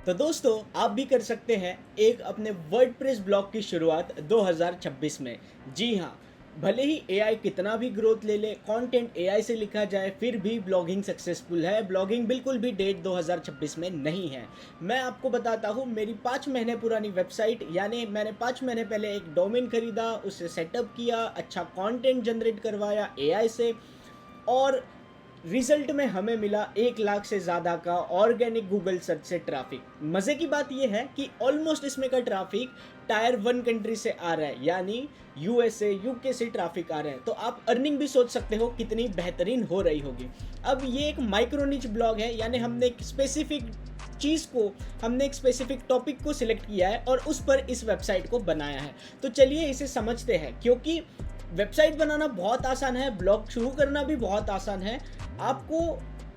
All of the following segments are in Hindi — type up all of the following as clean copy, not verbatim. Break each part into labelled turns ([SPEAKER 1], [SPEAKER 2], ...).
[SPEAKER 1] तो दोस्तों आप भी कर सकते हैं एक अपने वर्डप्रेस ब्लॉग की शुरुआत 2026 में। जी हाँ, भले ही एआई कितना भी ग्रोथ ले ले, कंटेंट एआई से लिखा जाए, फिर भी ब्लॉगिंग सक्सेसफुल है। ब्लॉगिंग बिल्कुल भी डेट 2026 में नहीं है। मैं आपको बताता हूँ, मेरी 5 महीने पुरानी वेबसाइट, यानी मैंने 5 महीने पहले एक डोमेन खरीदा, उसे सेटअप किया, अच्छा कंटेंट जनरेट करवाया एआई से, और रिजल्ट में हमें मिला 1 लाख से ज़्यादा का ऑर्गेनिक गूगल सर्च से ट्रैफिक। मज़े की बात यह है कि ऑलमोस्ट इसमें का ट्रैफिक टायर 1 कंट्री से आ रहा है, यानी यूएसए यूके से ट्रैफिक आ रहे हैं। तो आप अर्निंग भी सोच सकते हो कितनी बेहतरीन हो रही होगी। अब ये एक माइक्रो निच ब्लॉग है, यानी हमने एक स्पेसिफिक चीज़ को, हमने एक स्पेसिफिक टॉपिक को सिलेक्ट किया है और उस पर इस वेबसाइट को बनाया है। तो चलिए इसे समझते हैं, क्योंकि वेबसाइट बनाना बहुत आसान है, ब्लॉग शुरू करना भी बहुत आसान है। आपको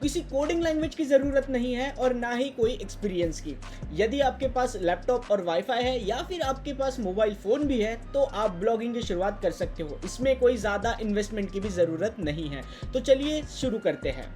[SPEAKER 1] किसी कोडिंग लैंग्वेज की ज़रूरत नहीं है और ना ही कोई एक्सपीरियंस की। यदि आपके पास लैपटॉप और वाईफाई है या फिर आपके पास मोबाइल फ़ोन भी है तो आप ब्लॉगिंग की शुरुआत कर सकते हो। इसमें कोई ज़्यादा इन्वेस्टमेंट की भी ज़रूरत नहीं है। तो चलिए शुरू करते हैं।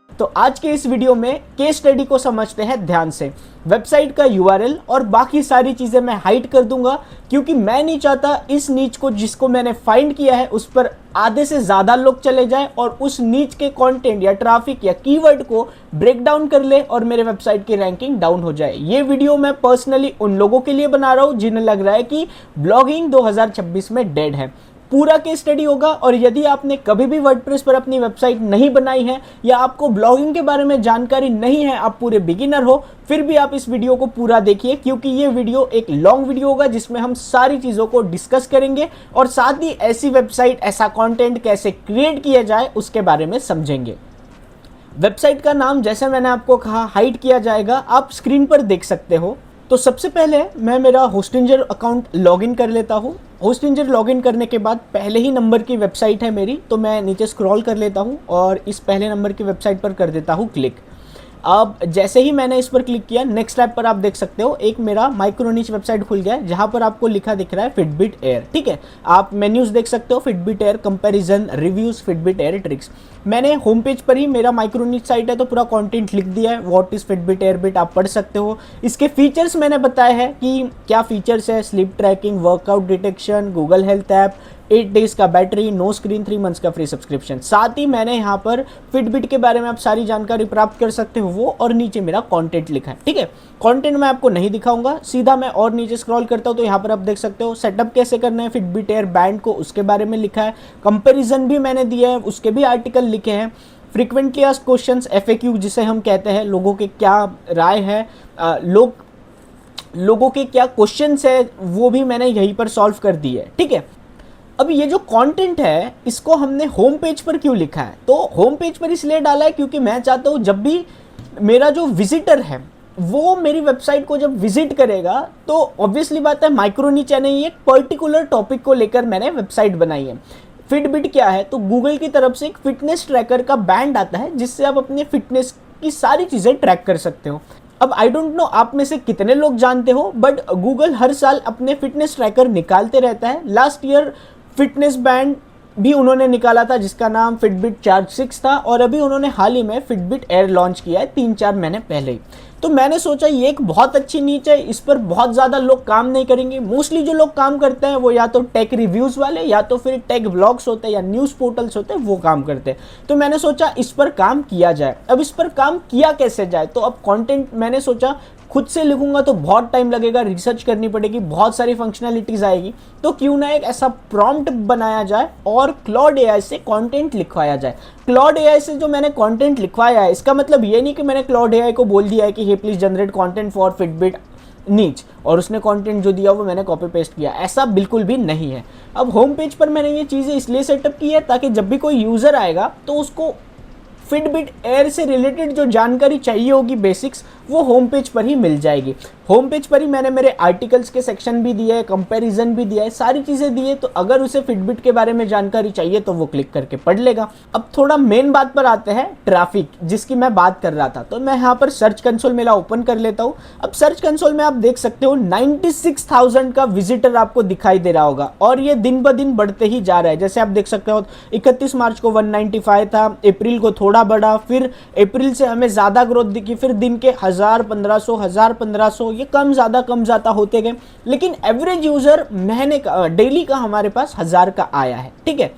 [SPEAKER 1] तो आज के इस वीडियो में केस स्टडी को समझते हैं ध्यान से। वेबसाइट का यूआरएल और बाकी सारी चीज़ें मैं हाइड कर दूंगा, क्योंकि मैं नहीं चाहता इस नीच को, जिसको मैंने फाइंड किया है, उस पर आधे से ज़्यादा लोग चले जाएं और उस नीच के कंटेंट या ट्रैफिक या कीवर्ड को ब्रेक डाउन कर ले और मेरे वेबसाइट की रैंकिंग डाउन हो जाए। ये वीडियो मैं पर्सनली उन लोगों के लिए बना रहा हूँ जिन्हें लग रहा है कि ब्लॉगिंग 2026 में डेड है। पूरा केस स्टडी होगा, और यदि आपने कभी भी वर्डप्रेस पर अपनी वेबसाइट नहीं बनाई है या आपको ब्लॉगिंग के बारे में जानकारी नहीं है, आप पूरे बिगिनर हो, फिर भी आप इस वीडियो को पूरा देखिए, क्योंकि ये वीडियो एक लॉन्ग वीडियो होगा जिसमें हम सारी चीज़ों को डिस्कस करेंगे और साथ ही ऐसी वेबसाइट, ऐसा कंटेंट कैसे क्रिएट किया जाए उसके बारे में समझेंगे। वेबसाइट का नाम, जैसे मैंने आपको कहा, हाइड किया जाएगा, आप स्क्रीन पर देख सकते हो। तो सबसे पहले मैं मेरा होस्टिंजर अकाउंट लॉगिन कर लेता हूँ। होस्टिंजर लॉगिन करने के बाद पहले ही नंबर की वेबसाइट है मेरी, तो मैं नीचे स्क्रॉल कर लेता हूँ और इस पहले नंबर की वेबसाइट पर कर देता हूँ क्लिक। अब जैसे ही मैंने इस पर क्लिक किया, नेक्स्ट ऐप पर आप देख सकते हो एक मेरा माइक्रोनिच वेबसाइट खुल गया है, जहां पर आपको लिखा दिख रहा है फिटबिट एयर। ठीक है, आप मेन्यूज देख सकते हो, Fitbit air comparison, reviews, Fitbit air tricks. मैंने होम पेज पर ही, मेरा माइक्रोनिच साइट है तो पूरा कंटेंट लिख दिया है, व्हाट इज फिटबिट एयरबिट, आप पढ़ सकते हो। इसके फीचर्स मैंने बताया है कि क्या फीचर्स है: sleep tracking, workout detection, Google health app, 8 days का बैटरी, नो स्क्रीन, 3 मंथ्स का फ्री सब्सक्रिप्शन। साथ ही मैंने यहाँ पर फिटबिट के बारे में आप सारी जानकारी प्राप्त कर सकते हो वो, और नीचे मेरा कंटेंट लिखा है। ठीक है, कंटेंट मैं आपको नहीं दिखाऊंगा, सीधा मैं और नीचे स्क्रॉल करता हूँ तो यहाँ पर आप देख सकते हो सेटअप कैसे करना है फिटबिट एयर बैंड को, उसके बारे में लिखा है। कंपेरिजन भी मैंने दिया है, उसके भी आर्टिकल लिखे हैं। फ्रीक्वेंटली आस्क्ड क्वेश्चंस, एफएक्यू जिसे हम कहते हैं, लोगों के क्या राय है, लोगों के क्या क्वेश्चंस है, वो भी मैंने यहीं पर सॉल्व कर दी है। ठीक है, अब ये जो कंटेंट है इसको हमने होम पेज पर क्यों लिखा है? तो होम पेज पर इसलिए डाला है क्योंकि मैं चाहता हूँ जब भी मेरा जो विजिटर है वो मेरी वेबसाइट को जब विजिट करेगा, तो ऑब्वियसली बात है माइक्रोनिच है, नहीं, एक पर्टिकुलर टॉपिक को लेकर मैंने वेबसाइट बनाई है। फिटबिट क्या है? तो गूगल की तरफ से एक फिटनेस ट्रैकर का बैंड आता है जिससे आप अपने फिटनेस की सारी चीज़ें ट्रैक कर सकते हो। अब आई डोंट नो आप में से कितने लोग जानते हो, बट गूगल हर साल अपने फिटनेस ट्रैकर निकालते रहता है। लास्ट ईयर फिटनेस बैंड भी उन्होंने निकाला था जिसका नाम फिटबिट चार्ज 6 था, और अभी उन्होंने हाल ही में फिटबिट एयर लॉन्च किया है 3-4 महीने पहले ही। तो मैंने सोचा ये एक बहुत अच्छी नीच है, इस पर बहुत ज़्यादा लोग काम नहीं करेंगे। मोस्टली जो लोग काम करते हैं वो या तो टेक रिव्यूज़ वाले, या तो फिर टेक ब्लॉग्स होते हैं या न्यूज़ पोर्टल्स होते हैं, वो काम करते हैं। तो मैंने सोचा इस पर काम किया जाए। अब इस पर काम किया कैसे जाए? तो अब कंटेंट मैंने सोचा खुद से लिखूंगा तो बहुत टाइम लगेगा, रिसर्च करनी पड़ेगी, बहुत सारी फंक्शनैलिटीज़ आएगी, तो क्यों ना एक ऐसा प्रॉम्प्ट बनाया जाए और क्लॉड एआई से कंटेंट लिखवाया जाए। क्लॉड एआई से जो मैंने कंटेंट लिखवाया है, इसका मतलब ये नहीं कि मैंने क्लॉड एआई को बोल दिया है कि hey please generate content for Fitbit niche, और उसने कंटेंट जो दिया वो मैंने कॉपी पेस्ट किया, ऐसा बिल्कुल भी नहीं है। अब होम पेज पर मैंने ये चीज़ें इसलिए सेटअप की है ताकि जब भी कोई यूज़र आएगा तो उसको फिटबिट एयर से रिलेटेड जो जानकारी चाहिए होगी, बेसिक्स, वो होम पेज पर ही मिल जाएगी। होम पेज पर ही मैंने मेरे आर्टिकल्स के सेक्शन भी दिए है, कंपैरिजन भी दिया है, सारी चीज़ें दी है। तो अगर उसे फिटबिट के बारे में जानकारी चाहिए तो वो क्लिक करके पढ़ लेगा। अब थोड़ा मेन बात पर आते हैं, ट्रैफिक जिसकी मैं बात कर रहा था। तो मैं यहाँ पर सर्च कंसोल मेरा ओपन कर लेता हूँ। अब सर्च कंसोल में आप देख सकते हो 96,000 का विजिटर आपको दिखाई दे रहा होगा और ये दिन ब दिन बढ़ते ही जा रहा है। जैसे आप देख सकते हो 31 मार्च को 195 था, अप्रैल को थोड़ा बढ़ा, फिर अप्रैल से हमें ज़्यादा ग्रोथ दिखी, फिर दिन के 1000 1500 ये कम ज़्यादा होते गए। लेकिन एवरेज यूज़र महीने का डेली का हमारे पास 1000 का आया है। ठीक है,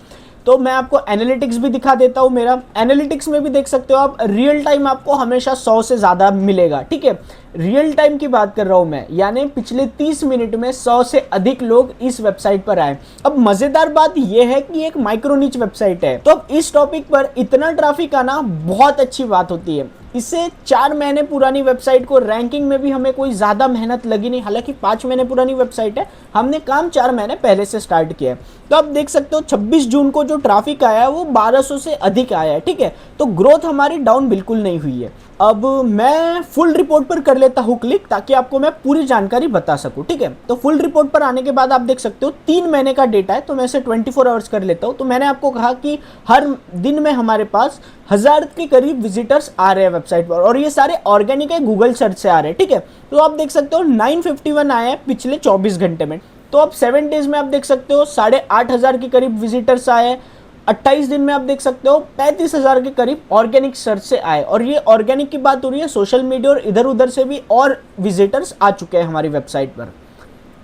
[SPEAKER 1] तो मैं आपको एनालिटिक्स भी दिखा देता हूं। मेरा एनालिटिक्स में भी देख सकते हो आप, रियल टाइम आपको हमेशा 100 से ज़्यादा मिलेगा। ठीक है, रियल टाइम की बात कर रहा हूं मैं, यानी पिछले 30 मिनट में 100 से अधिक लोग इस वेबसाइट पर आए। अब मज़ेदार बात यह है कि एक माइक्रो निच वेबसाइट है, तो अब इस टॉपिक पर इतना ट्रैफिक आना बहुत अच्छी बात होती है। इससे 4 महीने पुरानी वेबसाइट को रैंकिंग में भी हमें कोई ज़्यादा मेहनत लगी नहीं। हालांकि 5 महीने पुरानी वेबसाइट है, हमने काम 4 महीने पहले से स्टार्ट किया है। तो आप देख सकते हो 26 जून को जो ट्रैफिक आया है वो 1200 से अधिक आया है। ठीक है, तो ग्रोथ हमारी डाउन बिल्कुल नहीं हुई है। अब मैं फुल रिपोर्ट पर कर लेता हूँ क्लिक, ताकि आपको मैं पूरी जानकारी बता सकूँ। ठीक है, तो फुल रिपोर्ट पर आने के बाद आप देख सकते हो 3 महीने का डेटा है, तो मैं इसे 24 आवर्स कर लेता हूँ। तो मैंने आपको कहा कि हर दिन में हमारे पास 1000 के करीब विजिटर्स आ रहे हैं वेबसाइट पर, और ये सारे ऑर्गेनिक है, गूगल सर्च से आ रहे हैं। ठीक है, तो आप देख सकते हो 951 आए हैं पिछले 24 घंटे में। तो अब 7 डेज में आप देख सकते हो 8500 के करीब विजिटर्स आए हैं। 28 दिन में आप देख सकते हो 35,000 के करीब ऑर्गेनिक सर्च से आए, और ये ऑर्गेनिक की बात हो रही है, सोशल मीडिया और इधर उधर से भी और विजिटर्स आ चुके हैं हमारी वेबसाइट पर।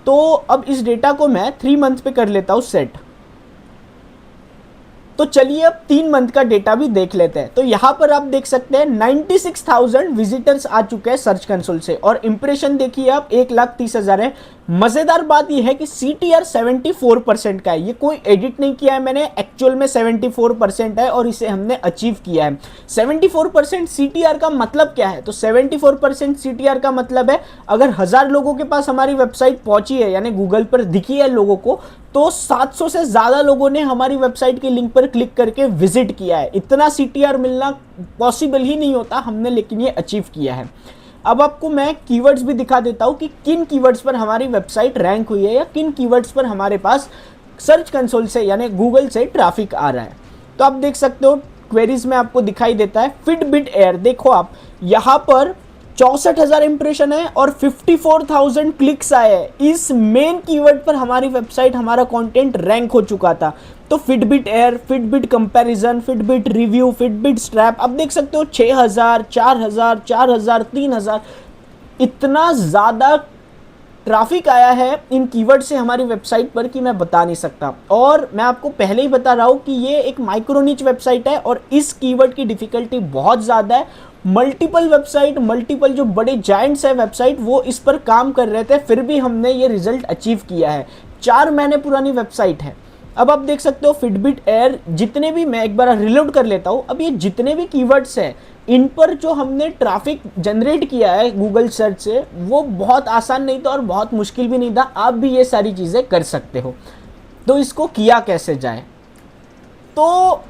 [SPEAKER 1] तो अब इस डेटा को मैं 3 मंथ पे कर लेता हूँ सेट। तो चलिए अब 3 मंथ का डेटा भी देख लेते हैं। तो यहाँ पर आप देख सकते हैं 96,000 विजिटर्स आ चुके हैं सर्च कंसोल से, और इंप्रेशन देखिए आप 1,30,000 है। मजेदार बात यह है कि CTR 74% का है, ये कोई एडिट नहीं किया है मैंने, एक्चुअल में 74% है और इसे हमने अचीव किया है। 74% CTR का मतलब क्या है? तो 74% CTR का मतलब है अगर 1000 लोगों के पास हमारी वेबसाइट पहुंची है, यानी गूगल पर दिखी है लोगों को, तो 700 से ज़्यादा लोगों ने हमारी वेबसाइट के लिंक पर क्लिक करके विजिट किया है। इतना CTR मिलना पॉसिबल ही नहीं होता हमने, लेकिन ये अचीव किया है। अब आपको मैं कीवर्ड्स भी दिखा देता हूँ कि किन कीवर्ड्स पर हमारी वेबसाइट रैंक हुई है, या किन कीवर्ड्स पर हमारे पास सर्च कंसोल से यानी गूगल से ट्रैफिक आ रहा है। तो आप देख सकते हो क्वेरीज में आपको दिखाई देता है फिटबिट एयर। देखो आप यहाँ पर 64,000 इंप्रेशन है और 54,000 क्लिक्स आए हैं। इस मेन कीवर्ड पर हमारी वेबसाइट, हमारा कंटेंट रैंक हो चुका था। तो Fitbit air, Fitbit comparison, Fitbit review, Fitbit strap, अब देख सकते हो 6,000, 4,000, 4,000, 3,000, इतना ज़्यादा ट्रैफिक आया है इन कीवर्ड से हमारी वेबसाइट पर कि मैं बता नहीं सकता। और मैं आपको पहले ही बता रहा हूँ कि ये एक माइक्रो निच वेबसाइट है और इस कीवर्ड की डिफ़िकल्टी बहुत ज़्यादा है। मल्टीपल जो बड़े जायंट्स है वेबसाइट, वो इस पर काम कर रहे थे, फिर भी हमने ये रिजल्ट अचीव किया है। 4 महीने पुरानी वेबसाइट है। अब आप देख सकते हो फिटबिट एयर, जितने भी, मैं एक बार रिलोड कर लेता हूँ। अब ये जितने भी कीवर्ड्स हैं, इन पर जो हमने ट्रैफिक जनरेट किया है गूगल सर्च से, वो बहुत आसान नहीं था और बहुत मुश्किल भी नहीं था। आप भी ये सारी चीज़ें कर सकते हो। तो इसको किया कैसे जाए? तो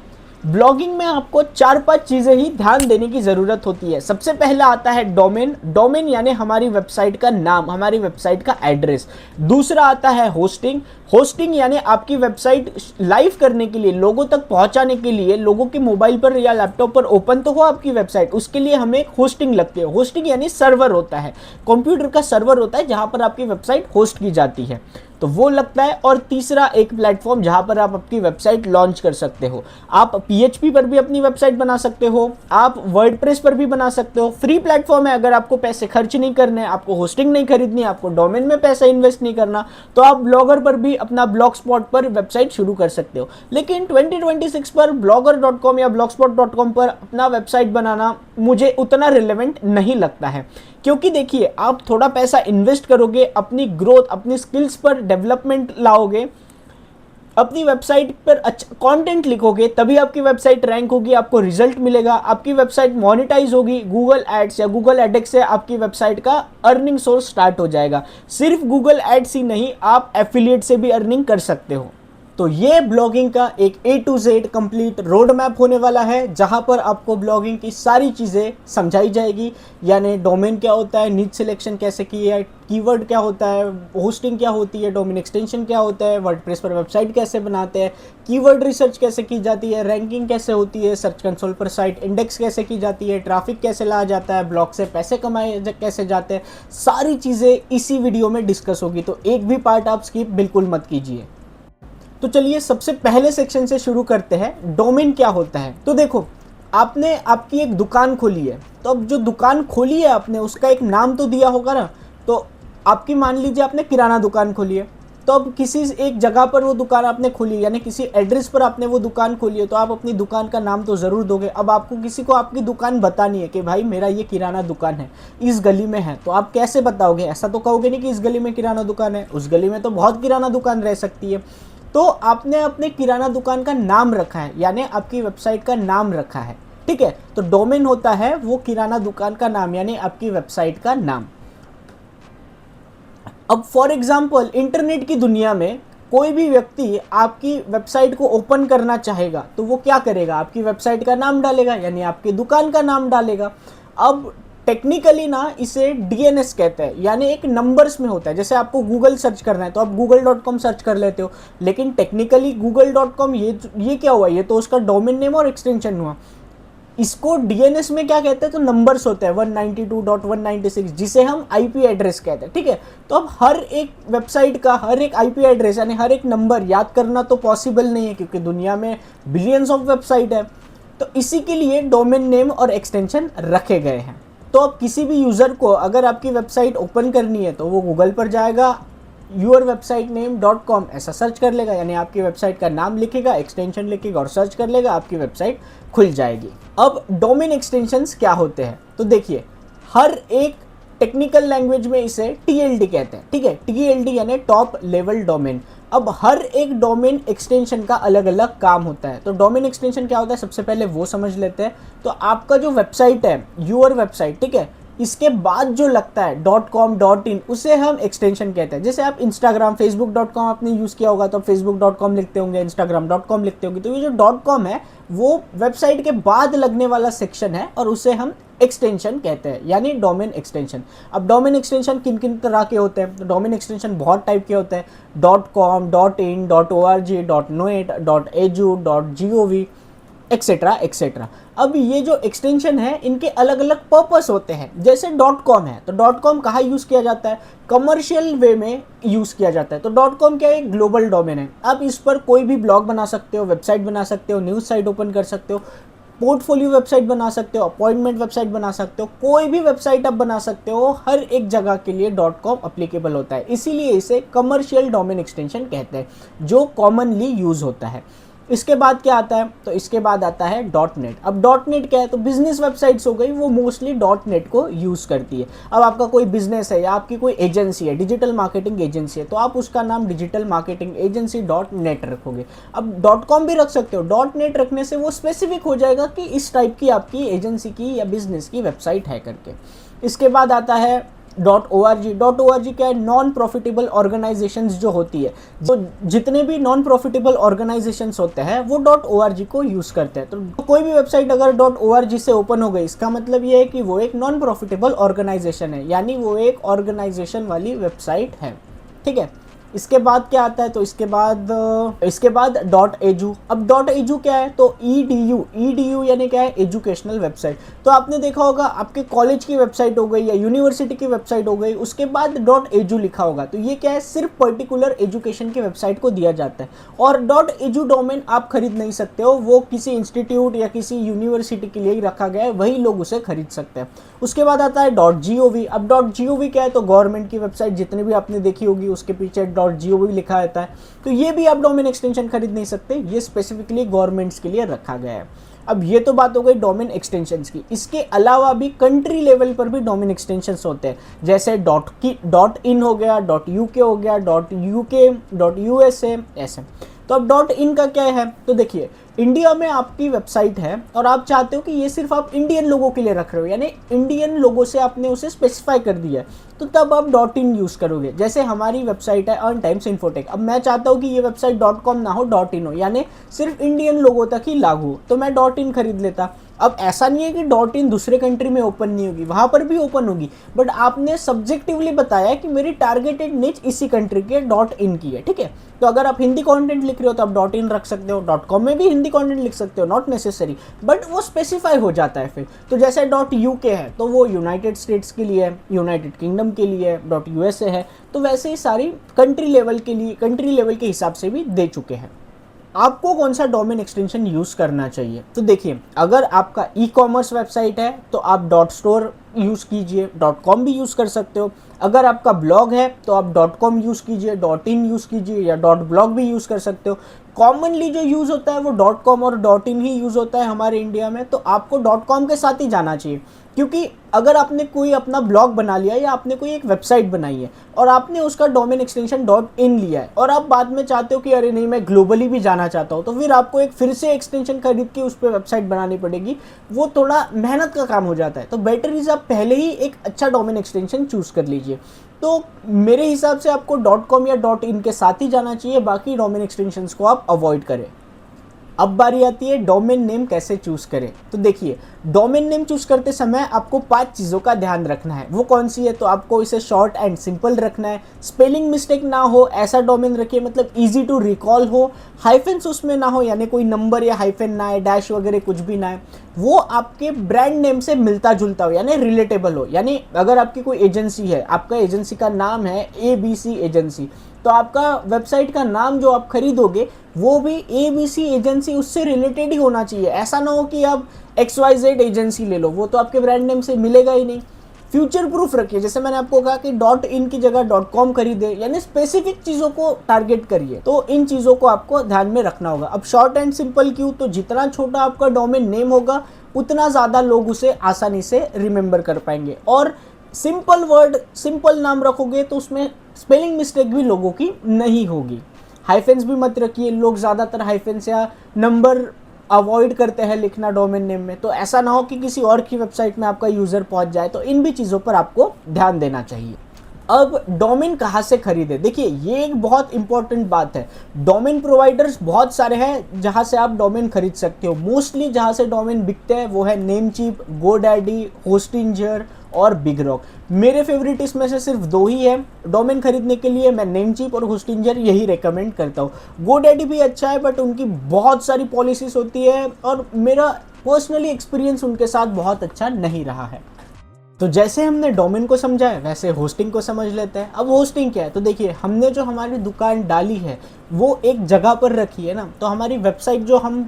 [SPEAKER 1] ब्लॉगिंग में आपको 4-5 चीज़ें ही ध्यान देने की ज़रूरत होती है। सबसे पहला आता है डोमेन यानी हमारी वेबसाइट का नाम, हमारी वेबसाइट का एड्रेस। दूसरा आता है होस्टिंग यानी आपकी वेबसाइट लाइव करने के लिए, लोगों तक पहुंचाने के लिए, लोगों के मोबाइल पर या लैपटॉप पर ओपन तो हो आपकी वेबसाइट, उसके लिए हमें एक होस्टिंग लगती है। होस्टिंग यानी सर्वर होता है, कंप्यूटर का सर्वर होता है जहां पर आपकी वेबसाइट होस्ट की जाती है, तो वो लगता है। और तीसरा एक प्लेटफॉर्म जहां पर आप अपनी वेबसाइट लॉन्च कर सकते हो। आप PHP पर भी अपनी वेबसाइट बना सकते हो, आप वर्डप्रेस पर भी बना सकते हो। फ्री प्लेटफॉर्म है, अगर आपको पैसे खर्च नहीं करने, आपको होस्टिंग नहीं खरीदनी, आपको डोमेन में पैसा इन्वेस्ट नहीं करना, तो आप ब्लॉगर पर भी अपना ब्लॉगस्पॉट पर वेबसाइट शुरू कर सकते हो। लेकिन 2026 पर blogger.com या blogspot.com पर अपना वेबसाइट बनाना मुझे उतना रिलेवेंट नहीं लगता है, क्योंकि देखिए आप थोड़ा पैसा इन्वेस्ट करोगे, अपनी ग्रोथ, अपनी स्किल्स पर डेवलपमेंट लाओगे, अपनी वेबसाइट पर अच्छा कंटेंट लिखोगे, तभी आपकी वेबसाइट रैंक होगी, आपको रिजल्ट मिलेगा, आपकी वेबसाइट मोनेटाइज होगी, गूगल एड्स या गूगल एडेक्स से आपकी वेबसाइट का अर्निंग सोर्स स्टार्ट हो जाएगा। सिर्फ गूगल एड्स ही नहीं, आप एफिलिएट से भी अर्निंग कर सकते हो। तो ये ब्लॉगिंग का एक A to Z complete road map होने वाला है, जहां पर आपको ब्लॉगिंग की सारी चीज़ें समझाई जाएगी। यानी डोमेन क्या होता है, नीच सिलेक्शन कैसे की है, कीवर्ड क्या होता है, होस्टिंग क्या होती है, डोमेन एक्सटेंशन क्या होता है, वर्डप्रेस पर वेबसाइट कैसे बनाते हैं, कीवर्ड रिसर्च कैसे की जाती है, रैंकिंग कैसे होती है, सर्च कंसोल पर साइट इंडेक्स कैसे की जाती है, ट्रैफिक कैसे लाया जाता है, ब्लॉग से पैसे कमाए कैसे जाते हैं, सारी चीज़ें इसी वीडियो में डिस्कस होगी। तो एक भी पार्ट आप स्किप बिल्कुल मत कीजिए। तो चलिए सबसे पहले सेक्शन से शुरू करते हैं, डोमेन क्या होता है। तो देखो, आपने आपकी एक दुकान खोली है, तो अब जो दुकान खोली है आपने, उसका एक नाम तो दिया होगा ना। तो आपकी मान लीजिए आपने किराना दुकान खोली है, तो अब किसी एक जगह पर वो दुकान आपने खोली है, यानी किसी एड्रेस पर आपने वो दुकान खोली है, तो आप अपनी दुकान का नाम तो ज़रूर दोगे। अब आपको किसी को आपकी दुकान बतानी है कि भाई मेरा ये किराना दुकान है, इस गली में है, तो आप कैसे बताओगे? ऐसा तो कहोगे नहीं कि इस गली में किराना दुकान है, उस गली में तो बहुत किराना दुकान रह सकती है। तो आपने अपने किराना दुकान का नाम रखा है, यानी आपकी वेबसाइट का नाम रखा है, ठीक है। तो डोमेन होता है वो किराना दुकान का नाम, यानी आपकी वेबसाइट का नाम। अब फॉर एग्जांपल इंटरनेट की दुनिया में कोई भी व्यक्ति आपकी वेबसाइट को ओपन करना चाहेगा, तो वो क्या करेगा? आपकी वेबसाइट का नाम डालेगा, यानी आपकी दुकान का नाम डालेगा। अब टेक्निकली ना इसे डीएनएस कहते हैं, यानी एक नंबर्स में होता है। जैसे आपको गूगल सर्च करना है तो आप google.com सर्च कर लेते हो, लेकिन टेक्निकली google.com ये क्या हुआ? ये तो उसका डोमेन नेम और एक्सटेंशन हुआ। इसको डीएनएस में क्या कहते हैं? तो नंबर्स होते हैं 192.196, जिसे हम आईपी एड्रेस कहते हैं, ठीक है। तो अब हर एक वेबसाइट का हर एक आईपी एड्रेस यानी हर एक नंबर याद करना तो पॉसिबल नहीं है, क्योंकि दुनिया में बिलियंस ऑफ वेबसाइट है। तो इसी के लिए डोमेन नेम और एक्सटेंशन रखे गए हैं। तो अब किसी भी यूज़र को अगर आपकी वेबसाइट ओपन करनी है, तो वो गूगल पर जाएगा, yourwebsitename.com ऐसा सर्च कर लेगा, यानी आपकी वेबसाइट का नाम लिखेगा, एक्सटेंशन लिखेगा और सर्च कर लेगा, आपकी वेबसाइट खुल जाएगी। अब डोमेन एक्सटेंशंस क्या होते हैं? तो देखिए, हर एक टेक्निकल लैंग्वेज में इसे टीएलडी कहते हैं, ठीक है। टीएलडी यानी टॉप लेवल डोमेन। अब हर एक डोमेन एक्सटेंशन का अलग अलग काम होता है। तो डोमेन एक्सटेंशन क्या होता है, सबसे पहले वो समझ लेते हैं। तो आपका जो वेबसाइट है, यूर वेबसाइट, ठीक है, इसके बाद जो लगता है .com .in, उसे हम एक्सटेंशन कहते हैं। जैसे आप इंस्टाग्राम facebook.com आपने यूज़ किया होगा, तो facebook.com लिखते होंगे, instagram.com लिखते होंगे। तो ये जो .com है वो वेबसाइट के बाद लगने वाला सेक्शन है और उसे हम एक्सटेंशन कहते हैं, यानी डोमेन एक्सटेंशन। अब डोमेन एक्सटेंशन किन किन तरह के होते हैं? तो डोमेन एक्सटेंशन बहुत टाइप के होते हैं, .com .in .org .net .edu .gov etcetera etcetera. अब ये जो एक्सटेंशन है इनके अलग अलग पर्पस होते हैं। जैसे .com है, तो .com कहाँ यूज़ किया जाता है? कमर्शियल वे में यूज़ किया जाता है। तो .com क्या है? एक ग्लोबल डोमेन है। आप इस पर कोई भी ब्लॉग बना सकते हो, वेबसाइट बना सकते हो, न्यूज़ साइट ओपन कर सकते हो, पोर्टफोलियो वेबसाइट बना सकते हो, अपॉइंटमेंट वेबसाइट बना सकते हो, कोई भी वेबसाइट आप बना सकते हो। हर एक जगह के लिए .com अप्लीकेबल होता है, इसीलिए इसे कमर्शियल डोमेन एक्सटेंशन कहते हैं, जो कॉमनली यूज़ होता है। इसके बाद क्या आता है? तो इसके बाद आता है .net। अब .net क्या है? तो बिजनेस वेबसाइट्स हो गई, वो मोस्टली .net को यूज़ करती है। अब आपका कोई बिजनेस है या आपकी कोई एजेंसी है, डिजिटल मार्केटिंग एजेंसी है, तो आप उसका नाम डिजिटल मार्केटिंग एजेंसी .net रखोगे। अब .com भी रख सकते हो, .net रखने से वो स्पेसिफिक हो जाएगा कि इस टाइप की आपकी एजेंसी की या बिजनेस की वेबसाइट है करके। इसके बाद आता है .org। .org क्या है? नॉन प्रॉफिटेबल ऑर्गेनाइजेशंस जो होती है, जो जितने भी नॉन प्रॉफिटेबल ऑर्गेनाइजेशंस होते हैं वो .org को यूज़ करते हैं। तो कोई भी वेबसाइट अगर .org से ओपन हो गई, इसका मतलब ये है कि वो एक नॉन प्रॉफिटेबल ऑर्गेनाइजेशन है, यानी वो एक ऑर्गेनाइजेशन वाली वेबसाइट है, ठीक है। इसके बाद क्या आता है? तो इसके बाद .edu। अब .edu क्या है? तो edu यानी क्या है? Educational website. तो आपने देखा होगा आपके कॉलेज की वेबसाइट हो गई या यूनिवर्सिटी की वेबसाइट हो गई, उसके बाद .edu लिखा होगा, तो ये क्या है? सिर्फ पर्टिकुलर एजुकेशन की वेबसाइट को दिया जाता है। और .edu डोमेन आप खरीद नहीं सकते हो, वो किसी इंस्टीट्यूट या किसी यूनिवर्सिटी के लिए ही रखा गया है, वही लोग उसे खरीद सकते हैं। उसके बाद आता है .gov। अब .gov क्या है? तो गवर्नमेंट की वेबसाइट जितनी भी आपने देखी होगी उसके पीछे .gov लिखा रहता है, तो ये भी आप डोमेन एक्सटेंशन खरीद नहीं सकते, ये स्पेसिफिकली गवर्नमेंट्स के लिए रखा गया है। अब ये तो बात हो गई डोमेन एक्सटेंशंस की। इसके अलावा भी कंट्री लेवल पर भी डोमेन एक्सटेंशंस होते हैं, जैसे .in हो गया, .uk हो गया, .uk .USA ऐसे। तो अब डॉट इन का क्या है, तो देखिए इंडिया में आपकी वेबसाइट है और आप चाहते हो कि ये सिर्फ आप इंडियन लोगों के लिए रख रहे हो, यानी इंडियन लोगों से आपने उसे स्पेसिफाई कर दिया है, तो तब आप डॉट इन यूज़ करोगे। जैसे हमारी वेबसाइट है अर्न टाइम्स इन्फोटेक, अब मैं चाहता हूँ कि ये वेबसाइट डॉट कॉम ना हो, डॉट इन हो, यानी सिर्फ इंडियन लोगों तक ही लागू हो, तो मैं डॉट इन खरीद लेता। अब ऐसा नहीं है कि डॉट इन दूसरे कंट्री में ओपन नहीं होगी, वहाँ पर भी ओपन होगी, बट आपने सब्जेक्टिवली बताया कि मेरी टारगेटेड निच इसी कंट्री के डॉट इन की है, ठीक है। तो अगर आप हिंदी कंटेंट लिख रहे हो तो आप डॉट इन रख सकते हो, डॉट कॉम में भी हिंदी कंटेंट लिख सकते हो, नॉट नेसेसरी, बट वो स्पेसिफाई हो जाता है फिर। तो जैसे डॉट यूके है तो वो यूनाइटेड स्टेट्स के लिए है, यूनाइटेड किंगडम के लिए है, डॉट यूएसए है, तो वैसे ही सारी कंट्री लेवल के लिए, कंट्री लेवल के हिसाब से भी दे चुके हैं। आपको कौन सा डोमेन एक्सटेंशन यूज़ करना चाहिए, तो देखिए अगर आपका ई कॉमर्स वेबसाइट है तो आप डॉट स्टोर यूज़ कीजिए, डॉट कॉम भी यूज़ कर सकते हो। अगर आपका ब्लॉग है तो आप डॉट कॉम यूज़ कीजिए, डॉट इन यूज़ कीजिए, या डॉट ब्लॉग भी यूज़ कर सकते हो। कॉमनली जो यूज़ होता है वो डॉट कॉम और डॉट इन ही यूज़ होता है हमारे इंडिया में, तो आपको डॉट कॉम के साथ ही जाना चाहिए। क्योंकि अगर आपने कोई अपना ब्लॉग बना लिया या आपने कोई एक वेबसाइट बनाई है और आपने उसका डोमेन एक्सटेंशन डॉट इन लिया है और आप बाद में चाहते हो कि अरे नहीं मैं ग्लोबली भी जाना चाहता हूँ, तो फिर आपको एक फिर से एक्सटेंशन खरीद के उस पर वेबसाइट बनानी पड़ेगी, वो थोड़ा मेहनत का काम हो जाता है। तो बेटर इज आप पहले ही एक अच्छा डोमेन एक्सटेंशन चूज़ कर लीजिए। तो मेरे हिसाब से आपको डॉट कॉम या डॉट इन के साथ ही जाना चाहिए, बाकी डोमेन एक्सटेंशंस को आप अवॉइड करें। अब बारी आती है डोमेन नेम कैसे चूज़ करें। तो देखिए डोमेन नेम चूज़ करते समय आपको 5 चीज़ों का ध्यान रखना है। वो कौन सी है, तो आपको इसे शॉर्ट एंड सिंपल रखना है, स्पेलिंग मिस्टेक ना हो ऐसा डोमेन रखिए, मतलब इजी टू रिकॉल हो, हाइफेंस उसमें ना हो, यानी कोई नंबर या हाइफेन ना है, डैश वगैरह कुछ भी ना है, वो आपके ब्रांड नेम से मिलता जुलता हो, यानी रिलेटेबल हो। यानी अगर आपकी कोई एजेंसी है, आपका एजेंसी का नाम है ABC एजेंसी, तो आपका वेबसाइट का नाम जो आप खरीदोगे वो भी ABC एजेंसी उससे रिलेटेड ही होना चाहिए। ऐसा ना हो कि आप XYZ एजेंसी ले लो, वो तो आपके ब्रांड नेम से मिलेगा ही नहीं। फ्यूचर प्रूफ रखिए, जैसे मैंने आपको कहा कि डॉट इन की जगह डॉट कॉम खरीदे, यानी स्पेसिफिक चीज़ों को टारगेट करिए। तो इन चीज़ों को आपको ध्यान में रखना होगा। अब शॉर्ट एंड सिंपल क्यों, तो जितना छोटा आपका डोमेन नेम होगा उतना ज़्यादा लोग उसे आसानी से रिमेंबर कर पाएंगे, और सिंपल वर्ड सिंपल नाम रखोगे तो उसमें स्पेलिंग मिस्टेक भी लोगों की नहीं होगी। हाइफेंस भी मत रखिए, लोग ज़्यादातर हाइफेंस या नंबर अवॉइड करते हैं लिखना डोमेन नेम में, तो ऐसा ना हो कि किसी और की वेबसाइट में आपका यूज़र पहुंच जाए। तो इन भी चीज़ों पर आपको ध्यान देना चाहिए। अब डोमेन कहाँ से खरीदें, देखिए ये एक बहुत इंपॉर्टेंट बात है। डोमेन प्रोवाइडर्स बहुत सारे हैं जहाँ से आप डोमेन खरीद सकते हो। मोस्टली जहाँ से डोमेन बिकते हैं वो है नेमचीप, गोडैडी, होस्टिंजर और बिग रॉक। मेरे फेवरेट इसमें से सिर्फ 2 ही है डोमेन खरीदने के लिए, मैं नेमचीप और होस्टिंजर यही रेकमेंड करता हूँ। गोडैडी भी अच्छा है बट उनकी बहुत सारी पॉलिसीज होती है और मेरा पर्सनली एक्सपीरियंस उनके साथ बहुत अच्छा नहीं रहा है। तो जैसे हमने डोमेन को समझा है वैसे होस्टिंग को समझ लेते हैं। अब होस्टिंग क्या है, तो देखिए हमने जो हमारी दुकान डाली है वो एक जगह पर रखी है ना, तो हमारी वेबसाइट जो हम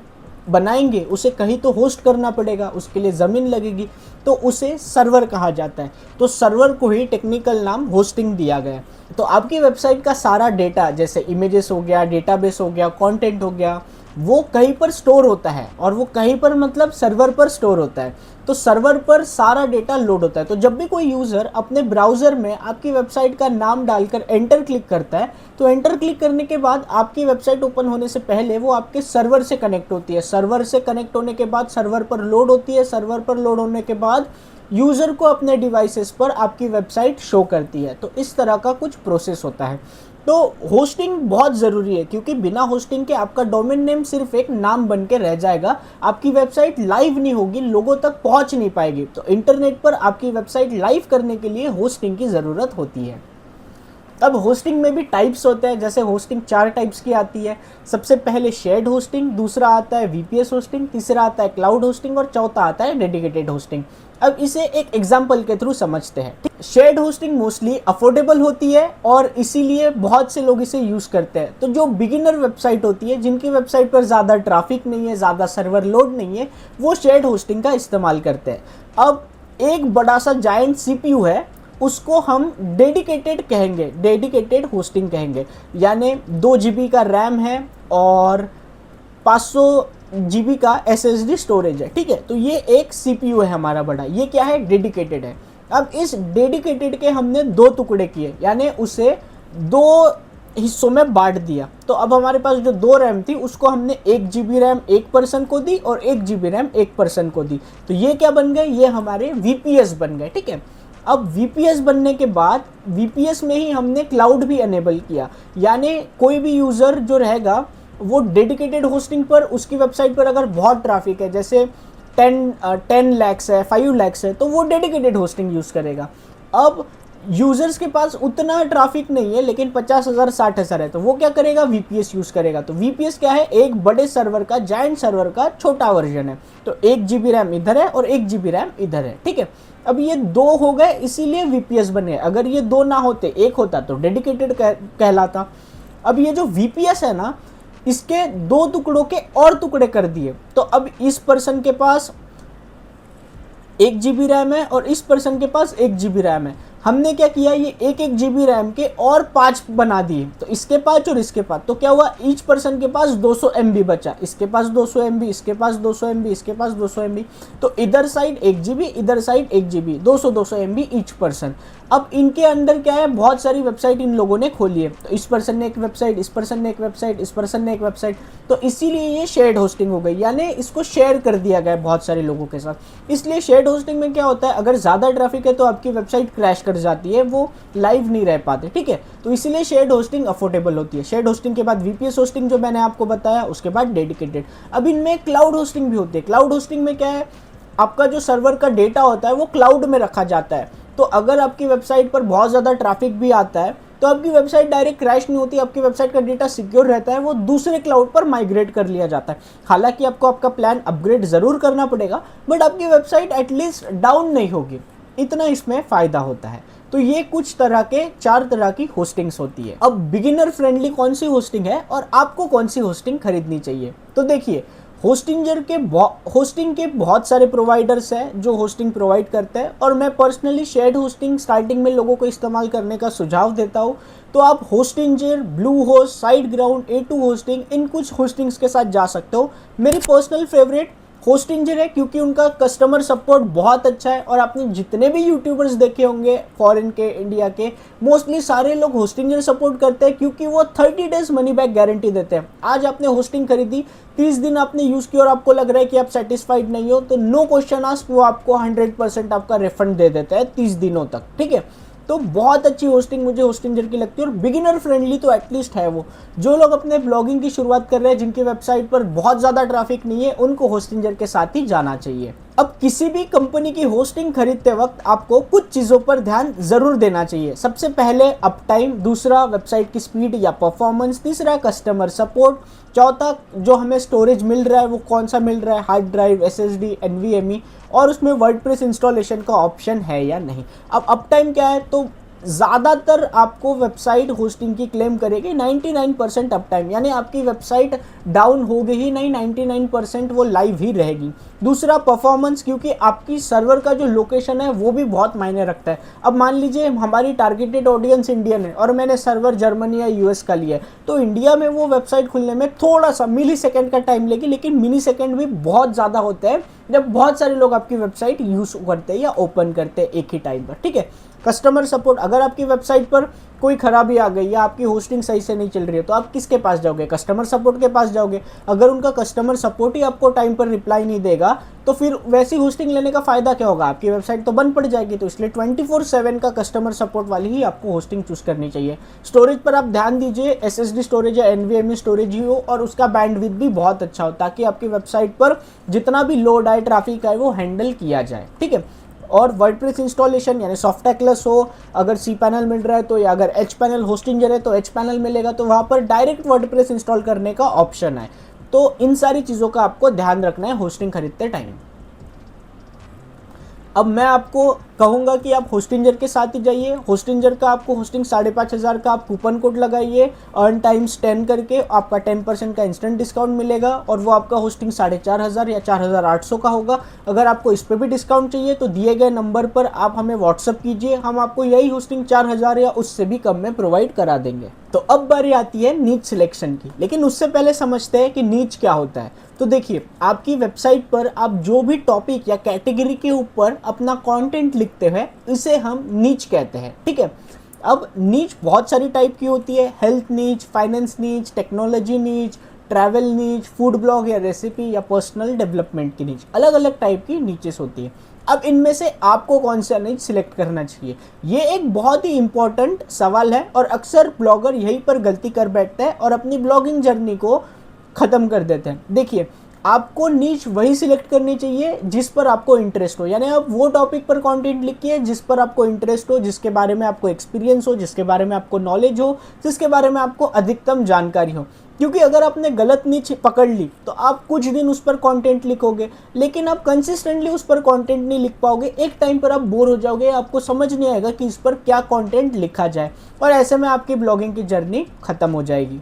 [SPEAKER 1] बनाएंगे उसे कहीं तो होस्ट करना पड़ेगा, उसके लिए ज़मीन लगेगी, तो उसे सर्वर कहा जाता है। तो सर्वर को ही टेक्निकल नाम होस्टिंग दिया गया है। तो आपकी वेबसाइट का सारा डेटा, जैसे इमेजेस हो गया, डेटाबेस हो गया, कंटेंट हो गया, वो कहीं पर स्टोर होता है, और वो कहीं पर मतलब सर्वर पर स्टोर होता है। तो सर्वर पर सारा डेटा लोड होता है। तो जब भी कोई यूज़र अपने ब्राउज़र में आपकी वेबसाइट का नाम डालकर एंटर क्लिक करता है, तो एंटर क्लिक करने के बाद आपकी वेबसाइट ओपन होने से पहले वो आपके सर्वर से कनेक्ट होती है। सर्वर से कनेक्ट होने के बाद सर्वर पर लोड होती है। सर्वर पर लोड होने के बाद यूज़र को अपने डिवाइसेस पर आपकी वेबसाइट शो करती है। तो इस तरह का कुछ प्रोसेस होता है। तो होस्टिंग बहुत ज़रूरी है, क्योंकि बिना होस्टिंग के आपका डोमेन नेम सिर्फ एक नाम बन के रह जाएगा, आपकी वेबसाइट लाइव नहीं होगी, लोगों तक पहुंच नहीं पाएगी। तो इंटरनेट पर आपकी वेबसाइट लाइव करने के लिए होस्टिंग की ज़रूरत होती है। अब होस्टिंग में भी टाइप्स होते हैं, जैसे होस्टिंग 4 टाइप्स की आती है। सबसे पहले शेयर्ड होस्टिंग, दूसरा आता है VPS होस्टिंग, तीसरा आता है क्लाउड होस्टिंग और चौथा आता है डेडिकेटेड होस्टिंग। अब इसे एक एग्जांपल के थ्रू समझते हैं। शेयर्ड होस्टिंग मोस्टली अफोर्डेबल होती है और इसीलिए बहुत से लोग इसे यूज़ करते हैं। तो जो बिगिनर वेबसाइट होती है, जिनकी वेबसाइट पर ज़्यादा ट्रैफिक नहीं है, ज़्यादा सर्वर लोड नहीं है, वो शेयर्ड होस्टिंग का इस्तेमाल करते हैं। अब एक बड़ा सा जायंट CPU है, उसको हम डेडिकेटेड कहेंगे, डेडिकेटेड होस्टिंग कहेंगे। यानी 2 GB का रैम है और 500 GB का SSD स्टोरेज है, ठीक है। तो ये एक CPU है हमारा बड़ा, ये क्या है, डेडिकेटेड है। अब इस डेडिकेटेड के हमने 2 टुकड़े किए, यानी उसे 2 हिस्सों में बांट दिया। तो अब हमारे पास जो 2 रैम थी उसको हमने 1 GB रैम एक पर्सन को दी और 1 GB रैम एक पर्सन को दी। तो ये क्या बन गए, ये हमारे VPS बन गए। ठीक है, अब VPS बनने के बाद VPS में ही हमने क्लाउड भी अनेबल किया, यानी कोई भी यूज़र जो रहेगा वो डेडिकेटेड होस्टिंग पर, उसकी वेबसाइट पर अगर बहुत ट्रैफिक है, जैसे 10 लैक्स है, 5 लैक्स है, तो वो डेडिकेटेड होस्टिंग यूज़ करेगा। अब यूज़र्स के पास उतना ट्रैफिक नहीं है लेकिन 50,000 60,000 है, तो वो क्या करेगा, VPS यूज़ करेगा। तो VPS क्या है, एक बड़े सर्वर का, जायंट सर्वर का छोटा वर्जन है। तो 1 GB रैम इधर है और 1 GB रैम इधर है। ठीक है, अब ये 2 हो गए इसीलिए VPS बने। अगर ये 2 ना होते, एक होता तो डेडिकेटेड कहलाता। अब ये जो VPS है ना, इसके 2 टुकड़ों के और टुकड़े कर दिए। तो अब इस पर्सन के पास 1 GB रैम है और इस पर्सन के पास 1 GB रैम है। हमने क्या किया, ये 1 GB रैम के और 5 बना दिए, तो इसके 5 और इसके 5। तो क्या हुआ, ईच पर्सन के पास 200 MB बचा, इसके पास 200 MB, इसके पास 200 MB, इसके पास 200 MB। तो इधर साइड 1 GB, इधर side 1 GB, 200 MB each person. अब इनके अंदर क्या है, बहुत सारी वेबसाइट इन लोगों ने खोली है। तो इस पर्सन ने एक वेबसाइट, इस पर्सन ने एक वेबसाइट, इस पर्सन ने एक वेबसाइट, तो इसीलिए ये शेयर्ड होस्टिंग हो गई, यानी इसको शेयर कर दिया गया बहुत सारे लोगों के साथ। इसलिए शेयर्ड होस्टिंग में क्या होता है, अगर ज़्यादा ट्रैफिक है तो आपकी वेबसाइट क्रैश कर जाती है, वो लाइव नहीं रह पाते। ठीक है, तो इसीलिए शेयर्ड होस्टिंग अफोर्डेबल होती है। शेयर्ड होस्टिंग के बाद VPS होस्टिंग जो मैंने आपको बताया, उसके बाद डेडिकेटेड। अब इनमें क्लाउड होस्टिंग भी होती है। क्लाउड होस्टिंग में क्या है, आपका जो सर्वर का डेटा होता है वो क्लाउड में रखा जाता है। तो अगर आपकी वेबसाइट पर बहुत ज़्यादा ट्रैफिक भी आता है तो आपकी वेबसाइट डायरेक्ट क्रैश नहीं होती, आपकी वेबसाइट का डेटा सिक्योर रहता है, वो दूसरे क्लाउड पर माइग्रेट कर लिया जाता है। हालांकि आपको आपका प्लान अपग्रेड ज़रूर करना पड़ेगा, बट आपकी वेबसाइट एटलीस्ट डाउन नहीं होगी, इतना इसमें फ़ायदा होता है। तो ये कुछ तरह के 4 तरह की होस्टिंग्स होती है। अब बिगिनर फ्रेंडली कौन सी होस्टिंग है और आपको कौन सी होस्टिंग खरीदनी चाहिए, तो देखिए होस्टिंग के बहुत सारे प्रोवाइडर्स हैं जो होस्टिंग प्रोवाइड करते हैं, और मैं पर्सनली शेयर्ड होस्टिंग स्टार्टिंग में लोगों को इस्तेमाल करने का सुझाव देता हूँ। तो आप Hostinger, blue host, site ground, A2 hosting, इन कुछ होस्टिंग्स के साथ जा सकते हो। मेरी पर्सनल फेवरेट होस्टिंजर है क्योंकि उनका कस्टमर सपोर्ट बहुत अच्छा है, और आपने जितने भी यूट्यूबर्स देखे होंगे फॉरेन के, इंडिया के, मोस्टली सारे लोग होस्टिंजर सपोर्ट करते हैं क्योंकि वो 30 डेज मनी बैक गारंटी देते हैं। आज आपने होस्टिंग खरीदी, 30 दिन आपने यूज़ किया और आपको लग रहा है कि आप सेटिस्फाइड नहीं हो, तो नो क्वेश्चन आस्क, वो आपको 100% आपका रिफंड दे देता है 30 दिनों तक। ठीक है, तो बहुत अच्छी होस्टिंग मुझे होस्टिंजर की लगती है, और बिगिनर फ्रेंडली तो एटलीस्ट है वो। जो लोग अपने ब्लॉगिंग की शुरुआत कर रहे हैं, जिनकी वेबसाइट पर बहुत ज़्यादा ट्रैफिक नहीं है, उनको होस्टिंजर के साथ ही जाना चाहिए। अब किसी भी कंपनी की होस्टिंग खरीदते वक्त आपको कुछ चीज़ों पर ध्यान ज़रूर देना चाहिए। सबसे पहले अप टाइम, दूसरा वेबसाइट की स्पीड या परफॉर्मेंस, तीसरा कस्टमर सपोर्ट, चौथा जो हमें स्टोरेज मिल रहा है वो कौन सा मिल रहा है, हार्ड ड्राइव, SSD, NVMe, और उसमें वर्डप्रेस इंस्टॉलेशन का ऑप्शन है या नहीं। अब अप टाइम क्या है, तो ज़्यादातर आपको वेबसाइट होस्टिंग की क्लेम करेगी 99% अप टाइम, यानी आपकी वेबसाइट डाउन होगी ही नहीं, 99% वो लाइव ही रहेगी। दूसरा परफॉर्मेंस, क्योंकि आपकी सर्वर का जो लोकेशन है वो भी बहुत मायने रखता है। अब मान लीजिए हमारी टारगेटेड ऑडियंस इंडियन है और मैंने सर्वर जर्मनी या US का लिया है, तो इंडिया में वो वेबसाइट खुलने में थोड़ा सा मिली सेकेंड का टाइम लेगी, लेकिन मिली सेकेंड भी बहुत ज़्यादा होता है जब बहुत सारे लोग आपकी वेबसाइट यूज़ करते हैं या ओपन करते हैं एक ही टाइम पर। ठीक है, कस्टमर सपोर्ट, अगर आपकी वेबसाइट पर कोई खराबी आ गई या आपकी होस्टिंग सही से नहीं चल रही है तो आप किसके पास जाओगे, कस्टमर सपोर्ट के पास जाओगे। अगर उनका कस्टमर सपोर्ट ही आपको टाइम पर रिप्लाई नहीं देगा तो फिर वैसी होस्टिंग लेने का फ़ायदा क्या होगा, आपकी वेबसाइट तो बंद पड़ जाएगी। तो इसलिए 24/7 का कस्टमर सपोर्ट वाली ही आपको होस्टिंग चूज़ करनी चाहिए। स्टोरेज पर आप ध्यान दीजिए, SSD स्टोरेज या NVMe स्टोरेज ही हो, और उसका बैंडविड्थ भी बहुत अच्छा हो, ताकि आपकी वेबसाइट पर जितना भी लोड आए, ट्रैफिक आए, वो हैंडल किया जाए। ठीक है, और वर्डप्रेस इंस्टॉलेशन यानी सॉफ्टटेक्लेस हो, अगर cPanel मिल रहा है तो, या अगर HPanel होस्टिंजर है तो HPanel मिलेगा, तो वहाँ पर डायरेक्ट वर्डप्रेस इंस्टॉल करने का ऑप्शन है। तो इन सारी चीज़ों का आपको ध्यान रखना है होस्टिंग खरीदते टाइम। अब मैं आपको कहूँगा कि आप होस्टिंजर के साथ ही जाइए। होस्टिंजर का आपको होस्टिंग 5,500 का आप कूपन कोड लगाइए, अर्न टाइम्स 10 करके आपका 10% का इंस्टेंट डिस्काउंट मिलेगा, और वो आपका होस्टिंग 4,500 या 4,800 का होगा। अगर आपको इस पर भी डिस्काउंट चाहिए तो दिए गए नंबर पर आप हमें व्हाट्सअप कीजिए, हम आपको यही होस्टिंग 4,000 या उससे भी कम में प्रोवाइड करा देंगे। तो अब बारी आती है नीच सिलेक्शन की, लेकिन उससे पहले समझते हैं कि नीच क्या होता है। तो देखिए, आपकी वेबसाइट पर आप जो भी टॉपिक या कैटेगरी के ऊपर अपना कंटेंट लिखते हैं इसे हम नीच कहते हैं। ठीक है, अब नीच बहुत सारी टाइप की होती है, हेल्थ नीच, फाइनेंस नीच, टेक्नोलॉजी नीच, ट्रैवल नीच, फूड ब्लॉग या रेसिपी या पर्सनल डेवलपमेंट की नीच, अलग अलग टाइप की नीचेस होती है। अब इनमें से आपको कौन सा नीच सिलेक्ट करना चाहिए, ये एक बहुत ही इंपॉर्टेंट सवाल है और अक्सर ब्लॉगर यहीं पर गलती कर बैठते हैं और अपनी ब्लॉगिंग जर्नी को ख़त्म कर देते हैं। देखिए, आपको नीच वही सिलेक्ट करनी चाहिए जिस पर आपको इंटरेस्ट हो, यानी आप वो टॉपिक पर कंटेंट लिखिए जिस पर आपको इंटरेस्ट हो, जिसके बारे में आपको एक्सपीरियंस हो, जिसके बारे में आपको नॉलेज हो, जिसके बारे में आपको अधिकतम जानकारी हो। क्योंकि अगर आपने गलत नीच पकड़ ली तो आप कुछ दिन उस पर कंटेंट लिखोगे, लेकिन आप कंसिस्टेंटली उस पर कंटेंट नहीं लिख पाओगे। एक टाइम पर आप बोर हो जाओगे, आपको समझ नहीं आएगा कि इस पर क्या कंटेंट लिखा जाए, और ऐसे में आपकी ब्लॉगिंग की जर्नी खत्म हो जाएगी।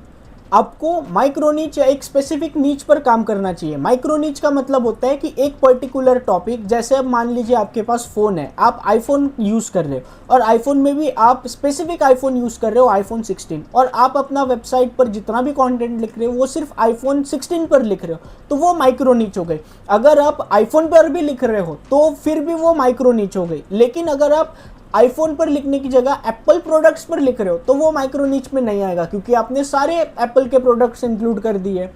[SPEAKER 1] आपको माइक्रो नीच या एक स्पेसिफिक नीच पर काम करना चाहिए। माइक्रो नीच का मतलब होता है कि एक पर्टिकुलर टॉपिक, जैसे अब मान लीजिए आपके पास फ़ोन है, आप आईफोन यूज़ कर रहे हो और आईफोन में भी आप स्पेसिफिक आईफोन यूज़ कर रहे हो, आईफोन 16, और आप अपना वेबसाइट पर जितना भी कंटेंट लिख रहे हो वो सिर्फ आईफोन 16 पर लिख रहे हो, तो वो माइक्रो नीच हो गई। अगर आप आईफोन पर भी लिख रहे हो तो फिर भी वो माइक्रो नीच हो गई। लेकिन अगर आप आईफोन पर लिखने की जगह एप्पल प्रोडक्ट्स पर लिख रहे हो तो वो माइक्रो नीच में नहीं आएगा, क्योंकि आपने सारे एप्पल के प्रोडक्ट्स इंक्लूड कर दिए।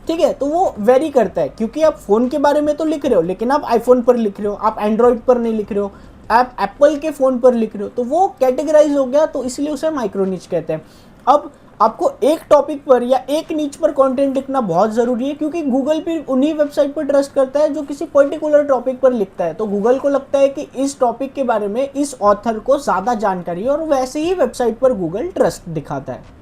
[SPEAKER 1] ठीक है, तो वो वेरी करता है, क्योंकि आप फ़ोन के बारे में तो लिख रहे हो लेकिन आप आईफोन पर लिख रहे हो, आप एंड्रॉयड पर नहीं लिख रहे हो, आप एप्पल के फ़ोन पर लिख रहे हो, तो वो कैटेगराइज हो गया, तो इसलिए उसे माइक्रो नीच कहते हैं। अब आपको एक टॉपिक पर या एक नीच पर कंटेंट लिखना बहुत ज़रूरी है, क्योंकि गूगल भी उन्हीं वेबसाइट पर ट्रस्ट करता है जो किसी पर्टिकुलर टॉपिक पर लिखता है। तो गूगल को लगता है कि इस टॉपिक के बारे में इस ऑथर को ज़्यादा जानकारी है, और वैसे ही वेबसाइट पर गूगल ट्रस्ट दिखाता है।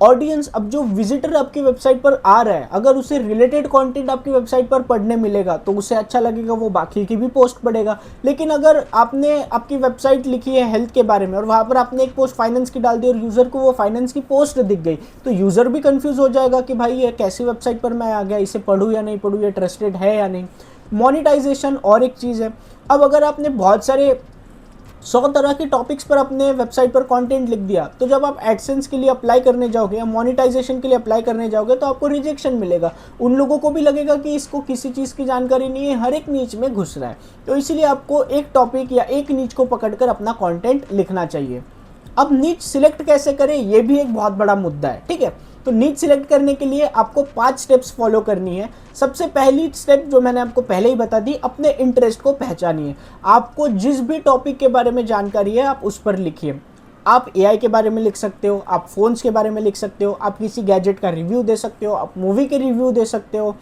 [SPEAKER 1] ऑडियंस, अब जो विजिटर आपकी वेबसाइट पर आ रहा है, अगर उसे रिलेटेड कंटेंट आपकी वेबसाइट पर पढ़ने मिलेगा तो उसे अच्छा लगेगा, वो बाकी की भी पोस्ट पढ़ेगा। लेकिन अगर आपने आपकी वेबसाइट लिखी है हेल्थ के बारे में और वहाँ पर आपने एक पोस्ट फाइनेंस की डाल दी और यूज़र को वो फाइनेंस की पोस्ट दिख गई, तो यूज़र भी कंफ्यूज हो जाएगा कि भाई ये कैसी वेबसाइट पर मैं आ गया, इसे पढ़ूँ या नहीं पढ़ूँ, ये ट्रस्टेड है या नहीं। मोनेटाइजेशन और एक चीज़ है। अब अगर आपने बहुत सारे 100 तरह के टॉपिक्स पर अपने वेबसाइट पर कंटेंट लिख दिया, तो जब आप एडसेंस के लिए अप्लाई करने जाओगे या मोनेटाइजेशन के लिए अप्लाई करने जाओगे तो आपको रिजेक्शन मिलेगा। उन लोगों को भी लगेगा कि इसको किसी चीज़ की जानकारी नहीं है, हर एक नीच में घुस रहा है। तो इसीलिए आपको एक टॉपिक या एक नीच को पकड़कर अपना कंटेंट लिखना चाहिए। अब नीच सिलेक्ट कैसे करें, ये भी एक बहुत बड़ा मुद्दा है। ठीक है, तो नीच सिलेक्ट करने के लिए आपको 5 स्टेप्स फॉलो करनी है। सबसे पहली स्टेप जो मैंने आपको पहले ही बता दी, अपने इंटरेस्ट को पहचानिए। आपको जिस भी टॉपिक के बारे में जानकारी है आप उस पर लिखिए। आप एआई के बारे में लिख सकते हो, आप फ़ोन्स के बारे में लिख सकते हो, आप किसी गैजेट का रिव्यू दे सकते हो, आप मूवी के रिव्यू दे सकते हो।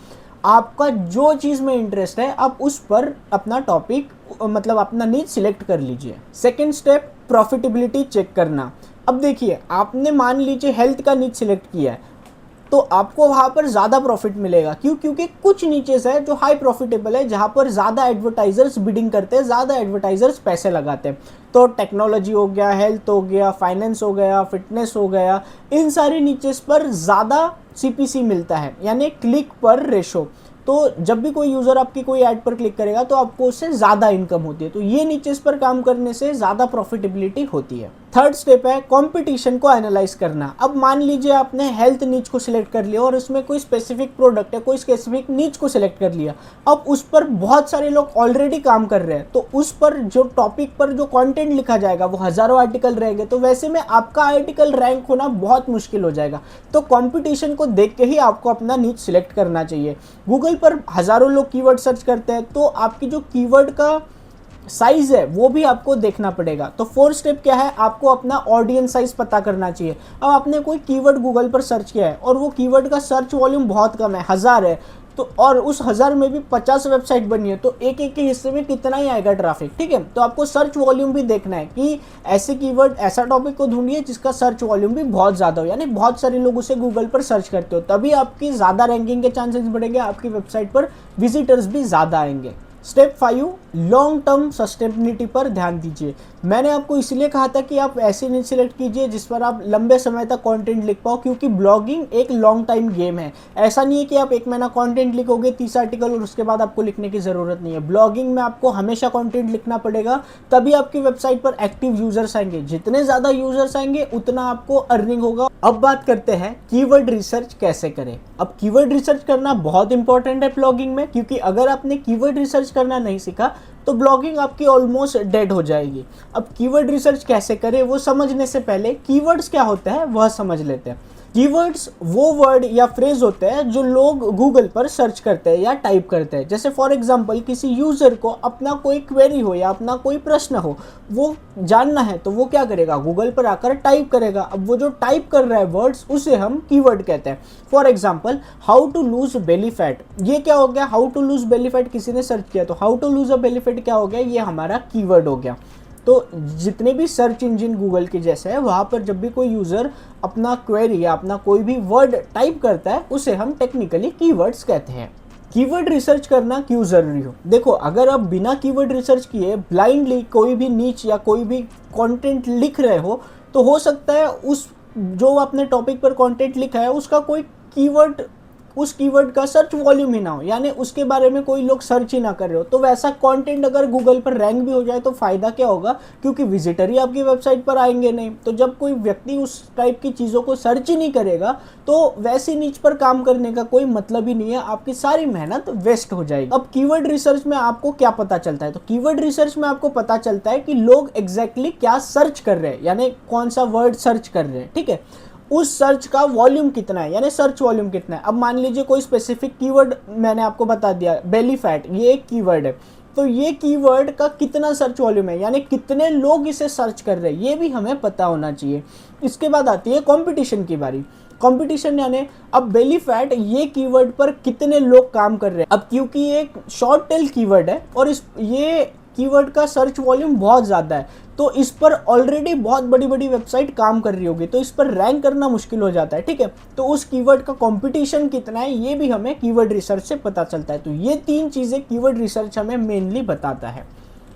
[SPEAKER 1] आपका जो चीज़ में इंटरेस्ट है आप उस पर अपना टॉपिक, मतलब अपना नीच सिलेक्ट कर लीजिए। सेकेंड स्टेप, प्रॉफिटेबिलिटी चेक करना। अब देखिए, आपने मान लीजिए हेल्थ का नीच सिलेक्ट किया है तो आपको वहाँ पर ज़्यादा प्रॉफिट मिलेगा। क्यों? क्योंकि कुछ नीचेस है जो हाई प्रॉफिटेबल है, जहाँ पर ज़्यादा एडवर्टाइजर्स बिडिंग करते हैं, ज़्यादा एडवर्टाइजर्स पैसे लगाते हैं। तो टेक्नोलॉजी हो गया, हेल्थ हो गया, फाइनेंस हो गया, फिटनेस हो गया, इन सारी नीचेस पर ज़्यादा सीपीसी मिलता है, यानी क्लिक पर रेशो। तो जब भी कोई यूज़र आपकी कोई ऐड पर क्लिक करेगा तो आपको उससे ज़्यादा इनकम होती है। तो ये नीचेस पर काम करने से ज़्यादा प्रॉफिटेबिलिटी होती है। थर्ड स्टेप है कंपटीशन को एनालाइज करना। अब मान लीजिए आपने हेल्थ नीच को सिलेक्ट कर लिया और उसमें कोई स्पेसिफिक प्रोडक्ट है, कोई स्पेसिफिक नीच को सिलेक्ट कर लिया। अब उस पर बहुत सारे लोग ऑलरेडी काम कर रहे हैं, तो उस पर जो टॉपिक पर जो कंटेंट लिखा जाएगा वो हज़ारों आर्टिकल रहेंगे, तो वैसे में आपका आर्टिकल रैंक होना बहुत मुश्किल हो जाएगा। तो कंपटीशन को देख के ही आपको अपना नीच सिलेक्ट करना चाहिए। गूगल पर हज़ारों लोग कीवर्ड सर्च करते हैं, तो आपकी जो कीवर्ड का साइज है वो भी आपको देखना पड़ेगा। तो फोर्थ स्टेप क्या है, आपको अपना ऑडियंस साइज पता करना चाहिए। अब आपने कोई कीवर्ड गूगल पर सर्च किया है और वो कीवर्ड का सर्च वॉल्यूम बहुत कम है, 1000 है, तो और उस 1000 में भी 50 वेबसाइट बनी है, तो एक एक के हिस्से में कितना ही आएगा ट्रैफिक। ठीक है, तो आपको सर्च वॉल्यूम भी देखना है कि ऐसे कीवर्ड, ऐसा टॉपिक को ढूंढिए जिसका सर्च वॉल्यूम भी बहुत ज़्यादा हो, यानी बहुत सारे लोग उसे गूगल पर सर्च करते हो, तभी आपकी ज़्यादा रैंकिंग के चांसेस बढ़ेंगे, आपकी वेबसाइट पर विजिटर्स भी ज़्यादा आएंगे। स्टेप 5, लॉन्ग टर्म सस्टेनेबिलिटी पर ध्यान दीजिए। मैंने आपको इसलिए कहा था कि आप ऐसे नीच सिलेक्ट कीजिए जिस पर आप लंबे समय तक कंटेंट लिख पाओ, क्योंकि ब्लॉगिंग एक लॉन्ग टाइम गेम है। ऐसा नहीं है कि आप 1 महीना कंटेंट लिखोगे 30 आर्टिकल और उसके बाद आपको लिखने की ज़रूरत नहीं है। ब्लॉगिंग में आपको हमेशा कंटेंट लिखना पड़ेगा, तभी आपकी वेबसाइट पर एक्टिव यूजर्स आएंगे। जितने ज़्यादा यूजर्स आएंगे उतना आपको अर्निंग होगा। अब बात करते हैं कीवर्ड रिसर्च कैसे करें। अब कीवर्ड रिसर्च करना बहुत इंपॉर्टेंट है ब्लॉगिंग में, क्योंकि अगर आपने कीवर्ड रिसर्च करना नहीं सीखा तो ब्लॉगिंग आपकी ऑलमोस्ट डेड हो जाएगी। अब कीवर्ड रिसर्च कैसे करें वो समझने से पहले कीवर्ड्स क्या होते हैं वह समझ लेते हैं। कीवर्ड्स वो वर्ड या फ्रेज होते हैं जो लोग गूगल पर सर्च करते हैं या टाइप करते हैं। जैसे फॉर एग्जांपल किसी यूज़र को अपना कोई क्वेरी हो या अपना कोई प्रश्न हो, वो जानना है तो वो क्या करेगा, गूगल पर आकर टाइप करेगा। अब वो जो टाइप कर रहा है वर्ड्स, उसे हम कीवर्ड कहते हैं। For example how to lose belly fat, ये क्या हो गया, how to lose belly fat किसी ने सर्च किया तो how to lose a belly fat क्या हो गया, ये हमारा कीवर्ड हो गया। तो जितने भी सर्च इंजन गूगल के जैसे है, वहाँ पर जब भी कोई यूज़र अपना क्वेरी या अपना कोई भी वर्ड टाइप करता है उसे हम टेक्निकली कीवर्ड्स कहते हैं। कीवर्ड रिसर्च करना क्यों ज़रूरी हो, देखो अगर आप बिना कीवर्ड रिसर्च किए ब्लाइंडली कोई भी नीच या कोई भी कंटेंट लिख रहे हो, हो सकता है उस जो आपने टॉपिक पर कंटेंट लिखा है उसका कोई कीवर्ड, उस कीवर्ड का सर्च वॉल्यूम ही ना हो, यानी उसके बारे में कोई लोग सर्च ही ना कर रहे हो। तो वैसा कंटेंट अगर गूगल पर रैंक भी हो जाए तो फ़ायदा क्या होगा, क्योंकि विजिटर ही आपकी वेबसाइट पर आएंगे नहीं। तो जब कोई व्यक्ति उस टाइप की चीज़ों को सर्च ही नहीं करेगा तो वैसी नीच पर काम करने का कोई मतलब ही नहीं है, आपकी सारी मेहनत वेस्ट हो जाएगी। अब कीवर्ड रिसर्च में आपको क्या पता चलता है, तो कीवर्ड रिसर्च में आपको पता चलता है कि लोग एग्जैक्टली क्या सर्च कर रहे हैं, यानी कौन सा वर्ड सर्च कर रहे हैं। ठीक है, उस सर्च का वॉल्यूम कितना है, यानी सर्च वॉल्यूम कितना है। अब मान लीजिए कोई स्पेसिफिक कीवर्ड मैंने आपको बता दिया, बेली फैट, ये एक कीवर्ड है, तो ये कीवर्ड का कितना सर्च वॉल्यूम है, यानी कितने लोग इसे सर्च कर रहे हैं, ये भी हमें पता होना चाहिए। इसके बाद आती है कंपटीशन की बारी। कंपटीशन यानी अब बेली फैट ये कीवर्ड पर कितने लोग काम कर रहे हैं। अब क्योंकि ये एक शॉर्ट टेल कीवर्ड है और ये कीवर्ड का सर्च वॉल्यूम बहुत ज़्यादा है, तो इस पर ऑलरेडी बहुत बड़ी बड़ी वेबसाइट काम कर रही होगी, तो इस पर रैंक करना मुश्किल हो जाता है। ठीक है, तो उस कीवर्ड का कंपटीशन कितना है ये भी हमें कीवर्ड रिसर्च से पता चलता है। तो ये तीन चीज़ें कीवर्ड रिसर्च हमें मेनली बताता है।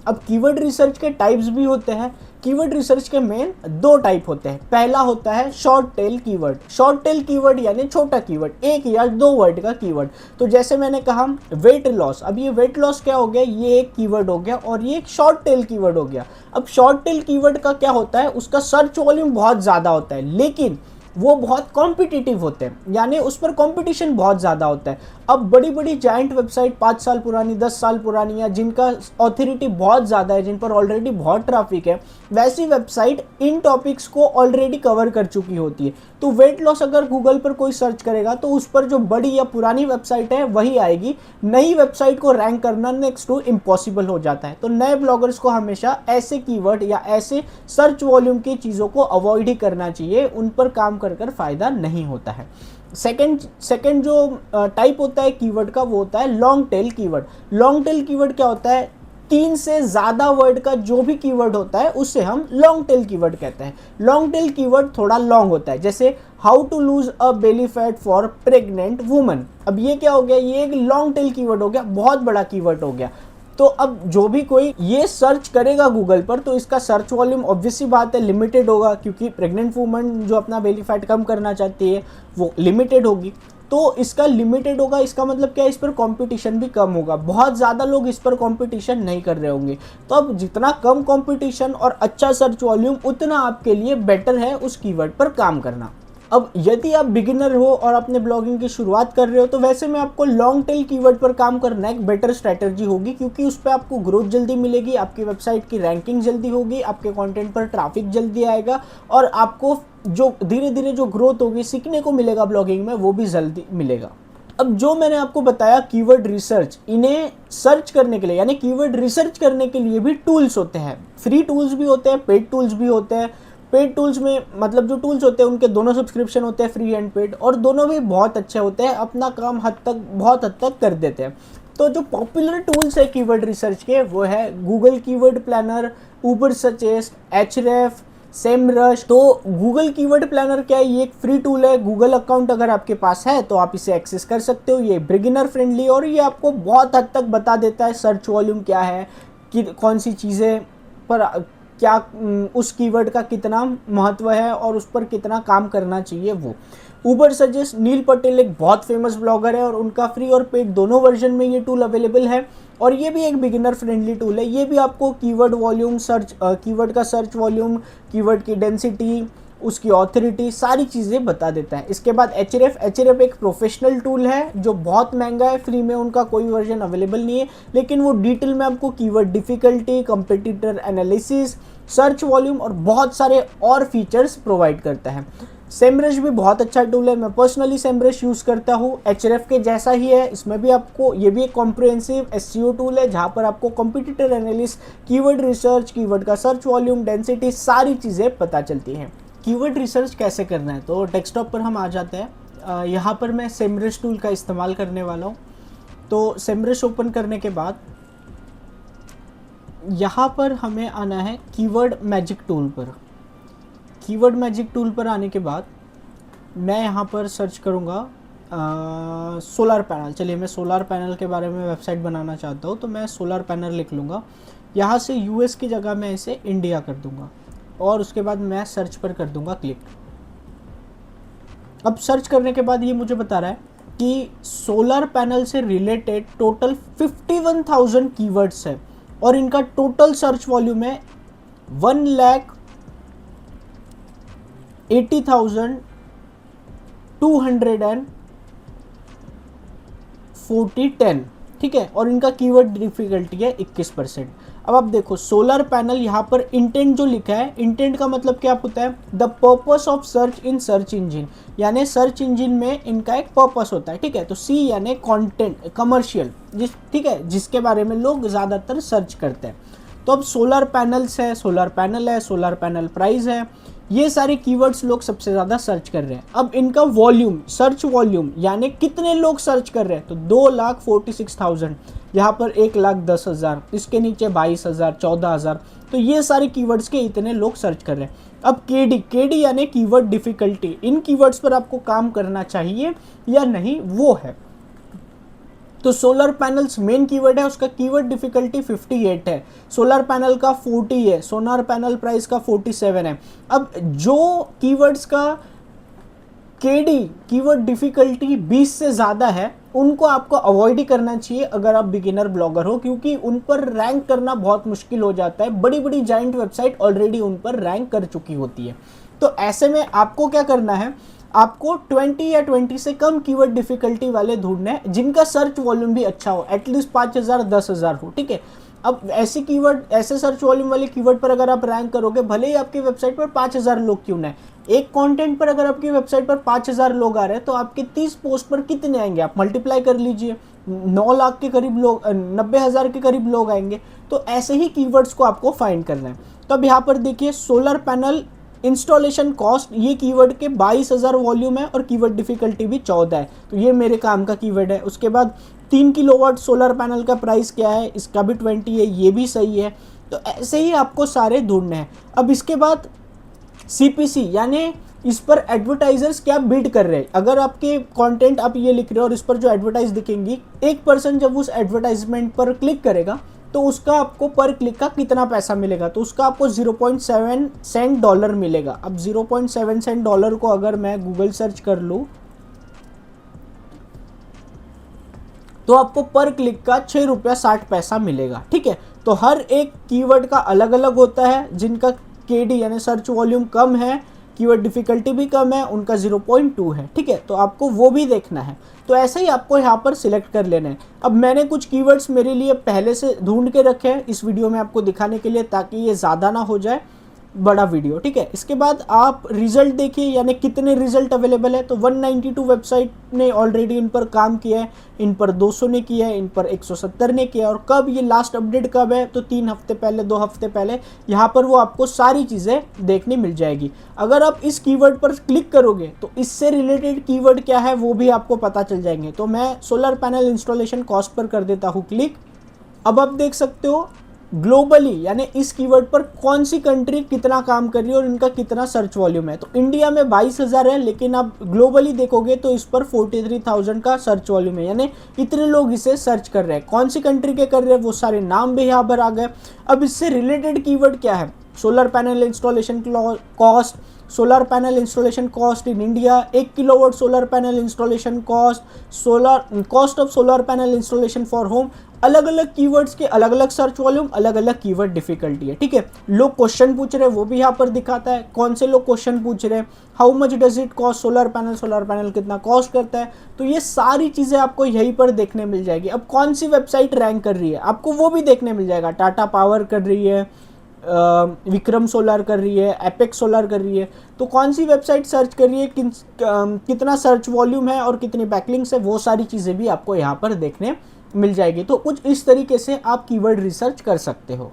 [SPEAKER 1] अब कीवर्ड रिसर्च के टाइप्स भी होते हैं। कीवर्ड रिसर्च के मेन दो टाइप होते हैं। पहला होता है short tail keyword. Short tail keyword यानी छोटा कीवर्ड, एक या दो वर्ड का कीवर्ड। तो जैसे मैंने कहा वेट लॉस, अब ये वेट लॉस क्या हो गया, ये एक कीवर्ड हो गया और ये एक शॉर्ट टेल कीवर्ड हो गया। अब शॉर्ट टेल कीवर्ड का क्या होता है, उसका सर्च वॉल्यूम बहुत ज़्यादा होता है लेकिन वो बहुत कॉम्पिटिटिव होते हैं, यानी उस पर कंपटीशन बहुत ज़्यादा होता है। अब बड़ी बड़ी जाइंट वेबसाइट 5 साल पुरानी, 10 साल पुरानी, या जिनका ऑथोरिटी बहुत ज़्यादा है, जिन पर ऑलरेडी बहुत ट्रैफिक है, वैसी वेबसाइट इन टॉपिक्स को ऑलरेडी कवर कर चुकी होती है। तो वेट लॉस अगर गूगल पर कोई सर्च करेगा तो उस पर जो बड़ी या पुरानी वेबसाइट है वही आएगी। नई वेबसाइट को रैंक करना नेक्स्ट टू इम्पॉसिबल हो जाता है। तो नए ब्लॉगर्स को हमेशा ऐसे कीवर्ड या ऐसे सर्च वॉल्यूम की चीज़ों को अवॉइड ही करना चाहिए, उन पर काम कर फ़ायदा नहीं होता है। सेकंड जो टाइप होता है कीवर्ड का वो होता है long tail keyword. Long tail keyword क्या होता है, 3 से ज़्यादा वर्ड का जो भी कीवर्ड होता है उससे हम लॉन्ग टेल कीवर्ड कहते हैं। लॉन्ग टेल कीवर्ड थोड़ा लॉन्ग होता है, जैसे how to lose a belly fat for pregnant woman. अब ये क्या हो गया, ये एक लॉन्ग टेल कीवर्ड हो गया, बहुत बड़ा कीवर्ड हो गया। तो अब जो भी कोई ये सर्च करेगा गूगल पर तो इसका सर्च वॉल्यूम ऑब्वियसली बात है लिमिटेड होगा, क्योंकि प्रेग्नेंट वुमन जो अपना बेली फैट कम करना चाहती है वो लिमिटेड होगी। तो इसका लिमिटेड होगा, इसका मतलब क्या है, इस पर कंपटीशन भी कम होगा, बहुत ज़्यादा लोग इस पर कंपटीशन नहीं कर रहे होंगे। तो अब जितना कम कंपटीशन और अच्छा सर्च वॉल्यूम उतना आपके लिए बेटर है उस कीवर्ड पर काम करना। अब यदि आप बिगिनर हो और अपने ब्लॉगिंग की शुरुआत कर रहे हो तो वैसे में आपको लॉन्ग टेल कीवर्ड पर काम करना एक बेटर स्ट्रैटेजी होगी, क्योंकि उस पर आपको ग्रोथ जल्दी मिलेगी, आपकी वेबसाइट की रैंकिंग जल्दी होगी, आपके कंटेंट पर ट्रैफिक जल्दी आएगा और आपको जो धीरे धीरे जो ग्रोथ होगी, सीखने को मिलेगा ब्लॉगिंग में, वो भी जल्दी मिलेगा। अब जो मैंने आपको बताया कीवर्ड रिसर्च, इन्हें सर्च करने के लिए यानी कीवर्ड रिसर्च करने के लिए भी टूल्स होते हैं। फ्री टूल्स भी होते हैं, पेड टूल्स भी होते हैं। पेड टूल्स में मतलब जो टूल्स होते हैं उनके दोनों सब्सक्रिप्शन होते हैं, फ्री एंड पेड, और दोनों भी बहुत अच्छे होते हैं, अपना काम बहुत हद तक कर देते हैं। तो जो पॉपुलर टूल्स है कीवर्ड रिसर्च के वो है गूगल कीवर्ड प्लानर, उबर सर्चेस, एचरेफ, सेमरश। तो गूगल कीवर्ड प्लानर क्या है, ये एक फ्री टूल है। गूगल अकाउंट अगर आपके पास है तो आप इसे एक्सेस कर सकते हो। ये बिगिनर फ्रेंडली और ये आपको बहुत हद तक बता देता है सर्च वॉल्यूम क्या है, कि कौन सी चीज़ें पर क्या उस कीवर्ड का कितना महत्व है और उस पर कितना काम करना चाहिए वो। उबर सजेस्ट, नील पटेल एक बहुत फेमस ब्लॉगर है और उनका फ्री और पेड दोनों वर्जन में ये टूल अवेलेबल है और ये भी एक बिगिनर फ्रेंडली टूल है। ये भी आपको कीवर्ड वॉल्यूम सर्च, कीवर्ड का सर्च वॉल्यूम, कीवर्ड की डेंसिटी उसकी ऑथोरिटी, सारी चीज़ें बता देता है। इसके बाद एचरेफ एक प्रोफेशनल टूल है जो बहुत महंगा है, फ्री में उनका कोई वर्जन अवेलेबल नहीं है, लेकिन वो डिटेल में आपको keyword difficulty, competitor analysis, search volume और बहुत सारे और फीचर्स प्रोवाइड करता है। सेमरश भी बहुत अच्छा टूल है, मैं पर्सनली सेमरश यूज़ करता हूँ, एचरेफ के जैसा ही है। इसमें भी आपको, ये भी एक कॉम्प्रिहेंसिव एसईओ टूल है जहाँ पर आपको competitor analysis, keyword research, keyword का सर्च वॉल्यूम, डेंसिटी, सारी चीज़ें पता चलती हैं। कीवर्ड रिसर्च कैसे करना है, तो डेस्कटॉप पर हम आ जाते हैं। यहाँ पर मैं सेमरश टूल का इस्तेमाल करने वाला हूँ। तो सेमरश ओपन करने के बाद यहाँ पर हमें आना है कीवर्ड मैजिक टूल पर। कीवर्ड मैजिक टूल पर आने के बाद मैं यहाँ पर सर्च करूँगा सोलर पैनल। चलिए, मैं सोलर पैनल के बारे में वेबसाइट बनाना चाहता हूँ, तो मैं सोलर पैनल लिख लूँगा। यहाँ से यूएस की जगह मैं इसे इंडिया कर दूँगा और उसके बाद मैं सर्च पर कर दूँगा क्लिक। अब सर्च करने के बाद ये मुझे बता रहा है कि सोलर पैनल से रिलेटेड टोटल 51,000 कीवर्ड्स है और इनका टोटल सर्च वॉल्यूम है 1,80,240 ठीक है, और इनका कीवर्ड डिफिकल्टी है 21%। अब आप देखो सोलर पैनल, यहाँ पर इंटेंट जो लिखा है, इंटेंट का मतलब क्या होता है, the purpose of search in search engine, यानी सर्च इंजिन में इनका एक पर्पस होता है। ठीक है, तो सी यानी कंटेंट, कमर्शियल, ठीक है, जिसके बारे में लोग ज़्यादातर सर्च करते हैं। तो अब सोलर पैनल्स है, सोलर पैनल है, सोलर पैनल प्राइस है, ये सारे कीवर्ड्स लोग सबसे ज़्यादा सर्च कर रहे हैं। अब इनका वॉल्यूम, सर्च वॉल्यूम यानी कितने लोग सर्च कर रहे हैं, तो 2,46,000, यहाँ पर 1,10,000, इसके नीचे 22,000, 14,000, तो ये सारे कीवर्ड्स के इतने लोग सर्च कर रहे हैं। अब केडी यानी कीवर्ड डिफिकल्टी, इन कीवर्ड्स पर आपको काम करना चाहिए या नहीं, वो है। तो सोलर पैनल्स मेन कीवर्ड है, उसका कीवर्ड डिफिकल्टी 58 है, सोलर पैनल का 40 है, सोलर पैनल प्राइस का 47 है। अब जो कीवर्ड्स का केडी, कीवर्ड डिफिकल्टी 20 से ज़्यादा है, उनको आपको अवॉइड ही करना चाहिए अगर आप बिगिनर ब्लॉगर हो, क्योंकि उन पर रैंक करना बहुत मुश्किल हो जाता है। बड़ी बड़ी जाइंट वेबसाइट ऑलरेडी उन पर रैंक कर चुकी होती है। तो ऐसे में आपको क्या करना है, आपको 20 या 20 से कम कीवर्ड डिफिकल्टी वाले ढूंढने हैं जिनका सर्च वॉल्यूम भी अच्छा हो, एटलीस्ट 5,000 10,000 हो। ठीक है, अब ऐसे कीवर्ड, ऐसे सर्च वॉल्यूम वाले कीवर्ड पर अगर आप रैंक करोगे, भले ही आपकी वेबसाइट पर 5,000 लोग क्यों ना है, एक कंटेंट पर अगर आपकी वेबसाइट पर 5,000 लोग आ रहे हैं तो आपके 30 पोस्ट पर कितने आएंगे, आप मल्टीप्लाई कर लीजिए, 9 लाख के करीब लोग, 90,000 के करीब लोग आएंगे। तो ऐसे ही कीवर्ड्स को आपको फाइंड करना है। तो अब यहाँ पर देखिए सोलर पैनल इंस्टॉलेशन कॉस्ट, ये कीवर्ड के 22,000 वॉल्यूम है और कीवर्ड डिफिकल्टी भी 14 है, तो ये मेरे काम का कीवर्ड है। उसके बाद 3 किलोवाट सोलर पैनल का प्राइस क्या है, इसका भी 20 है, ये भी सही है। तो ऐसे ही आपको सारे ढूंढने हैं। अब इसके बाद सीपीसी यानी इस पर एडवर्टाइजर्स क्या बिड कर रहे हैं। अगर आपके कंटेंट आप ये लिख रहे हो और इस पर जो एडवर्टाइज दिखेंगी, एक पर्सन जब उस एडवर्टाइजमेंट पर क्लिक करेगा तो उसका आपको पर क्लिक का कितना पैसा मिलेगा, तो उसका आपको 0.7 सेंट डॉलर मिलेगा। अब 0.7 सेंट डॉलर को अगर मैं गूगल सर्च कर लूँ तो आपको पर क्लिक का 6 रुपया 60 पैसा मिलेगा। ठीक है, तो हर एक कीवर्ड का अलग अलग होता है, जिनका केडी यानी सर्च वॉल्यूम कम है, कीवर्ड डिफिकल्टी भी कम है, उनका 0.2 है। ठीक है, तो आपको वो भी देखना है। तो ऐसे ही आपको यहाँ पर सिलेक्ट कर लेना है। अब मैंने कुछ कीवर्ड्स मेरे लिए पहले से ढूंढ के रखे हैं इस वीडियो में आपको दिखाने के लिए, ताकि ये ज़्यादा ना हो जाए बड़ा वीडियो। ठीक है, इसके बाद आप रिजल्ट देखिए, यानी कितने रिजल्ट अवेलेबल है। तो 192 वेबसाइट ने ऑलरेडी इन पर काम किया है, इन पर 200 ने किया है, इन पर 170 ने किया है। और कब ये लास्ट अपडेट कब है, तो 3 हफ्ते पहले, 2 हफ्ते पहले, यहाँ पर वो आपको सारी चीज़ें देखने मिल जाएगी। अगर आप इस कीवर्ड पर क्लिक करोगे तो इससे रिलेटेड कीवर्ड क्या है वो भी आपको पता चल जाएंगे। तो मैं solar panel installation cost per कर देता हूँ क्लिक। अब आप देख सकते हो ग्लोबली यानी इस कीवर्ड पर कौन सी कंट्री कितना काम कर रही है और इनका कितना सर्च वॉल्यूम है। तो इंडिया में 22,000 है, लेकिन आप ग्लोबली देखोगे तो इस पर 43,000 का सर्च वॉल्यूम है, यानी इतने लोग इसे सर्च कर रहे हैं। कौन सी कंट्री के कर रहे हैं वो सारे नाम भी यहाँ पर आ गए। अब इससे रिलेटेड कीवर्ड क्या है, solar panel installation cost, solar panel installation cost in India, 1 kilowatt solar panel installation cost, cost of solar panel installation for home. अलग अलग कीवर्ड्स के अलग अलग सर्च वॉल्यूम, अलग अलग कीवर्ड डिफिकल्टी है, ठीक है। लोग क्वेश्चन पूछ रहे हैं वो भी यहाँ पर दिखाता है, कौन से लोग क्वेश्चन पूछ रहे हैं, how much does it cost solar panel कितना कॉस्ट करता है, तो ये सारी चीज़ें आपको यहीं पर देखने मिल जाएगी। अब कौन सी वेबसाइट रैंक कर रही है आपको वो भी देखने मिल जाएगा, टाटा पावर कर रही है, विक्रम सोलर कर रही है, एपेक्स सोलर कर रही है, तो कौन सी वेबसाइट सर्च कर रही है, कितना सर्च वॉल्यूम है और कितनी बैकलिंक्स है, वो सारी चीज़ें भी आपको यहाँ पर देखने मिल जाएगी। तो कुछ इस तरीके से आप कीवर्ड रिसर्च कर सकते हो।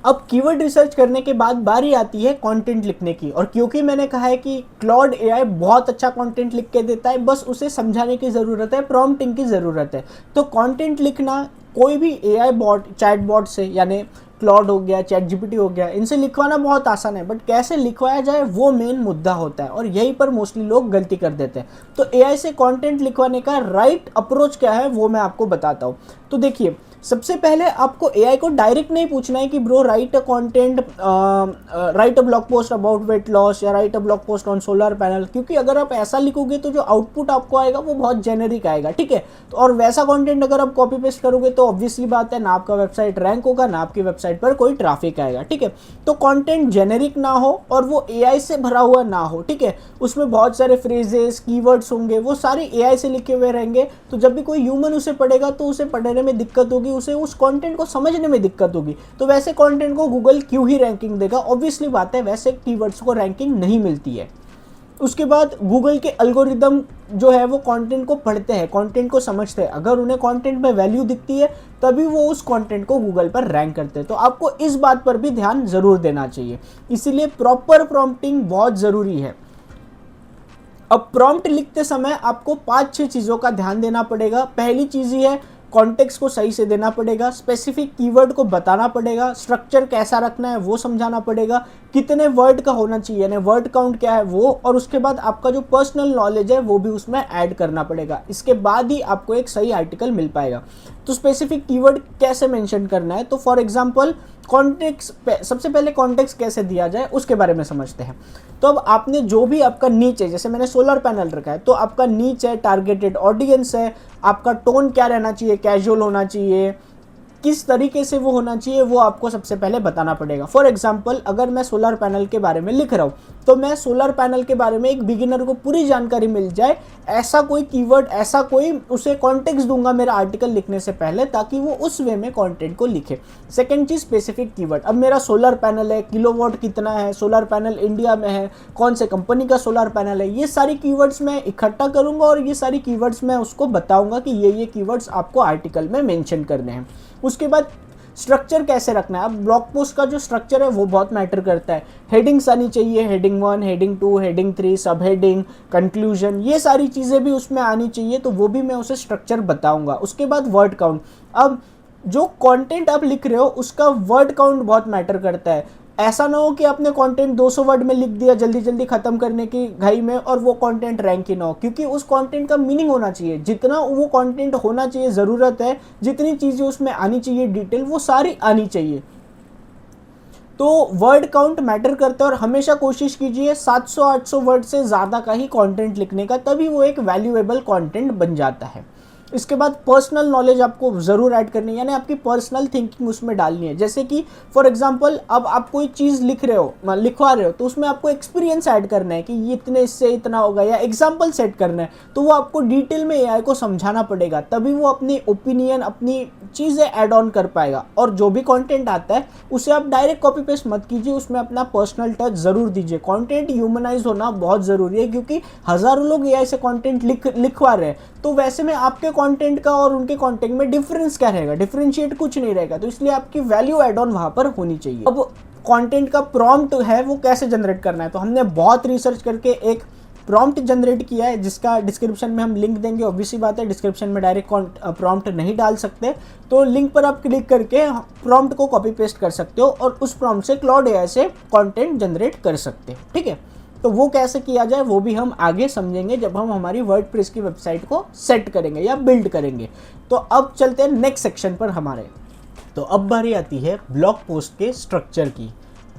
[SPEAKER 1] अब कीवर्ड रिसर्च करने के बाद बारी आती है कंटेंट लिखने की, और क्योंकि मैंने कहा है कि क्लॉड एआई बहुत अच्छा कंटेंट लिख के देता है, बस उसे समझाने की ज़रूरत है, प्रॉम्प्टिंग की ज़रूरत है। तो कंटेंट लिखना कोई भी एआई बॉट, चैट बॉट से, यानी क्लॉड हो गया, चैट जीपीटी हो गया, इनसे लिखवाना बहुत आसान है, बट कैसे लिखवाया जाए वो मेन मुद्दा होता है, और यहीं पर मोस्टली लोग गलती कर देते हैं। तो एआई से कंटेंट लिखवाने का राइट अप्रोच क्या है वो मैं आपको बताता हूँ। तो देखिए, सबसे पहले आपको एआई को डायरेक्ट नहीं पूछना है कि bro write a content, write a blog post about weight loss या write a blog post on solar panel, क्योंकि अगर आप ऐसा लिखोगे तो जो आउटपुट आपको आएगा वो बहुत जेनेरिक आएगा, ठीक है। तो और वैसा कंटेंट अगर आप कॉपी पेस्ट करोगे तो ऑब्वियसली बात है, ना आपका वेबसाइट रैंक होगा, ना आपकी वेबसाइट पर कोई ट्रैफिक आएगा, ठीक है। तो कंटेंट जेनेरिक ना हो और वो एआई से भरा हुआ ना हो, ठीक है। उसमें बहुत सारे फ्रेजेस, कीवर्ड्स होंगे, वो सारे एआई से लिखे हुए रहेंगे, तो जब भी कोई ह्यूमन उसे पढ़ेगा तो उसे पढ़ने में दिक्कत होगी, उसे उस कंटेंट को समझने में दिक्कत होगी। तो वैसे कंटेंट को गूगल क्यों ही रैंकिंग देगा, ऑब्वियसली बात है, वैसे कीवर्ड्स को रैंकिंग नहीं मिलती है। उसके बाद गूगल के एल्गोरिदम जो है वो कंटेंट को पढ़ते हैं, कंटेंट को समझते हैं, अगर उन्हें कंटेंट में वैल्यू दिखती है तभी वो उस कंटेंट को गूगल पर रैंक करते हैं। तो आपको इस बात पर भी ध्यान जरूर देना चाहिए, इसीलिए प्रॉपर प्रॉम्प्टिंग बहुत ज़रूरी है। अब प्रॉम्प्ट लिखते समय आपको 5-6 चीज़ों का ध्यान देना पड़ेगा। पहली चीज़ ये है, कॉन्टेक्स्ट को सही से देना पड़ेगा, स्पेसिफिक कीवर्ड को बताना पड़ेगा, स्ट्रक्चर कैसा रखना है वो समझाना पड़ेगा, कितने वर्ड का होना चाहिए यानी वर्ड काउंट क्या है वो, और उसके बाद आपका जो पर्सनल नॉलेज है वो भी उसमें ऐड करना पड़ेगा। इसके बाद ही आपको एक सही आर्टिकल मिल पाएगा। तो स्पेसिफिक कीवर्ड कैसे मेंशन करना है, तो फॉर एग्जांपल कॉन्टेक्स्ट, सबसे पहले कॉन्टेक्स्ट कैसे दिया जाए उसके बारे में समझते हैं। तो अब आपने जो भी आपका नीच है, जैसे मैंने सोलर पैनल रखा है, तो आपका नीच है, टारगेटेड ऑडियंस है, आपका टोन क्या रहना चाहिए, कैजुअल होना चाहिए, किस तरीके से वो होना चाहिए, वो आपको सबसे पहले बताना पड़ेगा। फॉर एग्जांपल अगर मैं सोलर पैनल के बारे में लिख रहा हूँ तो मैं सोलर पैनल के बारे में एक बिगिनर को पूरी जानकारी मिल जाए, ऐसा कोई कीवर्ड, ऐसा कोई उसे कॉन्टेक्स्ट दूंगा मेरा आर्टिकल लिखने से पहले, ताकि वो उस वे में कंटेंट को लिखे। सेकंड चीज़, स्पेसिफिक कीवर्ड। अब मेरा सोलर पैनल है, किलोवाट कितना है, सोलर पैनल इंडिया में है, कौन से कंपनी का सोलर पैनल है, ये सारी कीवर्ड्स मैं इकट्ठा करूंगा और ये सारी कीवर्ड्स मैं उसको बताऊंगा कि ये कीवर्ड्स आपको आर्टिकल में मेंशन करने हैं। उसके बाद स्ट्रक्चर कैसे रखना है। अब ब्लॉग पोस्ट का जो स्ट्रक्चर है वो बहुत मैटर करता है। हेडिंग्स आनी चाहिए, हेडिंग 1, हेडिंग 2, हेडिंग 3, सब हेडिंग, कंक्लूजन, ये सारी चीज़ें भी उसमें आनी चाहिए, तो वो भी मैं उसे स्ट्रक्चर बताऊंगा। उसके बाद वर्ड काउंट। अब जो कंटेंट आप लिख रहे हो उसका वर्ड काउंट बहुत मैटर करता है। ऐसा ना हो कि आपने कंटेंट 200 वर्ड में लिख दिया जल्दी जल्दी खत्म करने की घाई में और वो कंटेंट रैंक ही ना हो, क्योंकि उस कंटेंट का मीनिंग होना चाहिए। जितना वो कंटेंट होना चाहिए, ज़रूरत है, जितनी चीज़ें उसमें आनी चाहिए डिटेल, वो सारी आनी चाहिए। तो वर्ड काउंट मैटर करता है और हमेशा कोशिश कीजिए 700-800 वर्ड से ज़्यादा का ही कंटेंट लिखने का, तभी वो एक वैल्यूएबल कंटेंट बन जाता है। इसके बाद पर्सनल नॉलेज आपको ज़रूर ऐड करनी है, यानी आपकी पर्सनल थिंकिंग उसमें डालनी है। जैसे कि फॉर एग्जांपल अब आप कोई चीज़ लिखवा रहे हो तो उसमें आपको एक्सपीरियंस ऐड करना है कि ये इतने इससे इतना होगा, या एग्जांपल सेट करना है, तो वो आपको डिटेल में एआई को समझाना पड़ेगा, तभी वो अपनी ओपिनियन, अपनी चीज़ें ऐड ऑन कर पाएगा। और जो भी कंटेंट आता है उसे आप डायरेक्ट कॉपी पेस्ट मत कीजिए, उसमें अपना पर्सनल टच ज़रूर दीजिए। कंटेंट ह्यूमनाइज होना बहुत ज़रूरी है, क्योंकि हज़ारों लोग एआई से कंटेंट लिखवा रहे हैं, तो वैसे में आपके कंटेंट का और उनके कंटेंट में डिफरेंस क्या रहेगा, डिफरेंशिएट कुछ नहीं रहेगा। तो इसलिए आपकी वैल्यू एड ऑन वहाँ पर होनी चाहिए। अब कंटेंट का प्रॉम्प्ट है वो कैसे जनरेट करना है, तो हमने बहुत रिसर्च करके एक प्रॉम्प्ट जनरेट किया है, जिसका डिस्क्रिप्शन में हम लिंक देंगे। ऑब्वियसली बात है डिस्क्रिप्शन में डायरेक्ट प्रॉम्प्ट नहीं डाल सकते, तो लिंक पर आप क्लिक करके प्रॉम्प्ट को कॉपी पेस्ट कर सकते हो और उस प्रॉम्प्ट से क्लाउड एआई से कंटेंट जनरेट कर सकते हो, ठीक है। तो वो कैसे किया जाए वो भी हम आगे समझेंगे जब हम हमारी वर्डप्रेस की वेबसाइट को सेट करेंगे या बिल्ड करेंगे। तो अब चलते हैं नेक्स्ट सेक्शन पर हमारे। तो अब बारी आती है ब्लॉग पोस्ट के स्ट्रक्चर की।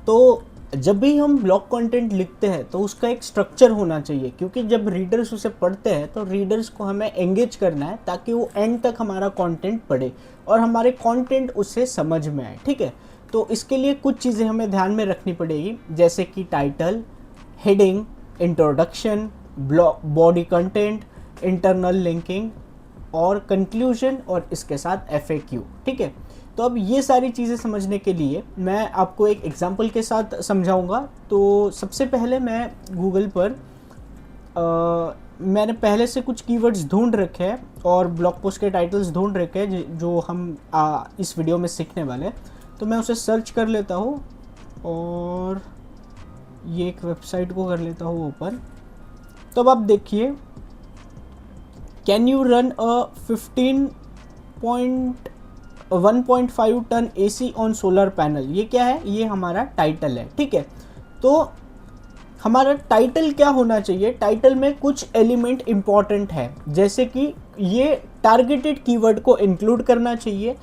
[SPEAKER 1] तो जब भी हम ब्लॉग कंटेंट लिखते हैं तो उसका एक स्ट्रक्चर होना चाहिए, क्योंकि जब रीडर्स उसे पढ़ते हैं तो रीडर्स को हमें एंगेज करना है ताकि वो एंड तक हमारा कंटेंट पढ़े और हमारे कंटेंट उसे समझ में आए। ठीक है, तो इसके लिए कुछ चीज़ें हमें ध्यान में रखनी पड़ेगी, जैसे कि title, heading, introduction, body content, internal linking और कंक्लूजन और इसके साथ FAQ। ठीक है, तो अब ये सारी चीज़ें समझने के लिए मैं आपको एक एग्जांपल के साथ समझाऊंगा। तो सबसे पहले मैं गूगल पर मैंने पहले से कुछ कीवर्ड्स ढूंढ रखे हैं और ब्लॉग पोस्ट के टाइटल्स ढूंढ रखे हैं जो हम इस वीडियो में सीखने वाले हैं। तो मैं उसे सर्च कर लेता हूँ और ये एक वेबसाइट को कर लेता हूँ ओपन। तो अब आप देखिए, can you run a 1.5 ton AC on solar panel. ये क्या है, ये हमारा टाइटल है। ठीक है, तो हमारा टाइटल क्या होना चाहिए, टाइटल में कुछ एलिमेंट इंपॉर्टेंट है, जैसे कि ये टारगेटेड कीवर्ड को इंक्लूड करना चाहिए,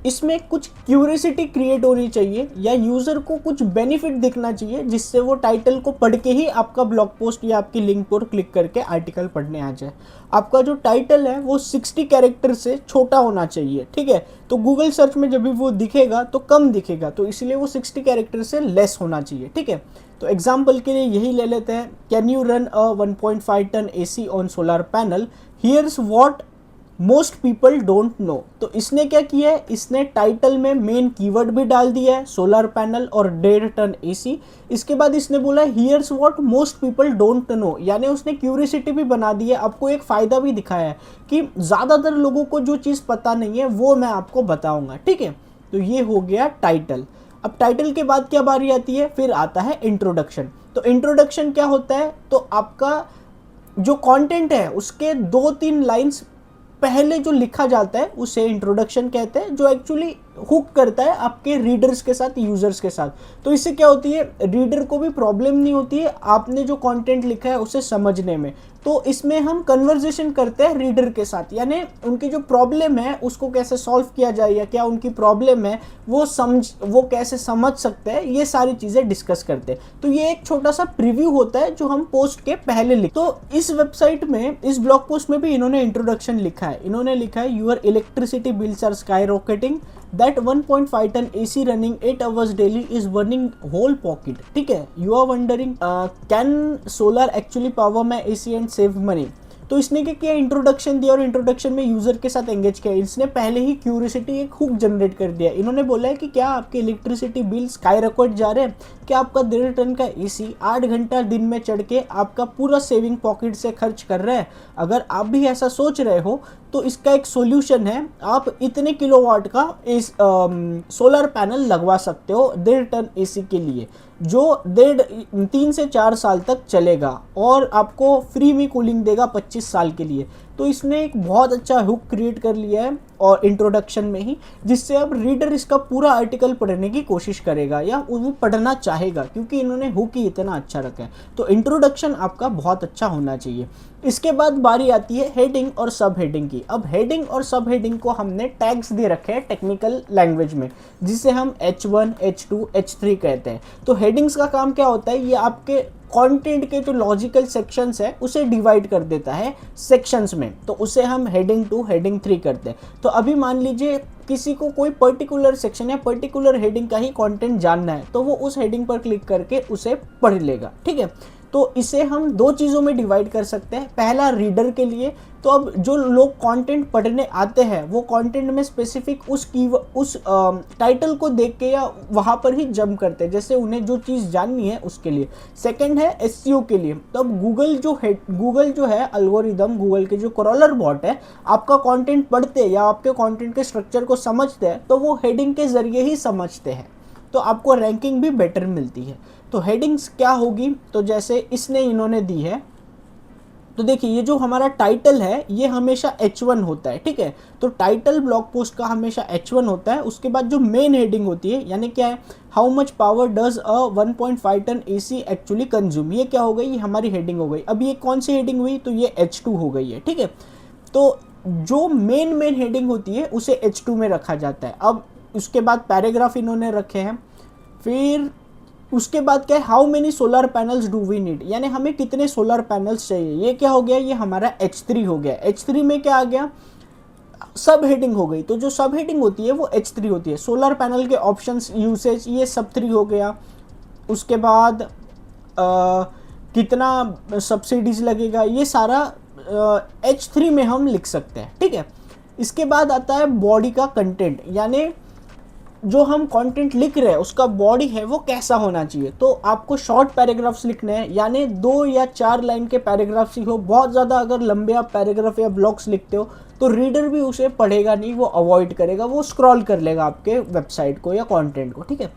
[SPEAKER 1] इसमें कुछ क्यूरियोसिटी क्रिएट होनी चाहिए या यूज़र को कुछ बेनिफिट दिखना चाहिए जिससे वो टाइटल को पढ़ के ही आपका ब्लॉग पोस्ट या आपकी लिंक पर क्लिक करके आर्टिकल पढ़ने आ जाए। आपका जो टाइटल है वो 60 कैरेक्टर से छोटा होना चाहिए। ठीक है, तो गूगल सर्च में जब भी वो दिखेगा तो कम दिखेगा, तो इसलिए वो 60 कैरेक्टर से लेस होना चाहिए। ठीक है, तो एग्जाम्पल के लिए यही ले लेते हैं, can you run a 1.5 ton AC on solar panel, here's what most people don't know. तो इसने क्या किया है, इसने टाइटल में मेन कीवर्ड भी डाल दिया है, सोलर पैनल और 1.5 टन AC। इसके बाद इसने बोला here's what most people don't know, यानी उसने क्यूरियोसिटी भी बना दी है, आपको एक फ़ायदा भी दिखाया है कि ज़्यादातर लोगों को जो चीज़ पता नहीं है वो मैं आपको बताऊँगा। ठीक है, तो ये हो गया टाइटल। अब टाइटल के बाद क्या बारी आती है, फिर आता है इंट्रोडक्शन। तो इंट्रोडक्शन क्या होता है, तो आपका जो कंटेंट है उसके 2-3 लाइंस पहले जो लिखा जाता है उसे इंट्रोडक्शन कहते हैं, जो एक्चुअली हुक करता है आपके रीडर्स के साथ, यूजर्स के साथ। तो इससे क्या होती है, रीडर को भी प्रॉब्लम नहीं होती है आपने जो कंटेंट लिखा है उसे समझने में। तो इसमें हम कन्वर्जेशन करते हैं रीडर के साथ, यानी उनकी जो प्रॉब्लम है उसको कैसे सॉल्व किया जाए या क्या उनकी प्रॉब्लम है वो कैसे समझ सकते हैं, ये सारी चीज़ें डिस्कस करते हैं। तो ये एक छोटा सा प्रीव्यू होता है जो हम पोस्ट के पहले लिखते हैं। तो इस वेबसाइट में, इस ब्लॉग पोस्ट में भी इन्होंने इंट्रोडक्शन लिखा है। इन्होंने लिखा है your electricity bills are skyrocketing, that 1.5 ton AC running 8 hours daily is burning whole pocket। ठीक है, you are wondering can solar actually power my AC and save money। तो इसने क्या किया, इंट्रोडक्शन दिया और इंट्रोडक्शन में यूजर के साथ एंगेज किया। इसने पहले ही क्यूरियोसिटी एक हुक जनरेट कर दिया। इन्होंने बोला है कि क्या आपके इलेक्ट्रिसिटी बिल स्काई रॉकेट जा रहे हैं, क्या आपका 1.5 टन का AC 8 घंटा दिन में चढ़ के आपका पूरा सेविंग पॉकेट से खर्च कर रहा है। अगर आप भी ऐसा सोच रहे हो तो इसका एक सॉल्यूशन है, आप इतने किलोवाट का इस सोलर पैनल लगवा सकते हो 1.5 टन AC के लिए, जो 3 से 4 साल तक चलेगा और आपको फ्री में कूलिंग देगा 25 साल के लिए। तो इसने एक बहुत अच्छा हुक क्रिएट कर लिया है और इंट्रोडक्शन में ही, जिससे अब रीडर इसका पूरा आर्टिकल पढ़ने की कोशिश करेगा या वो पढ़ना चाहेगा, क्योंकि इन्होंने हुक ही इतना अच्छा रखा है। तो इंट्रोडक्शन आपका बहुत अच्छा होना चाहिए। इसके बाद बारी आती है हेडिंग और सब हेडिंग की। अब हेडिंग और सब हेडिंग को हमने टैग्स दे रखे हैं टेक्निकल लैंग्वेज में, जिसे हम H1, H2, H3 कहते हैं। तो हेडिंग्स का काम क्या होता है, ये आपके कंटेंट के जो लॉजिकल सेक्शंस है उसे डिवाइड कर देता है सेक्शंस में, तो उसे हम हेडिंग 2, हेडिंग 3 करते हैं। तो अभी मान लीजिए किसी को कोई पर्टिकुलर सेक्शन या पर्टिकुलर हेडिंग का ही कंटेंट जानना है, तो वो उस हेडिंग पर क्लिक करके उसे पढ़ लेगा। ठीक है, तो इसे हम 2 चीज़ों में डिवाइड कर सकते हैं। पहला रीडर के लिए, तो अब जो लोग कंटेंट पढ़ने आते हैं वो कंटेंट में स्पेसिफिक उस टाइटल को देख के या वहाँ पर ही जंप करते हैं, जैसे उन्हें जो चीज़ जाननी है उसके लिए। सेकंड है SEO के लिए, तो अब गूगल जो है एल्गोरिदम, गूगल के जो क्रॉलर बॉट है, आपका कंटेंट पढ़ते या आपके कंटेंट के स्ट्रक्चर को समझते हैं तो वो हेडिंग के ज़रिए ही समझते हैं, तो आपको रैंकिंग भी बेटर मिलती है। तो हेडिंग्स क्या होगी, तो जैसे इन्होंने दी है, तो देखिए ये जो हमारा टाइटल है ये हमेशा H1 होता है। ठीक है, तो टाइटल ब्लॉग पोस्ट का हमेशा H1 होता है। उसके बाद जो मेन हेडिंग होती है, यानी क्या है, how much power does a 1.5 ton AC actually consume, ये क्या हो गई, ये हमारी हेडिंग हो गई। अब ये कौन सी हेडिंग हुई, तो ये H2 हो गई है। ठीक है, तो जो मेन हेडिंग होती है उसे H2 में रखा जाता है। अब उसके बाद पैराग्राफ इन्होंने रखे हैं, फिर उसके बाद क्या है, how many solar panels do we need, यानी हमें कितने सोलर पैनल्स चाहिए। ये क्या हो गया, ये हमारा H3 हो गया। H3 में क्या आ गया, सब हेडिंग हो गई। तो जो सब हेडिंग होती है वो H3 होती है। सोलर पैनल के ऑप्शंस, यूसेज, ये सब 3 हो गया। उसके बाद कितना सब्सिडीज लगेगा, ये सारा H3 में हम लिख सकते हैं, ठीक है। इसके बाद आता है बॉडी का कंटेंट, यानी जो हम कंटेंट लिख रहे हैं उसका बॉडी है वो कैसा होना चाहिए। तो आपको शॉर्ट पैराग्राफ्स लिखने हैं, यानी 2 या 4 लाइन के पैराग्राफ्स ही हो। बहुत ज़्यादा अगर लंबे आप पैराग्राफ या ब्लॉग्स लिखते हो तो रीडर भी उसे पढ़ेगा नहीं, वो अवॉइड करेगा, वो स्क्रॉल कर लेगा आपके वेबसाइट को या कंटेंट को, ठीक है।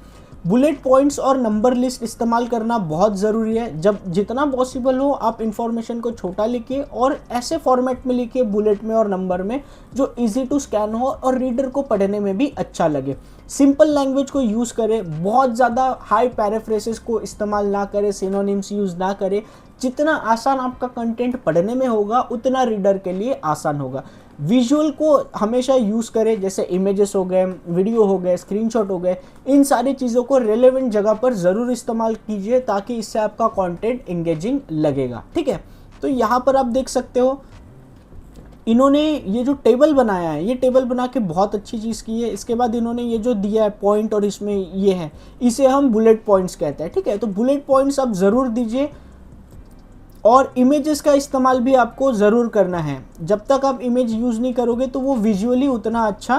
[SPEAKER 1] बुलेट पॉइंट्स और नंबर लिस्ट इस्तेमाल करना बहुत ज़रूरी है। जब जितना पॉसिबल हो आप इन्फॉर्मेशन को छोटा लिखिए और ऐसे फॉर्मेट में लिखिए, बुलेट में और नंबर में, जो इजी टू स्कैन हो और रीडर को पढ़ने में भी अच्छा लगे। सिंपल लैंग्वेज को यूज़ करें, बहुत ज़्यादा हाई पैराफ्रेसेस को इस्तेमाल ना करें, सिनोनिम्स यूज़ ना करें। जितना आसान आपका कंटेंट पढ़ने में होगा उतना रीडर के लिए आसान होगा। विजुअल को हमेशा यूज़ करें, जैसे इमेजेस हो गए, वीडियो हो गए, स्क्रीनशॉट हो गए, इन सारी चीज़ों को रेलेवेंट जगह पर ज़रूर इस्तेमाल कीजिए ताकि इससे आपका कंटेंट एंगेजिंग लगेगा, ठीक है। तो यहाँ पर आप देख सकते हो इन्होंने ये जो टेबल बनाया है, ये टेबल बना के बहुत अच्छी चीज़ की है। इसके बाद इन्होंने ये जो दिया है पॉइंट और इसमें ये है, इसे हम बुलेट पॉइंट्स कहते हैं, ठीक है। तो बुलेट पॉइंट्स आप ज़रूर दीजिए और इमेजेस का इस्तेमाल भी आपको ज़रूर करना है। जब तक आप इमेज यूज़ नहीं करोगे तो वो विजुअली उतना अच्छा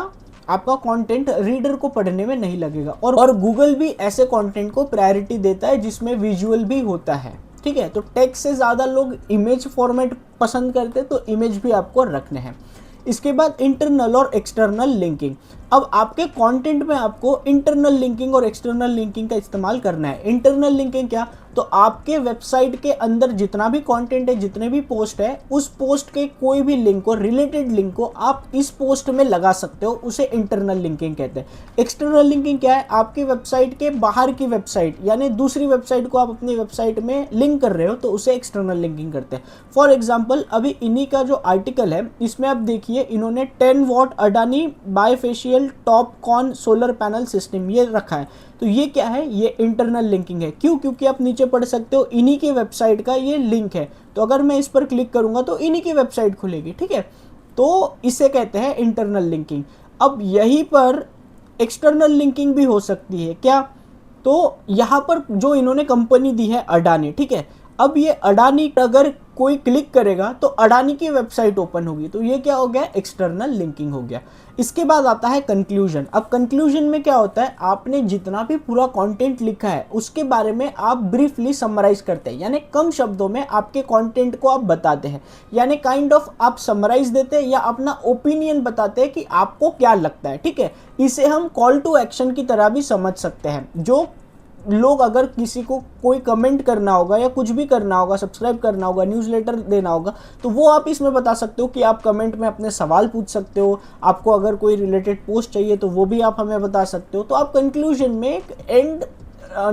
[SPEAKER 1] आपका कंटेंट रीडर को पढ़ने में नहीं लगेगा। और गूगल भी ऐसे कंटेंट को प्रायोरिटी देता है जिसमें विजुअल भी होता है, ठीक है। तो टेक्स्ट से ज़्यादा लोग इमेज फॉर्मेट पसंद करते हैं, तो इमेज भी आपको रखने हैं। इसके बाद इंटरनल और एक्सटर्नल लिंकिंग। अब आपके कंटेंट में आपको इंटरनल लिंकिंग और एक्सटर्नल लिंकिंग का इस्तेमाल करना है। इंटरनल लिंकिंग क्या, तो आपके वेबसाइट के अंदर जितना भी कंटेंट है, जितने भी पोस्ट है, उस पोस्ट के कोई भी लिंक को, रिलेटेड लिंक को आप इस पोस्ट में लगा सकते हो, उसे इंटरनल लिंकिंग कहते हैं। एक्सटर्नल लिंकिंग क्या है, आपकी वेबसाइट के बाहर की वेबसाइट, यानी दूसरी वेबसाइट को आप अपनी वेबसाइट में लिंक कर रहे हो, तो उसे एक्सटर्नल लिंकिंग करते हैं। फॉर एग्जाम्पल अभी इन्हीं का जो आर्टिकल है इसमें आप देखिए, इन्होंने 10 watt Adani bifacial top con solar panel system ये रखा है। तो ये क्या है, ये इंटरनल लिंकिंग है। क्यों, क्योंकि आप नीचे पढ़ सकते हो इन्हीं के वेबसाइट का ये लिंक है। तो अगर मैं इस पर क्लिक करूंगा तो इन्हीं की वेबसाइट खुलेगी, ठीक है। तो इसे कहते हैं इंटरनल लिंकिंग। अब यहीं पर एक्सटर्नल लिंकिंग भी हो सकती है। क्या, तो यहाँ पर जो इन्होंने कंपनी दी है अडानी, ठीक है। अब ये अडानी अगर कोई क्लिक करेगा तो अडानी की वेबसाइट ओपन होगी, तो ये क्या हो गया, एक्सटर्नल लिंकिंग हो गया। इसके बाद आता है कंक्लूजन। अब कंक्लूजन में क्या होता है, आपने जितना भी पूरा कंटेंट लिखा है उसके बारे में आप ब्रीफली समराइज करते हैं, यानी कम शब्दों में आपके कंटेंट को आप बताते हैं, यानी काइंड ऑफ आप समराइज देते हैं या अपना ओपिनियन बताते हैं कि आपको क्या लगता है, ठीक है। इसे हम कॉल टू एक्शन की तरह भी समझ सकते हैं। जो लोग, अगर किसी को कोई कमेंट करना होगा या कुछ भी करना होगा, सब्सक्राइब करना होगा, न्यूज़लेटर देना होगा, तो वो आप इसमें बता सकते हो कि आप कमेंट में अपने सवाल पूछ सकते हो। आपको अगर कोई रिलेटेड पोस्ट चाहिए तो वो भी आप हमें बता सकते हो। तो आप कंक्लूजन में एक एंड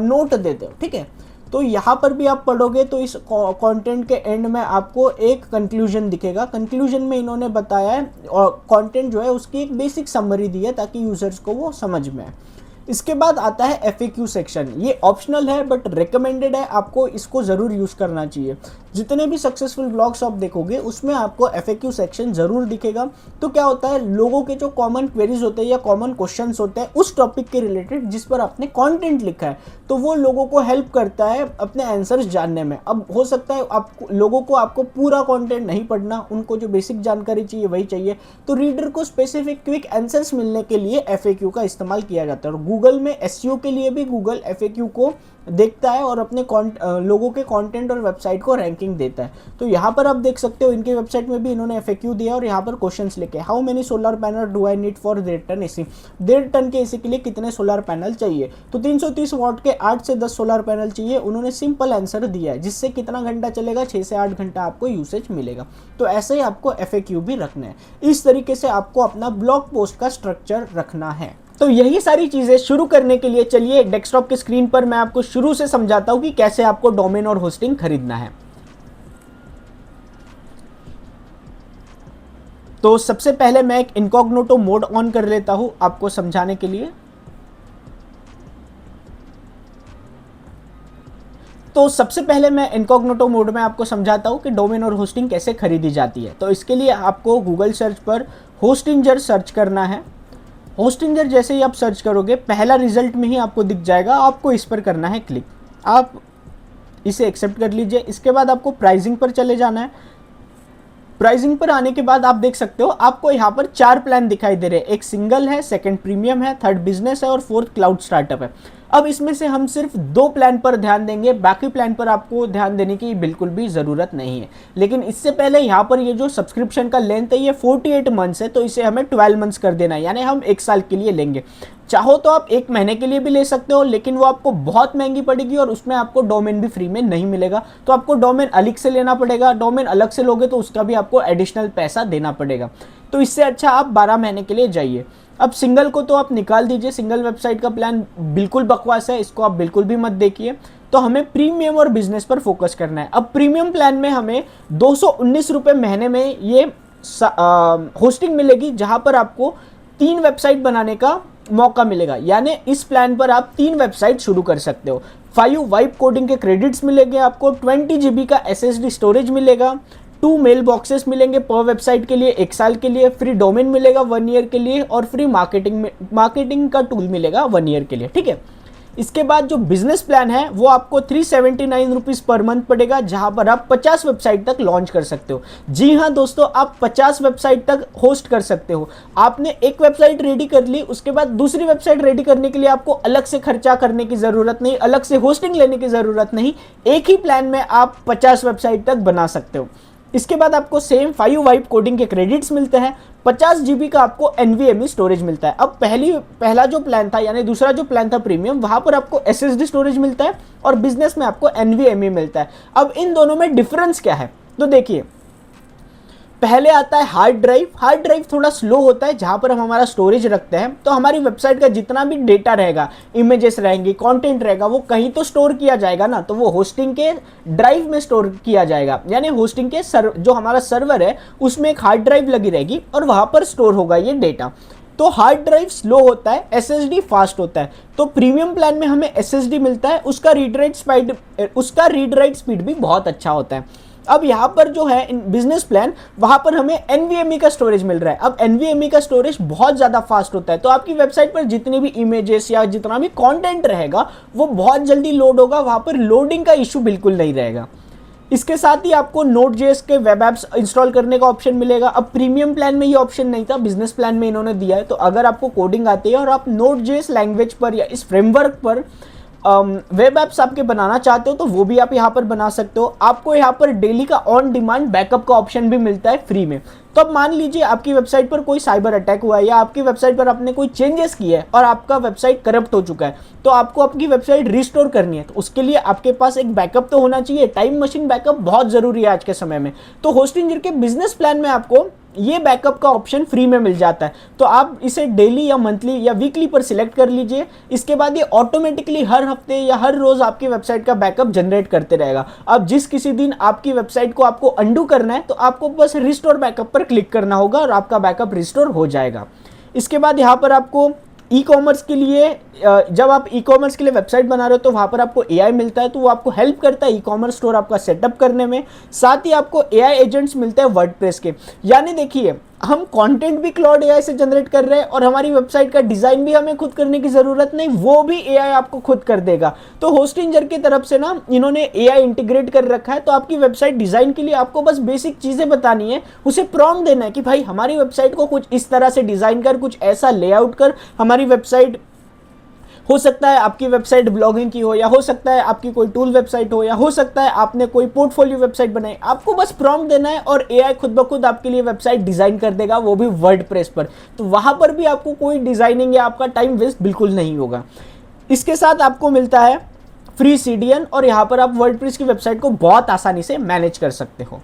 [SPEAKER 1] नोट देते हो, ठीक है। तो यहाँ पर भी आप पढ़ोगे तो इस कंटेंट के एंड में आपको एक कंक्लूजन दिखेगा। कंक्लूजन में इन्होंने बताया है और कंटेंट जो है उसकी एक बेसिक समरी दी है ताकि यूजर्स को वो समझ में आए। इसके बाद आता है FAQ सेक्शन। ये ऑप्शनल है बट रिकमेंडेड है, आपको इसको ज़रूर यूज़ करना चाहिए। जितने भी सक्सेसफुल ब्लॉग्स आप देखोगे उसमें आपको FAQ सेक्शन ज़रूर दिखेगा। तो क्या होता है, लोगों के जो कॉमन क्वेरीज होते हैं या कॉमन क्वेश्चंस होते हैं उस टॉपिक के रिलेटेड जिस पर आपने कंटेंट लिखा है, तो वो लोगों को हेल्प करता है अपने आंसर्स जानने में। अब हो सकता है आपको लोगों को आपको पूरा कंटेंट नहीं पढ़ना, उनको जो बेसिक जानकारी चाहिए वही चाहिए, तो रीडर को स्पेसिफिक क्विक आंसर्स मिलने के लिए FAQ का इस्तेमाल किया जाता है। और गूगल में SEO के लिए भी गूगल FAQ को देखता है और अपने लोगों के कंटेंट और वेबसाइट को रैंकिंग देता है। तो यहाँ पर आप देख सकते हो इनके वेबसाइट में भी इन्होंने FAQ दिया और यहाँ पर क्वेश्चंस लिखे, how many solar panel do I need for 1.5 ton AC। 1.5 ton के AC के लिए कितने सोलर पैनल चाहिए, तो 330 वॉट के 8 से 10 सोलर पैनल चाहिए। उन्होंने सिंपल आंसर दिया है, जिससे कितना घंटा चलेगा, 6 से 8 घंटा आपको यूसेज मिलेगा। तो ऐसे ही आपको FAQ भी रखना है। इस तरीके से आपको अपना ब्लॉग पोस्ट का स्ट्रक्चर रखना है। तो यही सारी चीज़ें शुरू करने के लिए चलिए डेस्कटॉप की स्क्रीन पर मैं आपको शुरू से समझाता हूं कि कैसे आपको डोमेन और होस्टिंग खरीदना है। तो सबसे पहले मैं एक इनकॉग्निटो मोड ऑन कर लेता हूं आपको समझाने के लिए। तो सबसे पहले मैं इनकॉग्निटो मोड में आपको समझाता हूँ कि डोमेन और होस्टिंग कैसे खरीदी जाती है। तो इसके लिए आपको गूगल सर्च पर होस्टिंजर सर्च करना है। होस्टिंजर जैसे ही आप सर्च करोगे पहला रिजल्ट में ही आपको दिख जाएगा, आपको इस पर करना है क्लिक। आप इसे एक्सेप्ट कर लीजिए। इसके बाद आपको प्राइसिंग पर चले जाना है। प्राइसिंग पर आने के बाद आप देख सकते हो आपको यहाँ पर 4 प्लान दिखाई दे रहे हैं। एक सिंगल है, सेकंड प्रीमियम है, थर्ड बिजनेस है और फोर्थ क्लाउड स्टार्टअप है। अब इसमें से हम सिर्फ 2 प्लान पर ध्यान देंगे, बाकी प्लान पर आपको ध्यान देने की बिल्कुल भी ज़रूरत नहीं है। लेकिन इससे पहले यहाँ पर ये जो सब्सक्रिप्शन का लेंथ है ये 48 मंथ्स है, तो इसे हमें 12 मंथ्स कर देना है, यानी हम 1 साल के लिए लेंगे। चाहो तो आप 1 महीने के लिए भी ले सकते हो, लेकिन वो आपको बहुत महंगी पड़ेगी और उसमें आपको डोमेन भी फ्री में नहीं मिलेगा। तो आपको डोमेन अलग से लेना पड़ेगा। डोमेन अलग से लोगे तो उसका भी आपको एडिशनल पैसा देना पड़ेगा। तो इससे अच्छा आप 12 महीने के लिए जाइए। अब सिंगल को तो आप निकाल दीजिए, सिंगल वेबसाइट का प्लान बिल्कुल बकवास है, इसको आप बिल्कुल भी मत देखिए। तो हमें प्रीमियम और बिजनेस पर फोकस करना है। अब प्रीमियम प्लान में हमें 219 रुपये महीने में ये होस्टिंग मिलेगी, जहां पर आपको 3 वेबसाइट बनाने का मौका मिलेगा। यानी इस प्लान पर आप 3 वेबसाइट शुरू कर सकते हो। 5 वाइब कोडिंग के क्रेडिट्स मिलेंगे आपको, 20 GB का SSD स्टोरेज मिलेगा, 2 मेल बॉक्सेस मिलेंगे पर वेबसाइट के लिए 1 साल के लिए, फ्री डोमेन मिलेगा 1 ईयर के लिए और फ्री मार्केटिंग का टूल मिलेगा 1 ईयर के लिए, ठीक है। इसके बाद जो बिजनेस प्लान है वो आपको 379 रुपीज़ पर मंथ पड़ेगा, जहां पर आप 50 वेबसाइट तक लॉन्च कर सकते हो। जी हाँ दोस्तों, आप 50 वेबसाइट तक होस्ट कर सकते हो। आपने एक वेबसाइट रेडी कर ली, उसके बाद दूसरी वेबसाइट रेडी करने के लिए आपको अलग से खर्चा करने की ज़रूरत नहीं, अलग से होस्टिंग लेने की ज़रूरत नहीं। एक ही प्लान में आप 50 वेबसाइट तक बना सकते हो। इसके बाद आपको सेम 5 वाइब कोडिंग के क्रेडिट्स मिलते हैं, 50 GB का आपको NVMe स्टोरेज मिलता है। अब पहला जो प्लान था, यानी दूसरा जो प्लान था प्रीमियम, वहां पर आपको SSD स्टोरेज मिलता है और बिजनेस में आपको NVMe मिलता है। अब इन दोनों में डिफरेंस क्या है, तो देखिए पहले आता है हार्ड ड्राइव। हार्ड ड्राइव थोड़ा स्लो होता है, जहां पर हम हमारा स्टोरेज रखते हैं। तो हमारी वेबसाइट का जितना भी डेटा रहेगा, इमेजेस रहेंगी, कंटेंट रहेगा, वो कहीं तो स्टोर किया जाएगा ना, तो वो होस्टिंग के ड्राइव में स्टोर किया जाएगा। यानी होस्टिंग के जो हमारा सर्वर है उसमें एक हार्ड ड्राइव लगी रहेगी और वहां पर स्टोर होगा ये डेटा। तो हार्ड ड्राइव स्लो होता है, SSD फास्ट होता है। तो प्रीमियम प्लान में हमें SSD मिलता है, उसका रीड राइट स्पीड भी बहुत अच्छा होता है। अब यहाँ पर जो है बिजनेस प्लान, वहाँ पर हमें NVMe का स्टोरेज मिल रहा है। अब NVMe का स्टोरेज बहुत ज़्यादा फास्ट होता है, तो आपकी वेबसाइट पर जितनी भी इमेजेस या जितना भी कंटेंट रहेगा वो बहुत जल्दी लोड होगा, वहाँ पर लोडिंग का इशू बिल्कुल नहीं रहेगा। इसके साथ ही आपको Node.js के वेब एप्स इंस्टॉल करने का ऑप्शन मिलेगा। अब प्रीमियम प्लान में ये ऑप्शन नहीं था, बिजनेस प्लान में इन्होंने दिया है। तो अगर आपको कोडिंग आती है और आप Node.js लैंग्वेज पर या इस फ्रेमवर्क पर वेब एप्स आपके बनाना चाहते हो तो वो भी आप यहाँ पर बना सकते हो। आपको यहाँ पर डेली का ऑन डिमांड बैकअप का ऑप्शन भी मिलता है फ्री में। तो अब मान लीजिए आपकी वेबसाइट पर कोई साइबर अटैक हुआ है या आपकी वेबसाइट पर आपने कोई चेंजेस किए हैं और आपका वेबसाइट करप्ट हो चुका है, तो आपको आपकी वेबसाइट रिस्टोर करनी है। तो उसके लिए आपके पास एक बैकअप तो होना चाहिए। टाइम मशीन बैकअप बहुत ज़रूरी है आज के समय में। तो होस्टिंजर के बिजनेस प्लान में आपको ये बैकअप का ऑप्शन फ्री में मिल जाता है। तो आप इसे डेली या मंथली या वीकली पर सिलेक्ट कर लीजिए। इसके बाद ये ऑटोमेटिकली हर हफ्ते या हर रोज आपकी वेबसाइट का बैकअप जनरेट करते रहेगा। अब जिस किसी दिन आपकी वेबसाइट को आपको अंडू करना है तो आपको बस रिस्टोर बैकअप पर क्लिक करना होगा और आपका बैकअप रिस्टोर हो जाएगा। इसके बाद यहाँ पर आपको ई कॉमर्स के लिए, जब आप ई कॉमर्स के लिए वेबसाइट बना रहे हो तो वहाँ पर आपको AI मिलता है, तो वो आपको हेल्प करता है ई कॉमर्स स्टोर आपका सेटअप करने में। साथ ही आपको AI एजेंट्स मिलते हैं वर्डप्रेस के। यानी देखिए हम कंटेंट भी क्लाउड AI से जनरेट कर रहे हैं और हमारी वेबसाइट का डिज़ाइन भी हमें खुद करने की ज़रूरत नहीं, वो भी AI आपको खुद कर देगा। तो होस्टिंजर की तरफ से ना इन्होंने AI इंटीग्रेट कर रखा है। तो आपकी वेबसाइट डिज़ाइन के लिए आपको बस बेसिक चीज़ें बतानी है, उसे प्रॉम्प्ट देना है कि भाई हमारी वेबसाइट को कुछ इस तरह से डिज़ाइन कर, कुछ ऐसा लेआउट कर। हमारी वेबसाइट हो सकता है आपकी वेबसाइट ब्लॉगिंग की हो, या हो सकता है आपकी कोई टूल वेबसाइट हो, या हो सकता है आपने कोई पोर्टफोलियो वेबसाइट बनाई। आपको बस प्रॉम्प्ट देना है और AI खुद ब खुद आपके लिए वेबसाइट डिज़ाइन कर देगा, वो भी वर्डप्रेस पर। तो वहाँ पर भी आपको कोई डिज़ाइनिंग या आपका टाइम वेस्ट बिल्कुल नहीं होगा। इसके साथ आपको मिलता है फ्री CDN और यहाँ पर आप वर्डप्रेस की वेबसाइट को बहुत आसानी से मैनेज कर सकते हो।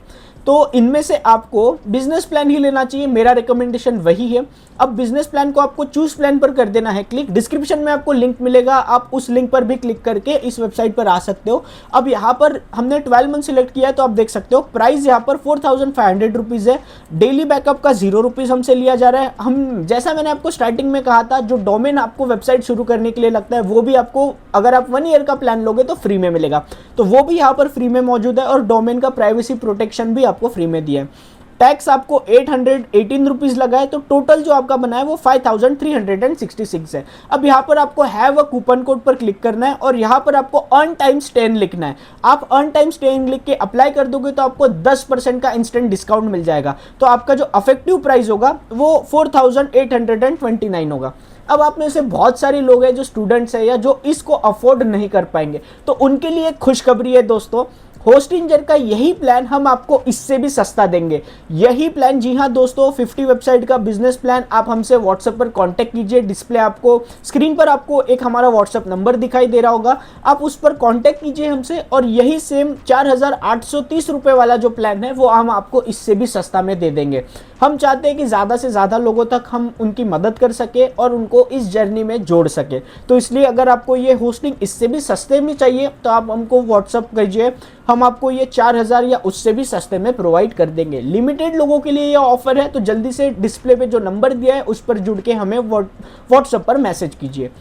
[SPEAKER 1] तो इनमें से आपको बिजनेस प्लान ही लेना चाहिए, मेरा रिकमेंडेशन वही है। अब बिजनेस प्लान को आपको चूज प्लान पर कर देना है क्लिक। डिस्क्रिप्शन में आपको लिंक मिलेगा, आप उस लिंक पर भी क्लिक करके इस वेबसाइट पर आ सकते हो। अब यहाँ पर हमने 12 मंथ सिलेक्ट किया है, तो आप देख सकते हो प्राइस यहाँ पर 4500 रुपीज़ है। डेली बैकअप का 0 रुपीज़ हमसे लिया जा रहा है। हम जैसा मैंने आपको स्टार्टिंग में कहा था, जो डोमेन आपको वेबसाइट शुरू करने के लिए लगता है वो भी आपको, अगर आप 1 ईयर का प्लान लोगे तो फ्री में मिलेगा, तो वो भी यहाँ पर फ्री में मौजूद है। और डोमेन का प्राइवेसी प्रोटेक्शन भी आपको फ्री में दिया है। टैक्स आपको 818 रुपीज़ लगा है, तो टोटल जो आपका बना है वो 5366 है। अब यहाँ पर आपको हैव अ कूपन कोड पर क्लिक करना है और यहाँ पर आपको अर्न टाइम्स 10 लिखना है। आप अर्न टाइम्स 10 लिख के अप्लाई कर दोगे तो आपको 10% का इंस्टेंट डिस्काउंट मिल जाएगा। तो आपका जो अफेक्टिव प्राइस होगा वो 4829 होगा। अब आप में से बहुत सारे लोग हैं जो स्टूडेंट्स हैं या जो इसको अफोर्ड नहीं कर पाएंगे, तो उनके लिए एक खुशखबरी है दोस्तों, होस्टिंजर का यही प्लान हम आपको इससे भी सस्ता देंगे। यही प्लान, जी हाँ दोस्तों, 50 वेबसाइट का बिजनेस प्लान। आप हमसे व्हाट्सएप पर कांटेक्ट कीजिए, डिस्प्ले आपको स्क्रीन पर आपको एक हमारा व्हाट्सएप नंबर दिखाई दे रहा होगा, आप उस पर कांटेक्ट कीजिए हमसे। और यही सेम 4830 रुपये वाला जो प्लान है वो हम आपको इससे भी सस्ता में दे देंगे। हम चाहते हैं कि ज़्यादा से ज़्यादा लोगों तक हम उनकी मदद कर सके और उनको इस जर्नी में जोड़ सके। तो इसलिए अगर आपको ये होस्टिंग इससे भी सस्ते में चाहिए तो आप हमको व्हाट्सअप कीजिए, हम आपको ये 4000 या उससे भी सस्ते में प्रोवाइड कर देंगे। लिमिटेड लोगों के लिए ये ऑफर है, तो जल्दी से डिस्प्ले पे जो नंबर दिया है उस पर जुड़ के हमें व्हाट्सएप पर मैसेज कीजिए।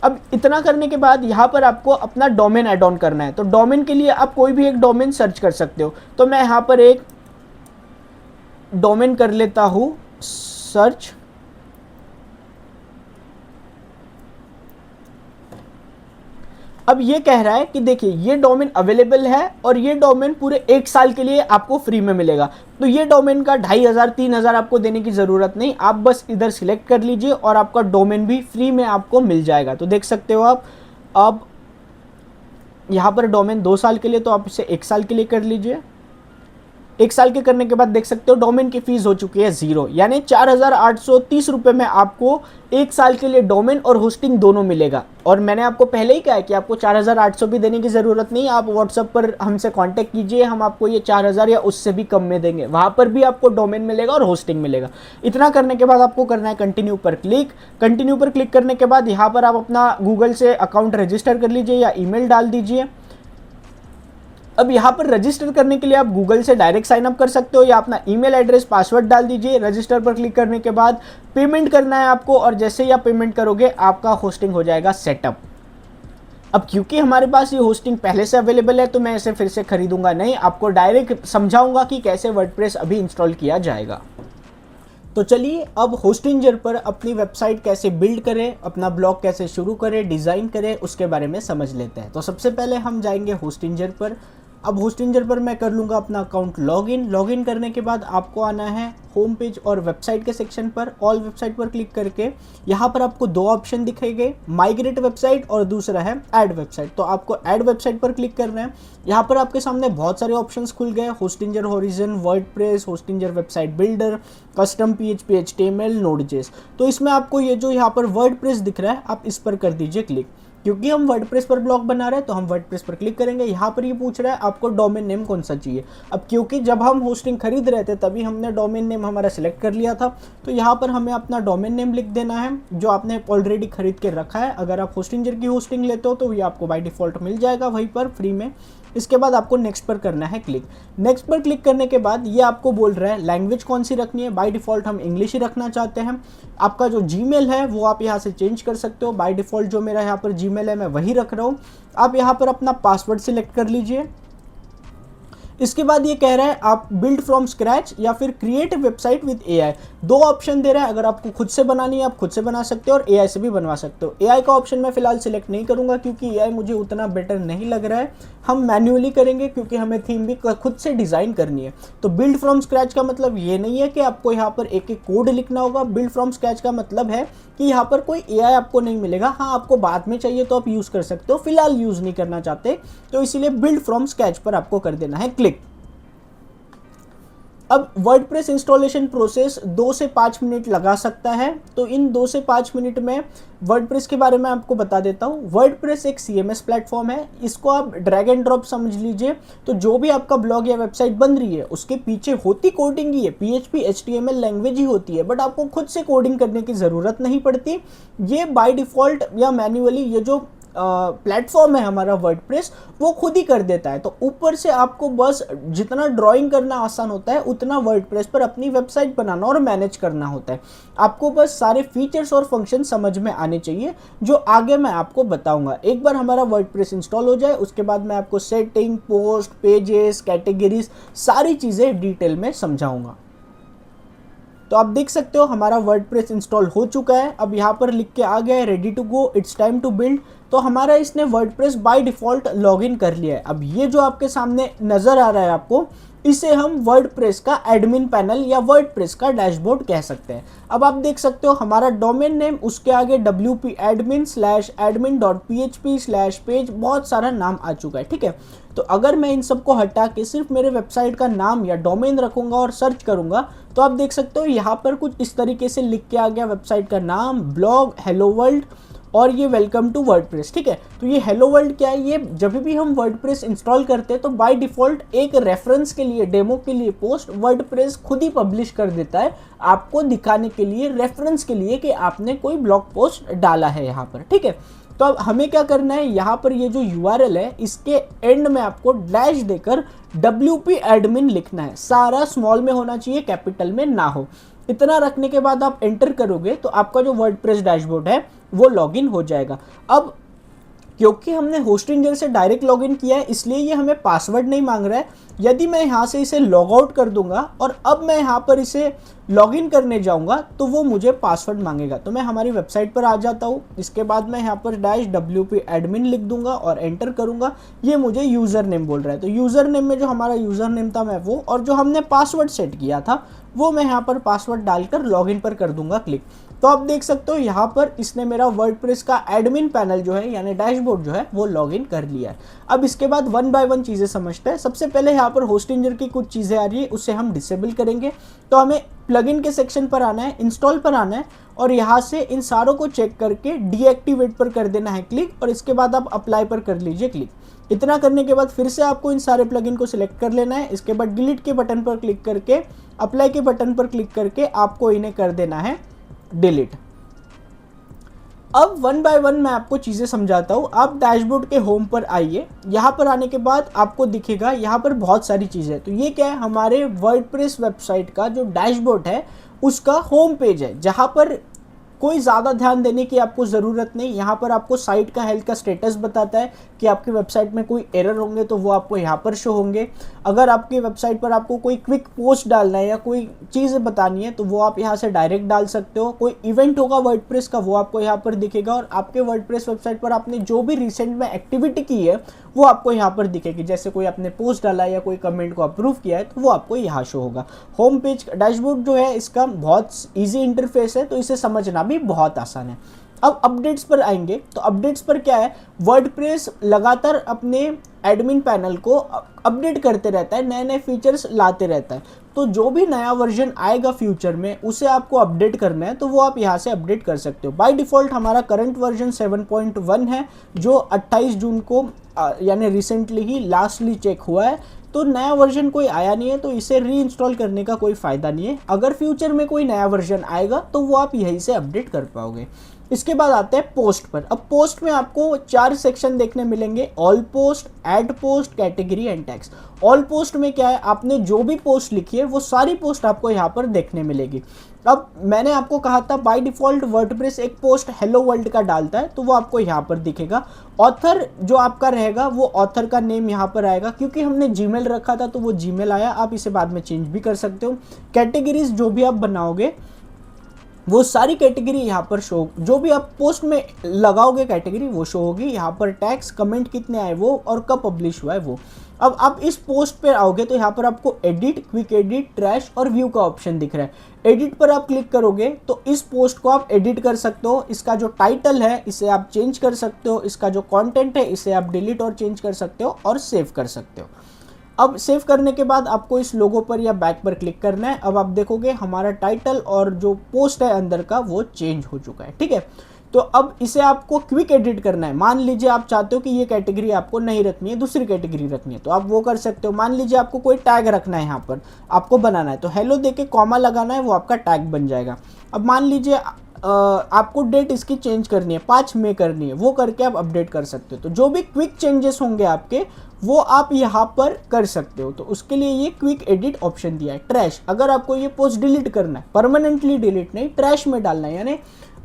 [SPEAKER 1] अब इतना करने के बाद यहाँ पर आपको अपना डोमेन ऐड ऑन करना है। तो डोमेन के लिए आप कोई भी एक डोमेन सर्च कर सकते हो। तो मैं यहाँ पर एक डोमेन कर लेता हूँ सर्च। अब ये कह रहा है कि देखिए ये डोमेन अवेलेबल है और ये डोमेन पूरे 1 साल के लिए आपको फ्री में मिलेगा। तो ये डोमेन का 2500-3000 आपको देने की ज़रूरत नहीं, आप बस इधर सिलेक्ट कर लीजिए और आपका डोमेन भी फ्री में आपको मिल जाएगा। तो देख सकते हो आप, अब यहाँ पर डोमेन 2 साल के लिए, तो आप इसे 1 साल के लिए कर लीजिए। 1 साल के करने के बाद देख सकते हो डोमेन की फीस हो चुकी है 0, यानी 4830 रुपये में आपको 1 साल के लिए डोमेन और होस्टिंग दोनों मिलेगा। और मैंने आपको पहले ही कहा है कि आपको 4800 भी देने की ज़रूरत नहीं, आप व्हाट्सएप पर हमसे कांटेक्ट कीजिए, हम आपको ये 4000 या उससे भी कम में देंगे। वहाँ पर भी आपको डोमेन मिलेगा और होस्टिंग मिलेगा। इतना करने के बाद आपको करना है कंटिन्यू पर क्लिक। कंटिन्यू पर क्लिक करने के बाद यहाँ पर आप अपना गूगल से अकाउंट रजिस्टर कर लीजिए या ईमेल डाल दीजिए। अब यहाँ पर रजिस्टर करने के लिए आप गूगल से डायरेक्ट साइन अप कर सकते हो या अपना ईमेल एड्रेस पासवर्ड डाल दीजिए। रजिस्टर पर क्लिक करने के बाद पेमेंट करना है आपको, और जैसे ही आप पेमेंट करोगे आपका होस्टिंग हो जाएगा सेटअप। अब क्योंकि हमारे पास ये होस्टिंग पहले से अवेलेबल है तो मैं इसे फिर से खरीदूंगा नहीं, आपको डायरेक्ट समझाऊंगा कि कैसे वर्डप्रेस अभी इंस्टॉल किया जाएगा। तो चलिए अब होस्टिंजर पर अपनी वेबसाइट कैसे बिल्ड करें, अपना ब्लॉग कैसे शुरू करें, डिज़ाइन करें, उसके बारे में समझ लेते हैं। तो सबसे पहले हम जाएंगे होस्टिंजर पर। अब होस्टिंजर पर मैं कर लूँगा अपना अकाउंट लॉगिन करने के बाद आपको आना है होम पेज और वेबसाइट के सेक्शन पर। ऑल वेबसाइट पर क्लिक करके यहाँ पर आपको 2 ऑप्शन दिखेंगे, माइग्रेट वेबसाइट और दूसरा है ऐड वेबसाइट। तो आपको ऐड वेबसाइट पर क्लिक करना है। यहाँ पर आपके सामने बहुत सारे ऑप्शंस खुल गए, Hostinger horizon, WordPress, Hostinger website builder, custom PHP HTML, Node.js. तो इसमें आपको ये जो यहाँ पर वर्डप्रेस दिख रहा है आप इस पर कर दीजिए क्लिक। क्योंकि हम वर्डप्रेस पर ब्लॉग बना रहे हैं तो हम वर्डप्रेस पर क्लिक करेंगे। यहाँ पर ये पूछ रहा है आपको डोमेन नेम कौन सा चाहिए। अब क्योंकि जब हम होस्टिंग खरीद रहे थे तभी हमने डोमेन नेम हमारा सिलेक्ट कर लिया था, तो यहाँ पर हमें अपना डोमेन नेम लिख देना है जो आपने ऑलरेडी खरीद के रखा है। अगर आप होस्टिंजर की होस्टिंग लेते हो तो ये आपको बाय डिफ़ॉल्ट मिल जाएगा वहीं पर फ्री में। इसके बाद आपको नेक्स्ट पर करना है क्लिक। नेक्स्ट पर क्लिक करने के बाद ये आपको बोल रहा है लैंग्वेज कौन सी रखनी है। बाय डिफ़ॉल्ट हम इंग्लिश ही रखना चाहते हैं। आपका जो जीमेल है वो आप यहाँ से चेंज कर सकते हो। बाय डिफ़ॉल्ट जो मेरा यहाँ पर जीमेल है मैं वही रख रहा हूँ। आप यहाँ पर अपना पासवर्ड सिलेक्ट कर लीजिए। इसके बाद ये कह रहा है आप बिल्ड फ्रॉम स्क्रैच या फिर create website with AI, 2 option दे रहा है। अगर आपको खुद से बनानी है आप खुद से बना सकते हो और AI से भी बनवा सकते हो। AI का ऑप्शन मैं फिलहाल सिलेक्ट नहीं करूंगा क्योंकि AI मुझे उतना बेटर नहीं लग रहा है। हम मैन्युअली करेंगे क्योंकि हमें थीम भी खुद से डिज़ाइन करनी है। तो बिल्ड फ्रॉम स्क्रैच का मतलब ये नहीं है कि आपको यहाँ पर एक कोड लिखना होगा। बिल्ड फ्रॉम स्क्रैच का मतलब है कि यहाँ पर कोई AI आपको नहीं मिलेगा। हाँ, आपको बाद में चाहिए तो आप यूज़ कर सकते हो, फिलहाल यूज़ नहीं करना चाहते तो इसीलिए बिल्ड फ्रॉम स्क्रैच पर आपको कर देना है क्लिक। अब वर्डप्रेस इंस्टॉलेशन प्रोसेस 2 से 5 मिनट लगा सकता है। तो इन 2 से 5 मिनट में वर्डप्रेस के बारे में आपको बता देता हूँ। वर्डप्रेस एक CMS प्लेटफॉर्म है, इसको आप ड्रैग एंड ड्रॉप समझ लीजिए। तो जो भी आपका ब्लॉग या वेबसाइट बन रही है उसके पीछे होती कोडिंग ही है, PHP HTML लैंग्वेज ही होती है, बट आपको खुद से कोडिंग करने की ज़रूरत नहीं पड़ती। ये बाय डिफ़ॉल्ट या मैन्युअली ये जो प्लेटफॉर्म है हमारा वर्डप्रेस वो खुद ही कर देता है। तो ऊपर से आपको बस जितना ड्राइंग करना आसान होता है उतना वर्डप्रेस पर अपनी वेबसाइट बनाना और मैनेज करना होता है। आपको बस सारे फीचर्स और फंक्शन समझ में आने चाहिए, जो आगे मैं आपको बताऊंगा। एक बार हमारा वर्डप्रेस इंस्टॉल हो जाए उसके बाद मैं आपको सेटिंग, पोस्ट, पेजेस, कैटेगरीज सारी चीज़ें डिटेल में समझाऊंगा। तो आप देख सकते हो हमारा वर्डप्रेस इंस्टॉल हो चुका है। अब यहाँ पर लिख के आ गया है ready to go, it's time to build. तो हमारा इसने वर्डप्रेस बाय डिफ़ॉल्ट लॉगिन कर लिया है। अब ये जो आपके सामने नज़र आ रहा है आपको, इसे हम वर्डप्रेस का एडमिन पैनल या वर्डप्रेस का डैशबोर्ड कह सकते हैं। अब आप देख सकते हो हमारा डोमेन नेम, उसके आगे wp-admin/admin.php/page बहुत सारा नाम आ चुका है, ठीक है। तो अगर मैं इन सबको हटा के सिर्फ मेरे वेबसाइट का नाम या डोमेन रखूंगा और सर्च करूंगा तो आप देख सकते हो यहाँ पर कुछ इस तरीके से लिख के आ गया वेबसाइट का नाम, ब्लॉग, हेलो वर्ल्ड और ये वेलकम टू वर्डप्रेस, ठीक है। तो ये हेलो वर्ल्ड क्या है, ये जब भी हम वर्डप्रेस इंस्टॉल करते हैं तो बाय डिफ़ॉल्ट एक रेफरेंस के लिए, डेमो के लिए पोस्ट वर्डप्रेस खुद ही पब्लिश कर देता है, आपको दिखाने के लिए, रेफरेंस के लिए कि आपने कोई ब्लॉग पोस्ट डाला है यहाँ पर, ठीक है। तो अब हमें क्या करना है, यहाँ पर ये जो URL है इसके एंड में आपको डैश देकर WP admin लिखना है। सारा स्मॉल में होना चाहिए, कैपिटल में ना हो। इतना रखने के बाद आप एंटर करोगे तो आपका जो वर्डप्रेस डैशबोर्ड है वो लॉगिन हो जाएगा। अब क्योंकि हमने होस्टिंजर से डायरेक्ट लॉगिन किया है इसलिए ये हमें पासवर्ड नहीं मांग रहा है। यदि मैं यहाँ से इसे लॉग आउट कर दूंगा और अब मैं यहाँ पर इसे लॉगिन करने जाऊँगा तो वो मुझे पासवर्ड मांगेगा। तो मैं हमारी वेबसाइट पर आ जाता हूँ, इसके बाद मैं यहाँ पर -WP admin लिख दूंगा और एंटर करूँगा। ये मुझे यूज़र नेम बोल रहा है, तो यूज़र नेम में जो हमारा यूज़र नेम था मैं वो, और जो हमने पासवर्ड सेट किया था वो मैं यहाँ पर पासवर्ड डालकर लॉगिन पर कर दूंगा क्लिक। तो आप देख सकते हो यहाँ पर इसने मेरा वर्डप्रेस का एडमिन पैनल जो है यानी डैशबोर्ड जो है वो लॉगिन कर लिया है। अब इसके बाद वन बाय वन चीज़ें समझते हैं। सबसे पहले यहाँ पर होस्टिंजर की कुछ चीज़ें आ रही है, उससे हम डिसेबल करेंगे। तो हमें प्लगइन के सेक्शन पर आना है, इंस्टॉल पर आना है और यहाँ से इन सारों को चेक करके डीएक्टिवेट पर कर देना है क्लिक, और इसके बाद आप अप्लाई पर कर लीजिए क्लिक। इतना करने के बाद फिर से आपको इन सारे प्लगइन को सिलेक्ट कर लेना है। इसके बाद डिलीट के बटन पर क्लिक करके, अप्लाई के बटन पर क्लिक करके आपको इन्हें कर देना है डिलीट। अब वन बाय वन मैं आपको चीज़ें समझाता हूँ। आप डैशबोर्ड के होम पर आइए। यहाँ पर आने के बाद आपको दिखेगा यहाँ पर बहुत सारी चीज़ें। तो ये क्या है, हमारे वर्डप्रेस वेबसाइट का जो डैशबोर्ड है उसका होम पेज है, जहाँ पर कोई ज़्यादा ध्यान देने की आपको ज़रूरत नहीं। यहाँ पर आपको साइट का हेल्थ का स्टेटस बताता है कि आपकी वेबसाइट में कोई एरर होंगे तो वो आपको यहाँ पर शो होंगे। अगर आपकी वेबसाइट पर आपको कोई क्विक पोस्ट डालना है या कोई चीज़ बतानी है तो वो आप यहाँ से डायरेक्ट डाल सकते हो। कोई इवेंट होगा वर्डप्रेस का वो आपको यहाँ पर दिखेगा, और आपके वर्डप्रेस वेबसाइट पर आपने जो भी रिसेंट में एक्टिविटी की है वो आपको यहाँ पर दिखेगी। जैसे कोई आपने पोस्ट डाला है या कोई कमेंट को अप्रूव किया है तो वो आपको यहाँ शो होगा। होम पेज डैशबोर्ड जो है इसका बहुत ईजी इंटरफेस है, तो इसे समझना भी बहुत आसान है। अब अपडेट्स पर आएंगे। तो अपडेट्स पर क्या है, वर्डप्रेस लगातार अपने एडमिन पैनल को अपडेट करते रहता है, नए नए फीचर्स लाते रहता है। तो जो भी नया वर्जन आएगा फ्यूचर में उसे आपको अपडेट करना है तो वो आप यहाँ से अपडेट कर सकते हो। बाय डिफ़ॉल्ट हमारा करंट वर्जन 7.1 है जो 28 जून को यानी रिसेंटली ही लास्टली चेक हुआ है। तो नया वर्जन कोई आया नहीं है तो इसे रीइंस्टॉल करने का कोई फ़ायदा नहीं है। अगर फ्यूचर में कोई नया वर्जन आएगा तो वो आप यहीं से अपडेट कर पाओगे। इसके बाद आते हैं पोस्ट पर। अब पोस्ट में आपको 4 सेक्शन देखने मिलेंगे, all post, add post, category and tags. All post में क्या है, आपने जो भी पोस्ट लिखी है वो सारी पोस्ट आपको यहाँ पर देखने मिलेगी। अब मैंने आपको कहा था बाय डिफ़ॉल्ट वर्डप्रेस एक पोस्ट हेलो वर्ल्ड का डालता है तो वो आपको यहाँ पर दिखेगा। ऑथर जो आपका रहेगा वो ऑथर का नेम यहाँ पर आएगा, क्योंकि हमने जीमेल रखा था तो वो जीमेल आया। आप इसे बाद में चेंज भी कर सकते हो। कैटेगरीज जो भी आप बनाओगे वो सारी कैटेगरी यहाँ पर शो, जो भी आप पोस्ट में लगाओगे कैटेगरी वो शो होगी। यहाँ पर टैग्स, कमेंट कितने आए वो और कब पब्लिश हुआ है वो। अब आप इस पोस्ट पे आओगे तो यहाँ पर आपको एडिट, क्विक एडिट, ट्रैश और व्यू का ऑप्शन दिख रहा है। एडिट पर आप क्लिक करोगे तो इस पोस्ट को आप एडिट कर सकते हो। इसका जो टाइटल है इसे आप चेंज कर सकते हो, इसका जो कंटेंट है इसे आप डिलीट और चेंज कर सकते हो और सेव कर सकते हो। अब सेव करने के बाद आपको इस लोगो पर या बैक पर क्लिक करना है। अब आप देखोगे हमारा टाइटल और जो पोस्ट है अंदर का वो चेंज हो चुका है, ठीक है। तो अब इसे आपको क्विक एडिट करना है। मान लीजिए आप चाहते हो कि ये कैटेगरी आपको नहीं रखनी है, दूसरी कैटेगरी रखनी है, तो आप वो कर सकते हो। मान लीजिए आपको कोई टैग रखना है, यहाँ पर आपको बनाना है, तो हेलो देके कॉमा लगाना है, वो आपका टैग बन जाएगा। अब मान लीजिए आपको डेट इसकी चेंज करनी है, 5 मई करनी है, वो करके आप अपडेट कर सकते हो। तो जो भी क्विक चेंजेस होंगे आपके, वो आप यहाँ पर कर सकते हो। तो उसके लिए ये क्विक एडिट ऑप्शन दिया है। ट्रैश, अगर आपको ये पोस्ट डिलीट करना है, परमानेंटली डिलीट नहीं, ट्रैश में डालना है, यानी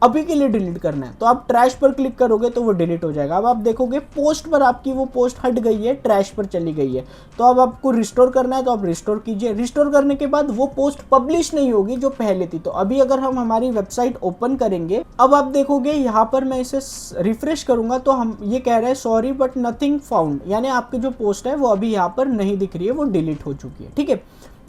[SPEAKER 1] अभी के लिए डिलीट करना है, तो आप ट्रैश पर क्लिक करोगे तो वो डिलीट हो जाएगा। अब आप देखोगे पोस्ट पर आपकी वो पोस्ट हट गई है, ट्रैश पर चली गई है। तो अब आपको रिस्टोर करना है, तो आप रिस्टोर कीजिए। रिस्टोर करने के बाद वो पोस्ट पब्लिश नहीं होगी जो पहले थी। तो अभी अगर हम हमारी वेबसाइट ओपन करेंगे, अब आप देखोगे यहाँ पर मैं इसे रिफ्रेश करूंगा, तो हम ये कह रहे हैं सॉरी बट नथिंग फाउंड, यानी आपकी जो पोस्ट है वो अभी यहाँ पर नहीं दिख रही है, वो डिलीट हो चुकी है, ठीक है।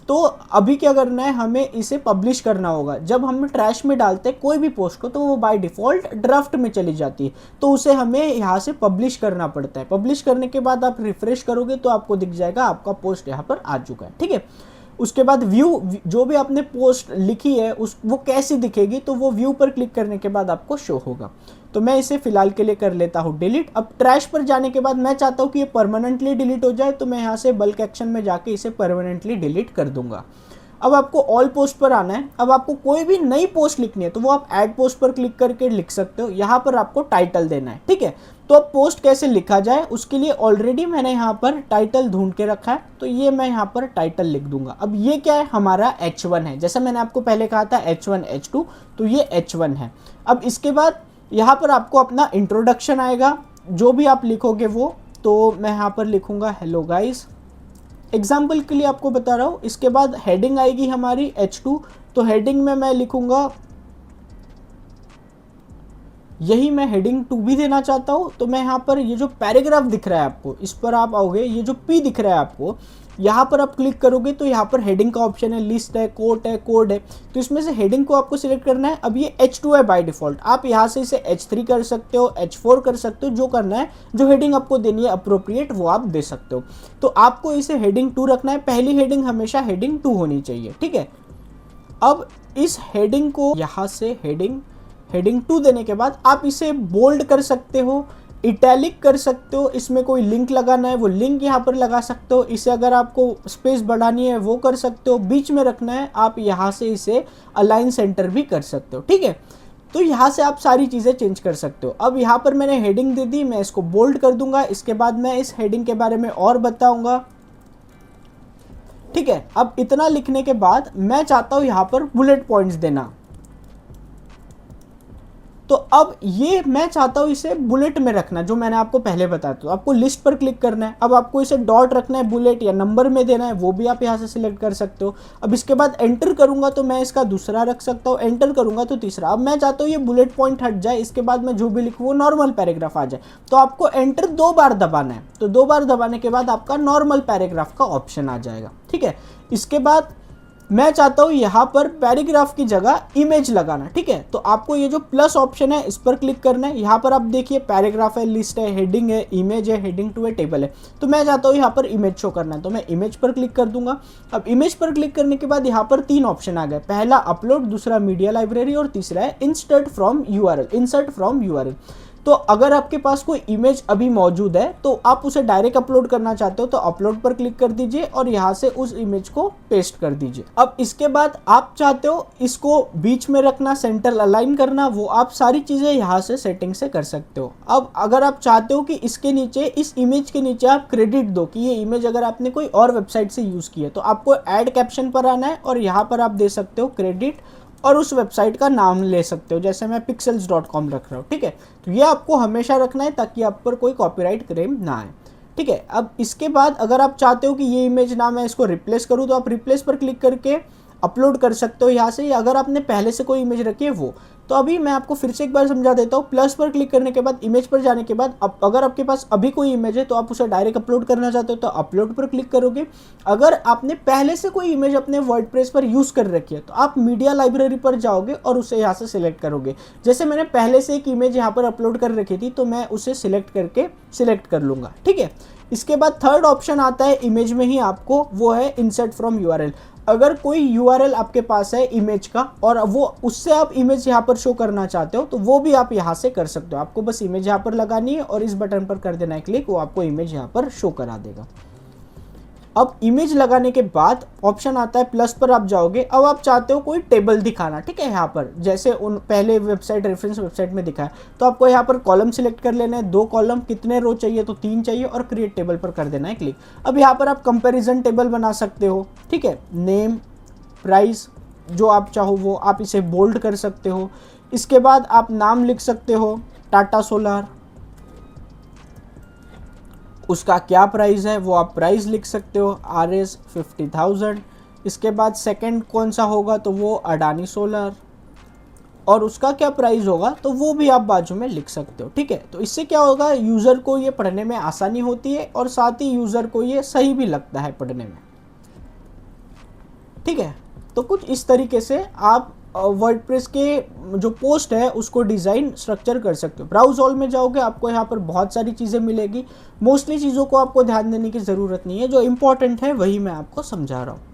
[SPEAKER 1] तो अभी क्या करना है, हमें इसे पब्लिश करना होगा। जब हम ट्रैश में डालते हैं कोई भी पोस्ट को, तो वो बाय डिफ़ॉल्ट ड्राफ्ट में चली जाती है, तो उसे हमें यहाँ से पब्लिश करना पड़ता है। पब्लिश करने के बाद आप रिफ्रेश करोगे तो आपको दिख जाएगा आपका पोस्ट यहाँ पर आ चुका है, ठीक है। उसके बाद व्यू, जो भी आपने पोस्ट लिखी है वो कैसी दिखेगी, तो वो व्यू पर क्लिक करने के बाद आपको शो होगा। तो मैं इसे फिलहाल के लिए कर लेता हूँ डिलीट। अब ट्रैश पर जाने के बाद मैं चाहता हूँ कि ये परमानेंटली डिलीट हो जाए, तो मैं यहाँ से बल्क एक्शन में जाके इसे परमानेंटली डिलीट कर दूंगा। अब आपको ऑल पोस्ट पर आना है। अब आपको कोई भी नई पोस्ट लिखनी है, तो वो आप ऐड पोस्ट पर क्लिक करके लिख सकते हो। यहाँ पर आपको टाइटल देना है, ठीक है। तो अब पोस्ट कैसे लिखा जाए, उसके लिए ऑलरेडी मैंने यहाँ पर टाइटल ढूंढ के रखा है, तो ये मैं यहाँ पर टाइटल लिख दूंगा। अब ये क्या है, हमारा H1 है, जैसा मैंने आपको पहले कहा था H1 H2, तो ये H1 है। अब इसके बाद यहाँ पर आपको अपना इंट्रोडक्शन आएगा, जो भी आप लिखोगे वो। तो मैं यहाँ पर लिखूंगा हेलो गाइस, एग्जाम्पल के लिए आपको बता रहा हूँ। इसके बाद हेडिंग आएगी हमारी H2, तो हेडिंग में मैं लिखूंगा, यही मैं हेडिंग 2 भी देना चाहता हूँ। तो मैं यहाँ पर ये जो पैराग्राफ दिख रहा है आपको, इस पर आप आओगे, ये जो P दिख रहा है आपको, यहाँ पर आप क्लिक करोगे तो यहाँ पर हेडिंग का ऑप्शन है, लिस्ट है, कोट है, कोड है। तो इसमें से हेडिंग को आपको सिलेक्ट करना है। अब ये H2 है बाय डिफॉल्ट, आप यहाँ से इसे H3 कर सकते हो, H4 कर सकते हो, जो करना है, जो हेडिंग आपको देनी है अप्रोप्रिएट, वो आप दे सकते हो। तो आपको इसे हेडिंग 2 रखना है, पहली हेडिंग हमेशा हेडिंग 2 होनी चाहिए, ठीक है। अब इस हेडिंग को यहाँ से हेडिंग 2 देने के बाद आप इसे बोल्ड कर सकते हो, इटैलिक कर सकते हो, इसमें कोई लिंक लगाना है वो लिंक यहाँ पर लगा सकते हो। इसे अगर आपको स्पेस बढ़ानी है वो कर सकते हो, बीच में रखना है आप यहाँ से इसे अलाइन सेंटर भी कर सकते हो, ठीक है। तो यहाँ से आप सारी चीज़ें चेंज कर सकते हो। अब यहाँ पर मैंने हेडिंग दे दी, मैं इसको बोल्ड कर दूंगा। इसके बाद मैं इस हेडिंग के बारे में और बताऊंगा, ठीक है। अब इतना लिखने के बाद मैं चाहता हूँ यहाँ पर बुलेट पॉइंट्स देना, तो अब ये मैं चाहता हूँ इसे बुलेट में रखना, जो मैंने आपको पहले बताया। तो आपको लिस्ट पर क्लिक करना है। अब आपको इसे डॉट रखना है, बुलेट या नंबर में देना है, वो भी आप यहाँ से सिलेक्ट कर सकते हो। अब इसके बाद एंटर करूंगा तो मैं इसका दूसरा रख सकता हूँ, एंटर करूंगा तो तीसरा। अब मैं चाहता हूँ ये बुलेट पॉइंट हट जाए, इसके बाद मैं जो भी लिखूँ वो नॉर्मल पैराग्राफ आ जाए। तो आपको एंटर 2 बार दबाना है, तो 2 बार दबाने के बाद आपका नॉर्मल पैराग्राफ का ऑप्शन आ जाएगा, ठीक है। इसके बाद मैं चाहता हूँ यहाँ पर पैराग्राफ की जगह इमेज लगाना, ठीक है। तो आपको ये जो प्लस ऑप्शन है इस पर क्लिक करना है। यहाँ पर आप देखिए पैराग्राफ है, लिस्ट है, हेडिंग है, इमेज है, हेडिंग 2 है, टेबल है। तो मैं चाहता हूँ यहाँ पर इमेज शो करना है, तो मैं इमेज पर क्लिक कर दूंगा। अब इमेज पर क्लिक करने के बाद यहाँ पर 3 ऑप्शन आ गए, पहला अपलोड, दूसरा मीडिया लाइब्रेरी और तीसरा है इंसर्ट फ्रॉम यूआरएल। तो अगर आपके पास कोई इमेज अभी मौजूद है तो आप उसे डायरेक्ट अपलोड करना चाहते हो, तो अपलोड पर क्लिक कर दीजिए और यहाँ से उस इमेज को पेस्ट कर दीजिए। अब इसके बाद आप चाहते हो इसको बीच में रखना, सेंटर अलाइन करना, वो आप सारी चीज़ें यहाँ से सेटिंग से कर सकते हो। अब अगर आप चाहते हो कि इसके नीचे, इस इमेज के नीचे आप क्रेडिट दो कि ये इमेज अगर आपने कोई और वेबसाइट से यूज़ की है, तो आपको ऐड कैप्शन पर आना है और यहाँ पर आप दे सकते हो क्रेडिट और उस वेबसाइट का नाम ले सकते हो, जैसे मैं pixels.com रख रहा हूँ, ठीक है। तो ये आपको हमेशा रखना है ताकि आप पर कोई कॉपीराइट क्लेम ना आए, ठीक है। अब इसके बाद अगर आप चाहते हो कि ये इमेज ना मैं इसको रिप्लेस करूँ, तो आप रिप्लेस पर क्लिक करके अपलोड कर सकते हो यहाँ से, या अगर आपने पहले से कोई इमेज रखी है वो। तो अभी मैं आपको फिर से एक बार समझा देता हूँ। प्लस पर क्लिक करने के बाद इमेज पर जाने के बाद अब अगर आपके पास अभी कोई इमेज है तो आप उसे डायरेक्ट अपलोड करना चाहते हो तो अपलोड पर क्लिक करोगे। अगर आपने पहले से कोई इमेज अपने वर्डप्रेस पर यूज़ कर रखी है तो आप मीडिया लाइब्रेरी पर जाओगे और उसे यहाँ से सिलेक्ट करोगे। जैसे मैंने पहले से एक इमेज यहाँ पर अपलोड कर रखी थी तो मैं उसे सिलेक्ट कर लूँगा, ठीक है। इसके बाद थर्ड ऑप्शन आता है इमेज में ही आपको, वो है इंसर्ट फ्रॉम यूआरएल। अगर कोई यूआरएल आपके पास है इमेज का और वो उससे आप इमेज यहाँ पर शो करना चाहते हो तो वो भी आप यहाँ से कर सकते हो। आपको बस इमेज यहाँ पर लगानी है और इस बटन पर कर देना है क्लिक, वो आपको इमेज यहाँ पर शो करा देगा। अब इमेज लगाने के बाद ऑप्शन आता है प्लस पर आप जाओगे। अब आप चाहते हो कोई टेबल दिखाना, ठीक है, यहाँ पर जैसे उन पहले वेबसाइट रेफरेंस वेबसाइट में दिखा है तो आपको यहाँ पर कॉलम सिलेक्ट कर लेना है, 2 कॉलम, कितने रो चाहिए तो 3 चाहिए और क्रिएट टेबल पर कर देना है क्लिक। अब यहाँ पर आप कंपैरिजन टेबल बना सकते हो, ठीक है, नेम, प्राइस, जो आप चाहो वो आप इसे बोल्ड कर सकते हो। इसके बाद आप नाम लिख सकते हो, टाटा सोलार, उसका क्या प्राइस है वो आप प्राइस लिख सकते हो, RS 50,000। इसके बाद सेकंड कौन सा होगा तो वो अडानी सोलर, और उसका क्या प्राइस होगा तो वो भी आप बाजू में लिख सकते हो, ठीक है। तो इससे क्या होगा, यूज़र को ये पढ़ने में आसानी होती है और साथ ही यूज़र को ये सही भी लगता है पढ़ने में, ठीक है। तो कुछ इस तरीके से आप वर्डप्रेस के जो पोस्ट है उसको डिज़ाइन स्ट्रक्चर कर सकते हो। ब्राउज ऑल में जाओगे आपको यहाँ पर बहुत सारी चीज़ें मिलेगी। मोस्टली चीज़ों को आपको ध्यान देने की ज़रूरत नहीं है, जो इंपॉर्टेंट है वही मैं आपको समझा रहा हूँ।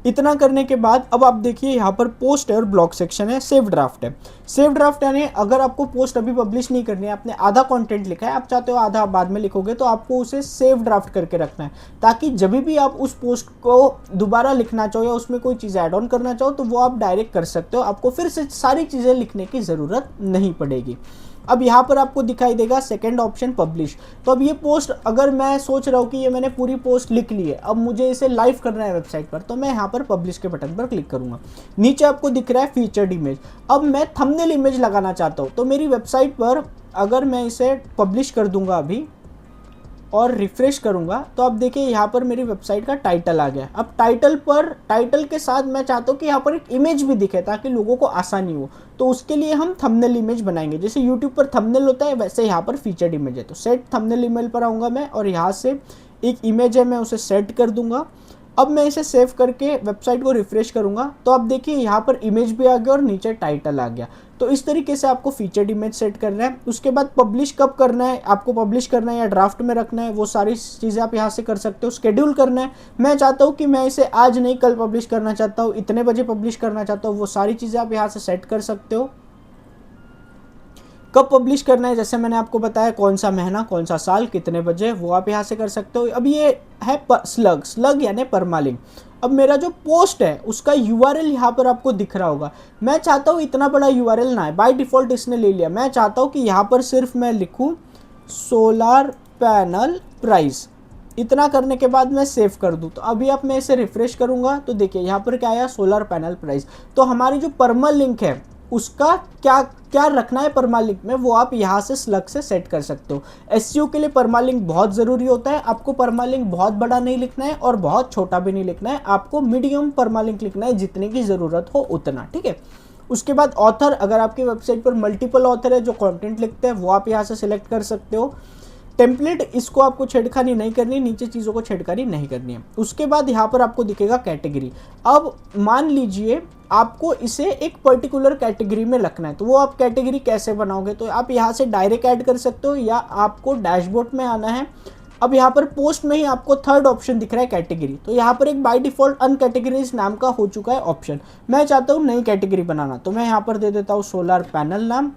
[SPEAKER 1] इतना करने के बाद अब आप देखिए यहाँ पर पोस्ट है और ब्लॉग सेक्शन है, सेव ड्राफ्ट है। सेव ड्राफ्ट यानी अगर आपको पोस्ट अभी पब्लिश नहीं करनी है, आपने आधा कंटेंट लिखा है, आप चाहते हो आधा बाद में लिखोगे, तो आपको उसे सेव ड्राफ्ट करके रखना है ताकि जब भी आप उस पोस्ट को दोबारा लिखना चाहो या उसमें कोई चीज़ ऐड ऑन करना चाहो तो वो आप डायरेक्ट कर सकते हो, आपको फिर से सारी चीज़ें लिखने की ज़रूरत नहीं पड़ेगी। अब यहाँ पर आपको दिखाई देगा सेकंड ऑप्शन पब्लिश। तो अब ये पोस्ट अगर मैं सोच रहा हूँ कि ये मैंने पूरी पोस्ट लिख ली है, अब मुझे इसे लाइव करना है वेबसाइट पर, तो मैं यहाँ पर पब्लिश के बटन पर क्लिक करूँगा। नीचे आपको दिख रहा है फीचर्ड इमेज। अब मैं थंबनेल इमेज लगाना चाहता हूँ तो मेरी वेबसाइट पर अगर मैं इसे पब्लिश कर दूंगा अभी और रिफ्रेश करूंगा तो अब देखिए यहाँ पर मेरी वेबसाइट का टाइटल आ गया। अब टाइटल के साथ मैं चाहता हूँ कि यहाँ पर एक इमेज भी दिखे ताकि लोगों को आसानी हो, तो उसके लिए हम थंबनेल इमेज बनाएंगे। जैसे यूट्यूब पर थंबनेल होता है वैसे यहाँ पर फीचर्ड इमेज है, तो सेट थंबनेल इमेज पर आऊँगा मैं और यहाँ से एक इमेज है मैं उसे सेट कर दूंगा। अब मैं इसे सेव करके वेबसाइट को रिफ्रेश करूंगा तो अब देखिए यहाँ पर इमेज भी आ गया और नीचे टाइटल आ गया। तो इस तरीके से आपको फीचर्ड इमेज सेट करना है। उसके बाद पब्लिश कब करना है, आपको पब्लिश करना है या ड्राफ्ट में रखना है, वो सारी चीज़ें आप यहाँ से कर सकते हो। शेड्यूल करना है, मैं चाहता हूँ कि मैं इसे आज नहीं कल पब्लिश करना चाहता हूँ, इतने बजे पब्लिश करना चाहता हूँ, वो सारी चीज़ें आप यहाँ से सेट कर सकते हो। कब पब्लिश करना है, जैसे मैंने आपको बताया कौन सा महीना, कौन सा साल, कितने बजे, वो आप यहाँ से कर सकते हो। अब ये है स्लग यानी परमालिंक। अब मेरा जो पोस्ट है उसका यूआरएल यहाँ पर आपको दिख रहा होगा। मैं चाहता हूँ इतना बड़ा यूआरएल ना है, बाय डिफ़ॉल्ट इसने ले लिया। मैं चाहता हूँ कि यहाँ पर सिर्फ मैं लिखूँ सोलार पैनल प्राइस। इतना करने के बाद मैं सेव कर दूँ तो अभी आप मैं इसे रिफ्रेश करूँगा तो देखिए यहाँ पर क्या आया, सोलार पैनल प्राइस। तो हमारी जो परमालिंक है उसका क्या क्या रखना है परमालिंक में, वो आप यहाँ से स्लग से सेट कर सकते हो। एसईओ के लिए परमालिंक बहुत ज़रूरी होता है। आपको परमालिंक बहुत बड़ा नहीं लिखना है और बहुत छोटा भी नहीं लिखना है, आपको मीडियम परमालिंक लिखना है, जितने की ज़रूरत हो उतना, ठीक है। उसके बाद ऑथर, अगर आपकी वेबसाइट पर मल्टीपल ऑथर है जो कंटेंट लिखते हैं वो आप यहाँ से सिलेक्ट कर सकते हो। टेम्पलेट, इसको आपको छेड़खानी नहीं करनी, नीचे चीज़ों को छेड़खानी नहीं करनी है। उसके बाद यहाँ पर आपको दिखेगा कैटेगरी। अब मान लीजिए आपको इसे एक पर्टिकुलर कैटेगरी में रखना है, तो वो आप कैटेगरी कैसे बनाओगे, तो आप यहाँ से डायरेक्ट ऐड कर सकते हो या आपको डैशबोर्ड में आना है। अब यहाँ पर पोस्ट में ही आपको थर्ड ऑप्शन दिख रहा है कैटेगरी, तो यहाँ पर एक बाय डिफ़ॉल्ट अनकैटेगरीज नाम का हो चुका है ऑप्शन। मैं चाहता हूँ नई कैटेगरी बनाना, तो मैं यहाँ पर दे देता हूँ सोलर पैनल नाम।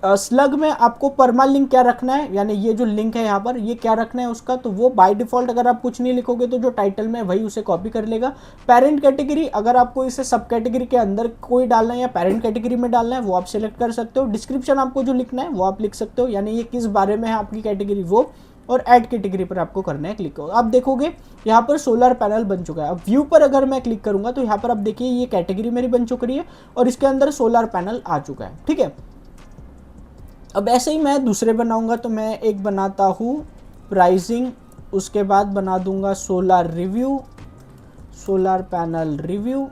[SPEAKER 1] स्लग में आपको परमालिंक क्या रखना है, यानी ये जो लिंक है यहाँ पर ये क्या रखना है उसका, तो वो बाय डिफ़ॉल्ट अगर आप कुछ नहीं लिखोगे तो जो टाइटल में वही उसे कॉपी कर लेगा। पेरेंट कैटेगरी, अगर आपको इसे सब कैटेगरी के अंदर कोई डालना है या पेरेंट कैटेगरी में डालना है वो आप सिलेक्ट कर सकते हो। डिस्क्रिप्शन आपको जो लिखना है वो आप लिख सकते हो, यानी ये किस बारे में है आपकी कैटेगरी वो, और ऐड कैटेगरी पर आपको करना है क्लिक। आप देखोगे यहाँ पर सोलर पैनल बन चुका है। अब व्यू पर अगर मैं क्लिक करूँगा तो यहाँ पर आप देखिए ये कैटेगरी मेरी बन चुकी है और इसके अंदर सोलर पैनल आ चुका है, ठीक है। अब ऐसे ही मैं दूसरे बनाऊंगा, तो मैं एक बनाता हूँ प्राइसिंग, उसके बाद बना दूंगा solar review, solar panel review,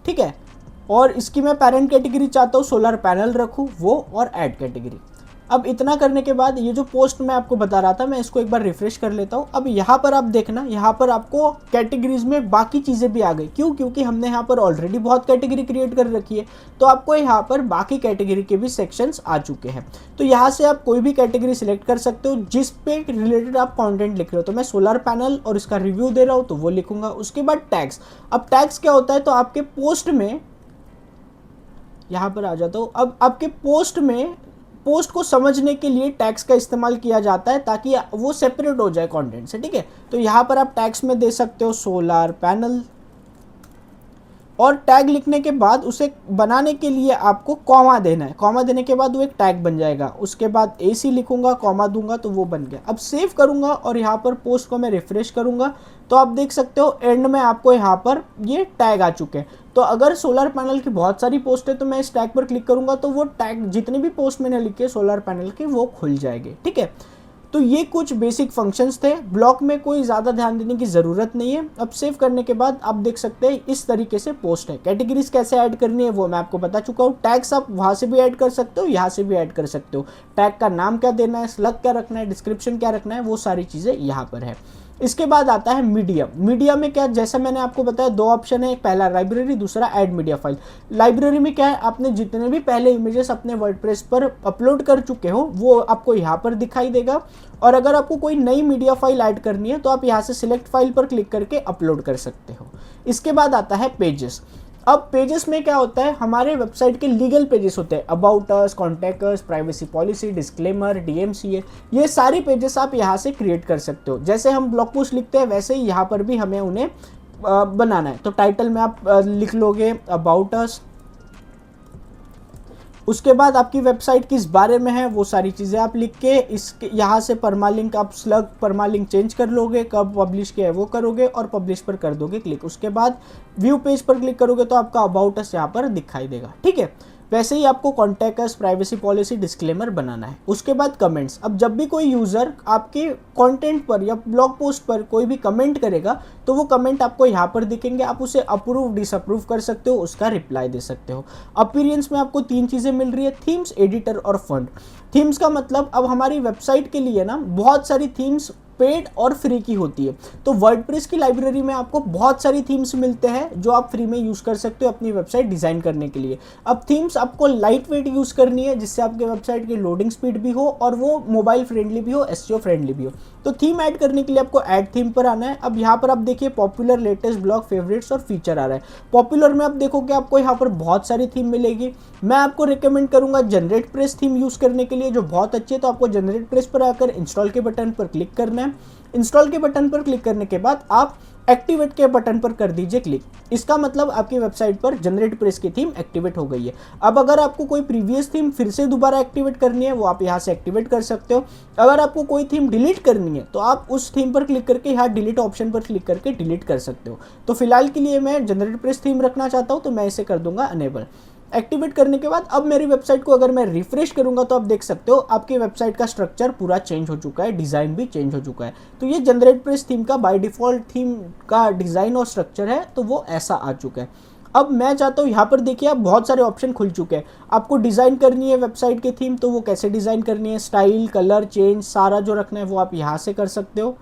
[SPEAKER 1] ठीक है। और इसकी मैं पेरेंट कैटेगरी चाहता हूँ सोलर पैनल रखूँ वो, और ऐड कैटेगरी। अब इतना करने के बाद ये जो पोस्ट मैं आपको बता रहा था, मैं इसको एक बार रिफ्रेश कर लेता हूँ। अब यहाँ पर आप देखना, यहाँ पर आपको कैटेगरीज में बाकी चीज़ें भी आ गई। क्यों? क्योंकि हमने यहाँ पर ऑलरेडी बहुत कैटेगरी क्रिएट कर रखी है, तो आपको यहाँ पर बाकी कैटेगरी के भी सेक्शंस आ चुके हैं। तो यहाँ से आप कोई भी कैटेगरी सिलेक्ट कर सकते हो जिस पे रिलेटेड आप कंटेंट लिख रहे हो। तो मैं सोलर पैनल और इसका रिव्यू दे रहा हूँ तो वो लिखूंगा। उसके बाद टैग्स। अब टैग्स क्या होता है, तो आपके पोस्ट में, यहाँ पर आ जाता हूँ, अब आपके पोस्ट में, पोस्ट को समझने के लिए टैग्स का इस्तेमाल किया जाता है ताकि वो सेपरेट हो जाए कंटेंट से, ठीक है। तो यहाँ पर आप टैग्स में दे सकते हो सोलर पैनल, और टैग लिखने के बाद उसे बनाने के लिए आपको कॉमा देना है। कॉमा देने के बाद वो एक टैग बन जाएगा। उसके बाद AC लिखूंगा, कॉमा दूंगा तो वो बन गया। अब सेव करूंगा और यहाँ पर पोस्ट को मैं रिफ्रेश करूंगा तो आप देख सकते हो एंड में आपको यहाँ पर ये टैग आ चुके हैं। तो अगर सोलर पैनल की बहुत सारी पोस्ट है तो मैं इस टैग पर क्लिक करूंगा तो वो टैग जितनी भी पोस्ट मैंने लिखी है सोलर पैनल की वो खुल जाएगी, ठीक है। तो ये कुछ बेसिक फंक्शंस थे। ब्लॉक में कोई ज़्यादा ध्यान देने की ज़रूरत नहीं है। अब सेव करने के बाद आप देख सकते हैं इस तरीके से पोस्ट है। कैटेगरीज कैसे ऐड करनी है वो मैं आपको बता चुका हूँ। टैग्स आप वहाँ से भी ऐड कर सकते हो, यहाँ से भी ऐड कर सकते हो। टैग का नाम क्या देना है, स्लग क्या रखना है, डिस्क्रिप्शन क्या रखना है, वो सारी चीज़ें यहाँ पर है। इसके बाद आता है मीडिया। मीडिया में क्या, जैसा मैंने आपको बताया दो ऑप्शन है, एक पहला लाइब्रेरी, दूसरा ऐड मीडिया फाइल। लाइब्रेरी में क्या है, आपने जितने भी पहले इमेजेस अपने वर्डप्रेस पर अपलोड कर चुके हो वो आपको यहाँ पर दिखाई देगा। और अगर आपको कोई नई मीडिया फाइल ऐड करनी है तो आप यहाँ से सिलेक्ट फाइल पर क्लिक करके अपलोड कर सकते हो। इसके बाद आता है पेजेस। अब पेजेस में क्या होता है, हमारे वेबसाइट के लीगल पेजेस होते हैं, about us, contact us, privacy policy, disclaimer, DMCA, ये सारे पेजेस आप यहाँ से क्रिएट कर सकते हो। जैसे हम ब्लॉग पोस्ट लिखते हैं वैसे ही यहाँ पर भी हमें उन्हें बनाना है। तो टाइटल में आप लिख लोगे अबाउट अस। उसके बाद आपकी वेबसाइट किस बारे में है वो सारी चीज़ें आप लिख के इसके यहाँ से परमालिंक, आप स्लग परमालिंक चेंज कर लोगे, कब पब्लिश किया है वो करोगे और पब्लिश पर कर दोगे क्लिक। उसके बाद व्यू पेज पर क्लिक करोगे तो आपका अबाउट अस यहाँ पर दिखाई देगा, ठीक है। वैसे ही आपको contact us, privacy policy, disclaimer बनाना है। उसके बाद कमेंट्स। अब जब भी कोई यूज़र आपके कंटेंट पर या ब्लॉग पोस्ट पर कोई भी कमेंट करेगा तो वो कमेंट आपको यहाँ पर दिखेंगे। आप उसे अप्रूव, डिसअप्रूव कर सकते हो, उसका रिप्लाई दे सकते हो। अपीयरेंस में आपको 3 चीज़ें मिल रही है, थीम्स, एडिटर और फंड। थीम्स का मतलब अब हमारी वेबसाइट के लिए ना बहुत सारी थीम्स पेड और फ्री की होती है। तो वर्डप्रेस की लाइब्रेरी में आपको बहुत सारी थीम्स मिलते हैं जो आप फ्री में यूज़ कर सकते हो अपनी वेबसाइट डिज़ाइन करने के लिए। अब थीम्स आपको लाइट वेट यूज़ करनी है जिससे आपके वेबसाइट की लोडिंग स्पीड भी हो और वो मोबाइल फ्रेंडली भी हो, SEO फ्रेंडली भी हो। तो थीम ऐड करने के लिए आपको ऐड थीम पर आना है। अब यहाँ पर आप देखिए पॉपुलर, लेटेस्ट, ब्लॉग, फेवरेट्स और फीचर आ रहा है। पॉपुलर में आप देखोगे आपको यहाँ पर बहुत सारी थीम मिलेगी। मैं आपको रिकमेंड करूँगा जनरेट प्रेस थीम यूज़ करने के लिए जो बहुत अच्छी है। तो आपको जनरेट प्रेस पर आकर इंस्टॉल के बटन पर क्लिक करना है। इंस्टॉल के बटन पर क्लिक करने के बाद आप एक्टिवेट के बटन पर कर दीजिए क्लिक। इसका मतलब आपकी वेबसाइट पर जनरेट प्रेस की थीम एक्टिवेट हो गई है। अब अगर आपको कोई प्रीवियस थीम फिर से दोबारा एक्टिवेट करनी है वो आप यहाँ से एक्टिवेट कर सकते हो। अगर आपको कोई थीम डिलीट करनी है तो आप उस थीम पर क्लिक करके यहाँ डिलीट ऑप्शन पर क्लिक करके डिलीट कर सकते हो। तो फिलहाल के लिए मैं जनरेट प्रेस थीम रखना चाहता हूँ तो मैं इसे कर दूंगा अनेबल। एक्टिवेट करने के बाद अब मेरी वेबसाइट को अगर मैं रिफ्रेश करूंगा तो आप देख सकते हो आपकी वेबसाइट का स्ट्रक्चर पूरा चेंज हो चुका है, डिज़ाइन भी चेंज हो चुका है। तो ये जनरेट प्रेस थीम का बाय डिफ़ॉल्ट थीम का डिज़ाइन और स्ट्रक्चर है, तो वो ऐसा आ चुका है। अब मैं चाहता हूँ यहाँ पर देखिए आप बहुत सारे ऑप्शन खुल चुके हैं। आपको डिज़ाइन करनी है वेबसाइट की थीम तो वो कैसे डिज़ाइन करनी है, स्टाइल, कलर चेंज सारा जो रखना है वो आप यहाँ से कर सकते हो।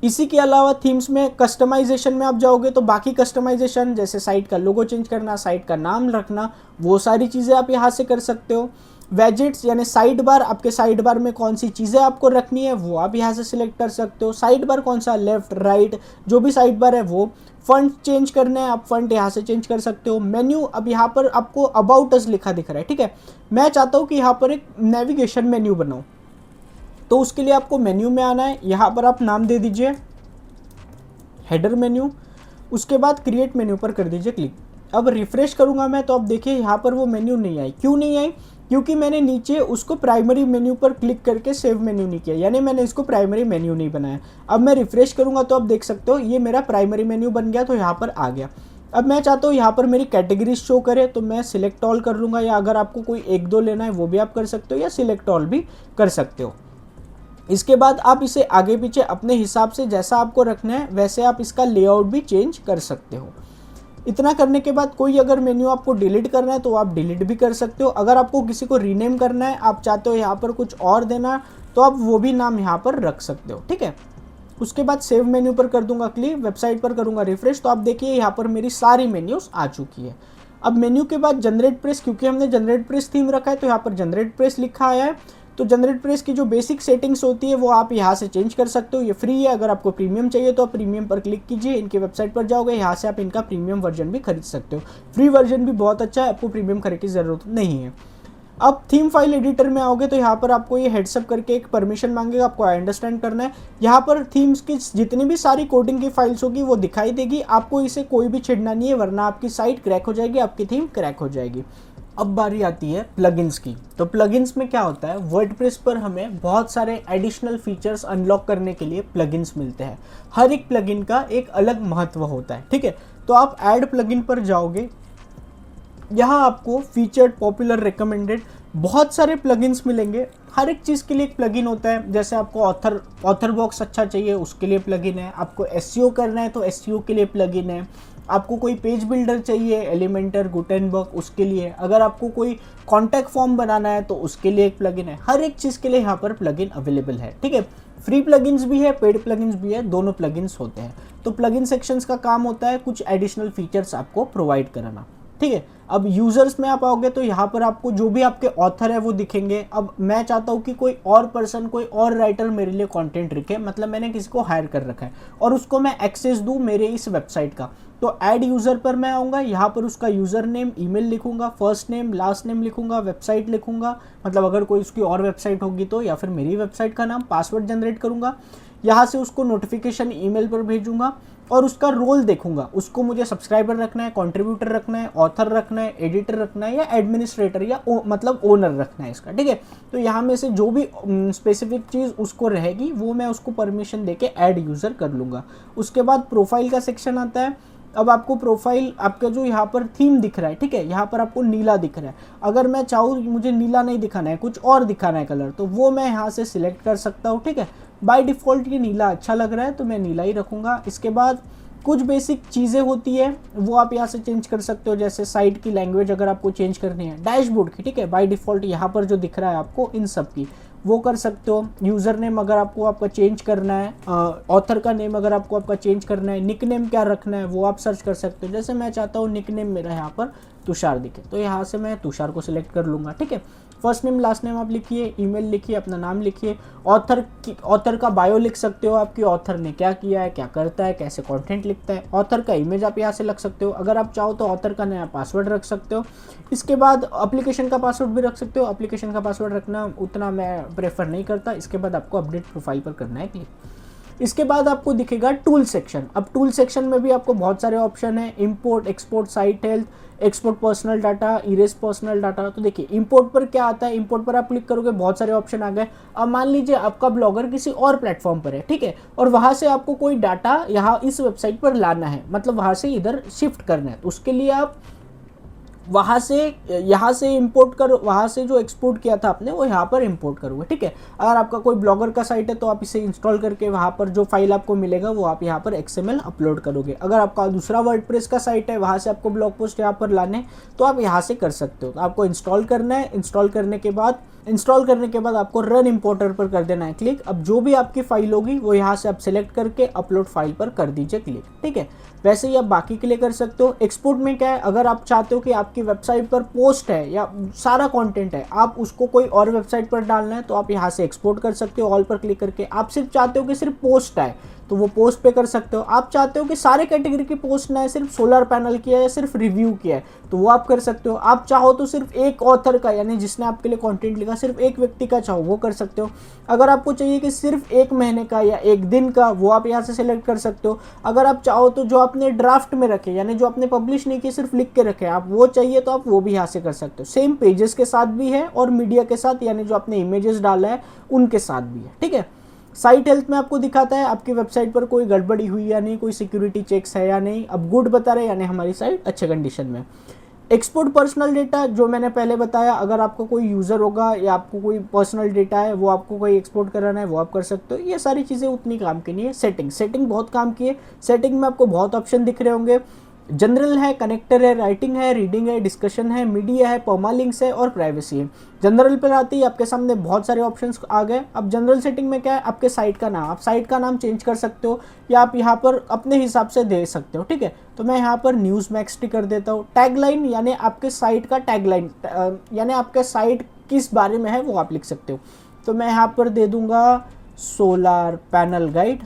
[SPEAKER 1] इसी के अलावा थीम्स में कस्टमाइजेशन में आप जाओगे तो बाकी कस्टमाइजेशन जैसे साइट का लोगो चेंज करना, साइट का नाम रखना, वो सारी चीज़ें आप यहाँ से कर सकते हो। वेजेट्स यानी साइड बार, आपके साइड बार में कौन सी चीज़ें आपको रखनी है वो आप यहाँ से सिलेक्ट कर सकते हो। साइड बार कौन सा, लेफ्ट, राइट, जो भी साइड बार है वो। फंट चेंज करना है आप फंट यहाँ से चेंज कर सकते हो। मेन्यू, अब यहाँ पर आपको अबाउट अस लिखा दिख रहा है, ठीक है। मैं चाहता हूँ कि यहाँ पर एक नेविगेशन मेन्यू बनाऊँ तो उसके लिए आपको मेन्यू में आना है। यहाँ पर आप नाम दे दीजिए हेडर मेन्यू। उसके बाद क्रिएट मेन्यू पर कर दीजिए क्लिक। अब रिफ्रेश करूँगा मैं तो अब देखिए यहाँ पर वो मेन्यू नहीं आई। क्यों नहीं आई? क्योंकि मैंने नीचे उसको प्राइमरी मेन्यू पर क्लिक करके सेव मेन्यू नहीं किया, यानी मैंने इसको प्राइमरी मेन्यू नहीं बनाया। अब मैं रिफ्रेश करूँगा तो अब देख सकते हो ये मेरा प्राइमरी मेन्यू बन गया, तो यहाँ पर आ गया। अब मैं चाहता हूँ यहाँ पर मेरी कैटेगरीज शो करे तो मैं सिलेक्ट ऑल कर लूँगा, या अगर आपको कोई 1-2 लेना है वो भी आप कर सकते हो, या सिलेक्ट ऑल भी कर सकते हो। इसके बाद आप इसे आगे पीछे अपने हिसाब से जैसा आपको रखना है वैसे आप इसका लेआउट भी चेंज कर सकते हो। इतना करने के बाद कोई अगर मेन्यू आपको डिलीट करना है तो आप डिलीट भी कर सकते हो। अगर आपको किसी को रीनेम करना है, आप चाहते हो यहाँ पर कुछ और देना, तो आप वो भी नाम यहाँ पर रख सकते हो, ठीक है। उसके बाद सेव मेन्यू पर कर दूंगा क्लिक, वेबसाइट पर करूंगा रिफ्रेश, तो आप देखिए यहाँ पर मेरी सारी मेन्यूज आ चुकी है। अब मेन्यू के बाद जनरेट प्रेस, क्योंकि हमने जनरेट प्रेस थीम रखा है तो यहाँ पर जनरेट प्रेस लिखा आया है। तो जनरेट प्रेस की जो बेसिक सेटिंग्स होती है वो आप यहाँ से चेंज कर सकते हो, ये फ्री है। अगर आपको प्रीमियम चाहिए तो आप प्रीमियम पर क्लिक कीजिए, इनकी वेबसाइट पर जाओगे, यहाँ से आप इनका प्रीमियम वर्जन भी खरीद सकते हो। फ्री वर्जन भी बहुत अच्छा है, आपको प्रीमियम खरीदने की ज़रूरत नहीं है। अब थीम फाइल एडिटर में आओगे तो यहाँ पर आपको ये हेड्सअप करके एक परमिशन मांगेगा, आपको अंडरस्टैंड करना है। यहाँ पर थीम्स की जितनी भी सारी कोडिंग की फाइल्स होगी वो दिखाई देगी, आपको इसे कोई भी छेड़ना नहीं है, वरना आपकी साइट क्रैक हो जाएगी, आपकी थीम क्रैक हो जाएगी। अब बारी आती है प्लगइन्स की। तो प्लगइन्स में क्या होता है, वर्डप्रेस पर हमें बहुत सारे एडिशनल फीचर्स अनलॉक करने के लिए प्लगइन्स मिलते हैं। हर एक प्लगइन का एक अलग महत्व होता है, ठीक है। तो आप ऐड प्लगइन पर जाओगे, यहाँ आपको फीचर्ड, पॉपुलर, रिकमेंडेड बहुत सारे प्लगइन्स मिलेंगे। हर एक चीज़ के लिए एक प्लगइन होता है। जैसे आपको ऑथर बॉक्स अच्छा चाहिए उसके लिए प्लगइन है, आपको एसईओ करना है तो एसईओ के लिए प्लगइन है, आपको कोई पेज बिल्डर चाहिए, एलिमेंटर, गुटेनबर्ग, उसके लिए, अगर आपको कोई कॉन्टैक्ट फॉर्म बनाना है तो उसके लिए एक प्लगइन है। हर एक चीज़ के लिए यहाँ पर प्लगइन अवेलेबल है, ठीक है। फ्री प्लगइन्स भी है, पेड प्लगइन्स भी है, दोनों प्लगइन्स होते हैं। तो प्लगइन सेक्शंस का काम होता है कुछ एडिशनल फीचर्स आपको प्रोवाइड कराना, ठीक है। अब यूजर्स में आप आओगे तो यहाँ पर आपको जो भी आपके ऑथर है वो दिखेंगे। अब मैं चाहता हूँ कि कोई और पर्सन, कोई और राइटर मेरे लिए कंटेंट लिखे, मतलब मैंने किसी को हायर कर रखा है और उसको मैं एक्सेस दूँ मेरे इस वेबसाइट का, तो ऐड यूज़र पर मैं आऊँगा, यहाँ पर उसका यूज़र नेम, ईमेल लिखूंगा, फर्स्ट नेम, लास्ट नेम लिखूंगा, वेबसाइट लिखूंगा, मतलब अगर कोई उसकी और वेबसाइट होगी तो, या फिर मेरी वेबसाइट का नाम, पासवर्ड जनरेट करूँगा, यहाँ से उसको नोटिफिकेशन ईमेल पर भेजूंगा और उसका रोल देखूंगा, उसको मुझे सब्सक्राइबर रखना है, कंट्रीब्यूटर रखना है, ऑथर रखना है, एडिटर रखना है, या एडमिनिस्ट्रेटर या मतलब ओनर रखना है इसका, ठीक है। तो यहाँ में से जो भी स्पेसिफिक चीज़ उसको रहेगी वो मैं उसको परमिशन देके ऐड यूज़र कर लूँगा। उसके बाद प्रोफाइल का सेक्शन आता है। अब आपको प्रोफाइल, आपका जो यहाँ पर थीम दिख रहा है, ठीक है, यहाँ पर आपको नीला दिख रहा है। अगर मैं चाहूँ मुझे नीला नहीं दिखाना है, कुछ और दिखाना है कलर, तो वो मैं यहाँ से सिलेक्ट कर सकता हूँ, ठीक है। बाय डिफ़ॉल्ट ये नीला अच्छा लग रहा है तो मैं नीला ही रखूँगा। इसके बाद कुछ बेसिक चीज़ें होती है वो आप यहाँ से चेंज कर सकते हो, जैसे साइट की लैंग्वेज अगर आपको चेंज करनी है, डैशबोर्ड की, ठीक है, बाय डिफ़ॉल्ट यहाँ पर जो दिख रहा है आपको इन सब की वो कर सकते हो। यूज़र नेम अगर आपको आपका चेंज करना है, ऑथर का नेम अगर आपको आपका चेंज करना है, निक नेम क्या रखना है वो आप सर्च कर सकते हो। जैसे मैं चाहता हूँ निक नेम मेरा यहाँ पर तुषार दिखे, तो यहाँ से मैं तुषार को सिलेक्ट कर लूँगा, ठीक है। फर्स्ट नेम, लास्ट नेम आप लिखिए, ईमेल लिखिए, अपना नाम लिखिए, ऑथर का बायो लिख सकते हो, आपकी ऑथर ने क्या किया है, क्या करता है, कैसे कंटेंट लिखता है। ऑथर का इमेज आप यहाँ से लग सकते हो, अगर आप चाहो तो ऑथर का नया पासवर्ड रख सकते हो। इसके बाद एप्लीकेशन का पासवर्ड भी रख सकते हो, एप्लीकेशन का पासवर्ड रखना उतना मैं प्रेफर नहीं करता। इसके बाद आपको अपडेट प्रोफाइल पर करना है क्लिक। इसके बाद आपको दिखेगा टूल सेक्शन। अब टूल सेक्शन में भी आपको बहुत सारे ऑप्शन है, import, export, site health, export personal data, erase personal data. तो देखिए इंपोर्ट पर क्या आता है, इंपोर्ट पर आप क्लिक करोगे बहुत सारे ऑप्शन आ गए। अब मान लीजिए आपका ब्लॉगर किसी और प्लेटफॉर्म पर है, ठीक है, और वहाँ से आपको कोई डाटा यहाँ इस वेबसाइट पर लाना है, मतलब वहाँ से इधर शिफ्ट करना है, तो उसके लिए आप वहाँ से यहाँ से इंपोर्ट कर, वहाँ से जो एक्सपोर्ट किया था आपने वो यहाँ पर इंपोर्ट करोगे, ठीक है। अगर आपका कोई ब्लॉगर का साइट है तो आप इसे इंस्टॉल करके वहाँ पर जो फाइल आपको मिलेगा वो आप यहाँ पर XML अपलोड करोगे। अगर आपका दूसरा वर्डप्रेस का साइट है, वहाँ से आपको ब्लॉग पोस्ट यहाँ पर लाने तो आप यहाँ से कर सकते हो। तो आपको इंस्टॉल करना है, इंस्टॉल करने के बाद आपको रन इंपोर्टर पर कर देना है क्लिक। अब जो भी आपकी फाइल होगी वो यहाँ से आप सिलेक्ट करके अपलोड फाइल पर कर दीजिए क्लिक, ठीक है। वैसे ही आप बाकी के लिए कर सकते हो। एक्सपोर्ट में क्या है, अगर आप चाहते हो कि आपकी वेबसाइट पर पोस्ट है या सारा कंटेंट है, आप उसको कोई और वेबसाइट पर डालना है तो आप यहाँ से एक्सपोर्ट कर सकते हो ऑल पर क्लिक करके। आप सिर्फ चाहते हो कि सिर्फ पोस्ट आए तो वो पोस्ट पे कर सकते हो। आप चाहते हो कि सारे कैटेगरी की पोस्ट ना है, सिर्फ सोलर पैनल की है या सिर्फ रिव्यू की है, तो वो आप कर सकते हो। आप चाहो तो सिर्फ एक ऑथर का, यानी जिसने आपके लिए कंटेंट लिखा, सिर्फ एक व्यक्ति का चाहो वो कर सकते हो। अगर आपको चाहिए कि सिर्फ एक महीने का या एक दिन का, वो आप यहाँ से सिलेक्ट कर सकते हो। अगर आप चाहो तो जो आपने ड्राफ्ट में रखे, यानी जो आपने पब्लिश नहीं किए, सिर्फ लिख के रखे, आप वो चाहिए तो आप वो भी यहाँ से कर सकते हो। सेम पेजेस के साथ भी है और मीडिया के साथ, यानी जो आपने इमेजेस डाला है उनके साथ भी है, ठीक है। साइट हेल्थ में आपको दिखाता है आपकी वेबसाइट पर कोई गड़बड़ी हुई या नहीं, कोई सिक्योरिटी चेक्स है या नहीं। अब गुड बता रहे, यानी हमारी साइट अच्छे कंडीशन में। एक्सपोर्ट पर्सनल डेटा, जो मैंने पहले बताया, अगर आपको कोई यूज़र होगा या आपको कोई पर्सनल डेटा है वो आपको कोई एक्सपोर्ट कराना है वो आप कर सकते हो। ये सारी चीज़ें उतनी काम की नहीं है। सेटिंग बहुत काम की है। सेटिंग में आपको बहुत ऑप्शन दिख रहे होंगे। जनरल है, कनेक्टर है, राइटिंग है, रीडिंग है, डिस्कशन है, मीडिया है, परमालिंक्स है और प्राइवेसी है। जनरल पर आते ही आपके सामने बहुत सारे ऑप्शंस आ गए। अब जनरल सेटिंग में क्या है, आपके साइट का नाम, आप साइट का नाम चेंज कर सकते हो या आप यहाँ पर अपने हिसाब से दे सकते हो, ठीक है। तो मैं यहाँ पर न्यूज़ मैक्स कर देता हूँ। टैगलाइन यानी आपके साइट का टैगलाइन, यानी आपका साइट किस बारे में है वो आप लिख सकते हो। तो मैं यहाँ पर दे दूंगा सोलार पैनल गाइड।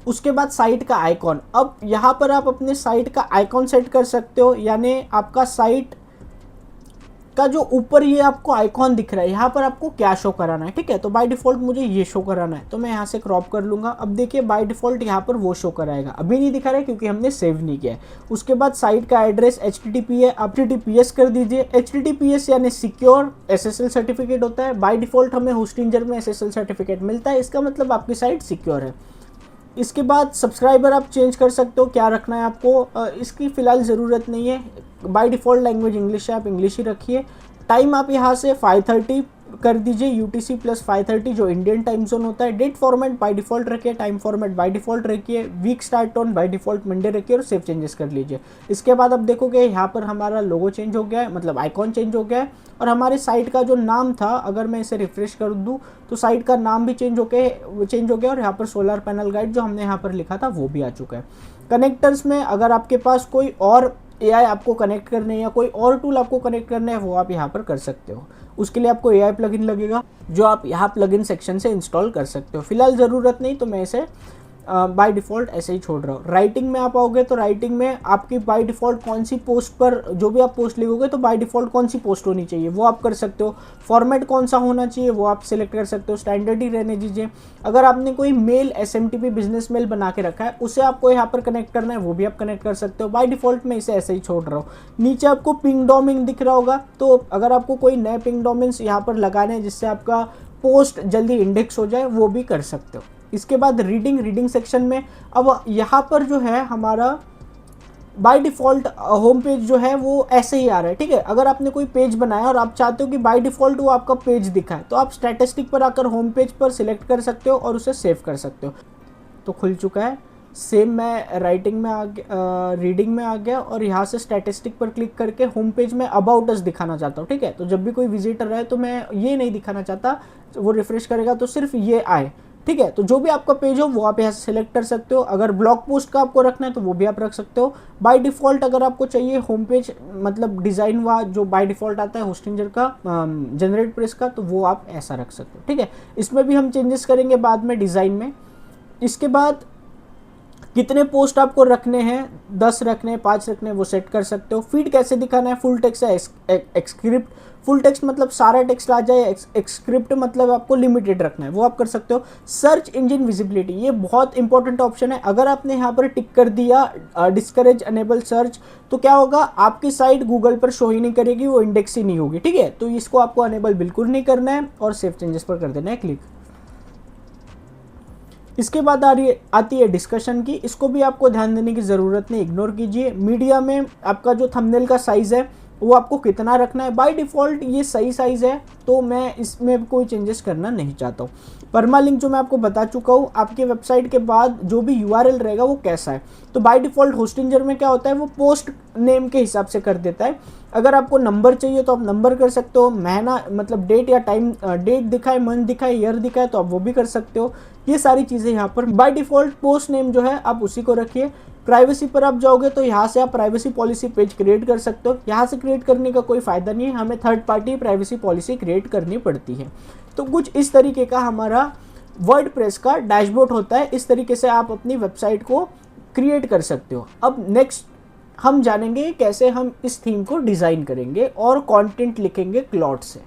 [SPEAKER 1] उसके बाद साइट का आइकॉन, अब यहाँ पर आप अपने साइट का आइकॉन सेट कर सकते हो, यानी आपका साइट का जो ऊपर ये आपको आइकॉन दिख रहा है यहाँ पर आपको क्या शो कराना है, ठीक है। तो बाय डिफॉल्ट मुझे ये शो कराना है, तो मैं यहाँ से क्रॉप कर लूँगा। अब देखिए बाय डिफॉल्ट यहाँ पर वो शो कराएगा, अभी नहीं दिखा रहा है क्योंकि हमने सेव नहीं किया है। उसके बाद साइट का एड्रेस HTTP है, आप HTTPS कर दीजिए। HTTPS यानी सिक्योर SSL सर्टिफिकेट होता है। बाय डिफॉल्ट हमें होस्टिंजर में SSL सर्टिफिकेट मिलता है, इसका मतलब आपकी साइट सिक्योर है। इसके बाद सब्सक्राइबर आप चेंज कर सकते हो, क्या रखना है आपको, इसकी फ़िलहाल ज़रूरत नहीं है। बाय डिफ़ॉल्ट लैंग्वेज इंग्लिश है, आप इंग्लिश ही रखिए। टाइम आप यहाँ से 5:30 कर दीजिए UTC + 5:30 जो इंडियन टाइम जोन होता है। डेट फॉर्मेट बाय डिफ़ॉल्ट रखिए, टाइम फॉर्मेट बाय डिफ़ॉल्ट रखिए, week start on by default Monday रखिए और सेव चेंजेस कर लीजिए। इसके बाद आप देखोगे यहाँ पर हमारा लोगो चेंज हो गया है, मतलब आइकॉन चेंज हो गया है। और हमारे साइट का जो नाम था, अगर मैं इसे रिफ्रेश कर दूं तो साइट का नाम भी चेंज हो गया और यहाँ पर सोलर पैनल गाइड जो हमने यहाँ पर लिखा था वो भी आ चुका है। कनेक्टर्स में अगर आपके पास कोई और AI आपको कनेक्ट करने है या कोई और टूल आपको कनेक्ट करना है वो आप यहाँ पर कर सकते हो। उसके लिए आपको AI प्लगइन लगेगा जो आप यहाँ प्लगइन सेक्शन से इंस्टॉल कर सकते हो। फिलहाल ज़रूरत नहीं, तो मैं इसे बाय डिफ़ॉल्ट ऐसे ही छोड़ रहा हूँ। राइटिंग में आप आओगे तो राइटिंग में आपकी बाय डिफ़ॉल्ट कौन सी पोस्ट पर जो भी आप पोस्ट लिखोगे तो बाय डिफ़ॉल्ट कौन सी पोस्ट होनी चाहिए वो आप कर सकते हो। फॉर्मेट कौन सा होना चाहिए वो आप सिलेक्ट कर सकते हो, स्टैंडर्ड ही रहने दीजिए। अगर आपने कोई मेल SMTP बिजनेस मेल बना के रखा है उसे आपको यहाँ पर कनेक्ट करना है वो भी आप कनेक्ट कर सकते हो। बाय डिफ़ॉल्ट मैं इसे ऐसे ही छोड़ रहा हूँ। नीचे आपको पिंग डोमेन दिख रहा होगा, तो अगर आपको कोई नए पिंग डोमेन्स यहाँ पर लगाने हैं जिससे आपका पोस्ट जल्दी इंडेक्स हो जाए वो भी कर सकते हो। इसके बाद रीडिंग सेक्शन में अब यहाँ पर जो है हमारा बाय डिफ़ॉल्ट होम पेज जो है वो ऐसे ही आ रहा है, ठीक है। अगर आपने कोई पेज बनाया और आप चाहते हो कि बाय डिफ़ॉल्ट वो आपका पेज दिखाए तो आप स्टैटिस्टिक पर आकर होम पेज पर सिलेक्ट कर सकते हो और उसे सेव कर सकते हो। तो खुल चुका है। सेम मैं राइटिंग में रीडिंग में आ गया और यहाँ से स्टैटिस्टिक पर क्लिक करके होम पेज में अबाउट अस दिखाना चाहता हूँ, ठीक है। तो जब भी कोई विजिटर आए तो मैं ये नहीं दिखाना चाहता, वो रिफ्रेश करेगा तो सिर्फ ये आए, ठीक है। तो जो भी आपका पेज हो वो आप यहाँ से सिलेक्ट कर सकते हो। अगर ब्लॉग पोस्ट का आपको रखना है तो वो भी आप रख सकते हो। बाय डिफ़ॉल्ट अगर आपको चाहिए होम पेज मतलब डिज़ाइन हुआ जो बाय डिफ़ॉल्ट आता है होस्टिंजर का जनरेट प्रेस का, तो वो आप ऐसा रख सकते हो, ठीक है। इसमें भी हम चेंजेस करेंगे बाद में डिज़ाइन में। इसके बाद कितने पोस्ट आपको रखने हैं, 10 रखने हैं, 5 रखने हैं, वो सेट कर सकते हो। फीड कैसे दिखाना है, फुल टेक्स्ट है एक्सक्रिप्ट। फुल टेक्स्ट मतलब सारा टेक्स्ट आ जाए, एक्सक्रिप्ट मतलब आपको लिमिटेड रखना है वो आप कर सकते हो। सर्च इंजन विजिबिलिटी ये बहुत इंपॉर्टेंट ऑप्शन है। अगर आपने यहाँ पर टिक कर दिया डिस्करेज अनेबल सर्च तो क्या होगा, आपकी साइट गूगल पर शो ही नहीं करेगी, वो इंडेक्स ही नहीं होगी, ठीक है। तो इसको आपको अनेबल बिल्कुल नहीं करना है और सेव चेंजेस पर कर देना है क्लिक। इसके बाद आती है डिस्कशन की, इसको भी आपको ध्यान देने की ज़रूरत नहीं, इग्नोर कीजिए। मीडिया में आपका जो थंबनेल का साइज़ है वो आपको कितना रखना है, बाय डिफ़ॉल्ट ये सही साइज़ है तो मैं इसमें कोई चेंजेस करना नहीं चाहता हूँ। परमालिंक जो मैं आपको बता चुका हूँ, आपके वेबसाइट के बाद जो भी URL रहेगा वो कैसा है। तो बाय डिफ़ॉल्ट होस्टिंजर में क्या होता है वो पोस्ट नेम के हिसाब से कर देता है। अगर आपको नंबर चाहिए तो आप नंबर कर सकते हो, महीना मतलब डेट या टाइम, डेट दिखाए, मंथ दिखाए, ईयर दिखाए तो आप वो भी कर सकते हो। ये सारी चीज़ें यहाँ पर बाय डिफ़ॉल्ट पोस्ट नेम जो है आप उसी को रखिए। प्राइवेसी पर आप जाओगे तो यहाँ से आप प्राइवेसी पॉलिसी पेज क्रिएट कर सकते हो। यहाँ से क्रिएट करने का कोई फ़ायदा नहीं है, हमें third party privacy policy create करनी पड़ती है। तो कुछ इस तरीके का हमारा वर्डप्रेस का डैशबोर्ड होता है, इस तरीके से आप अपनी वेबसाइट को क्रिएट कर सकते हो। अब नेक्स्ट हम जानेंगे कैसे हम इस थीम को डिज़ाइन करेंगे और कंटेंट लिखेंगे क्लॉड से।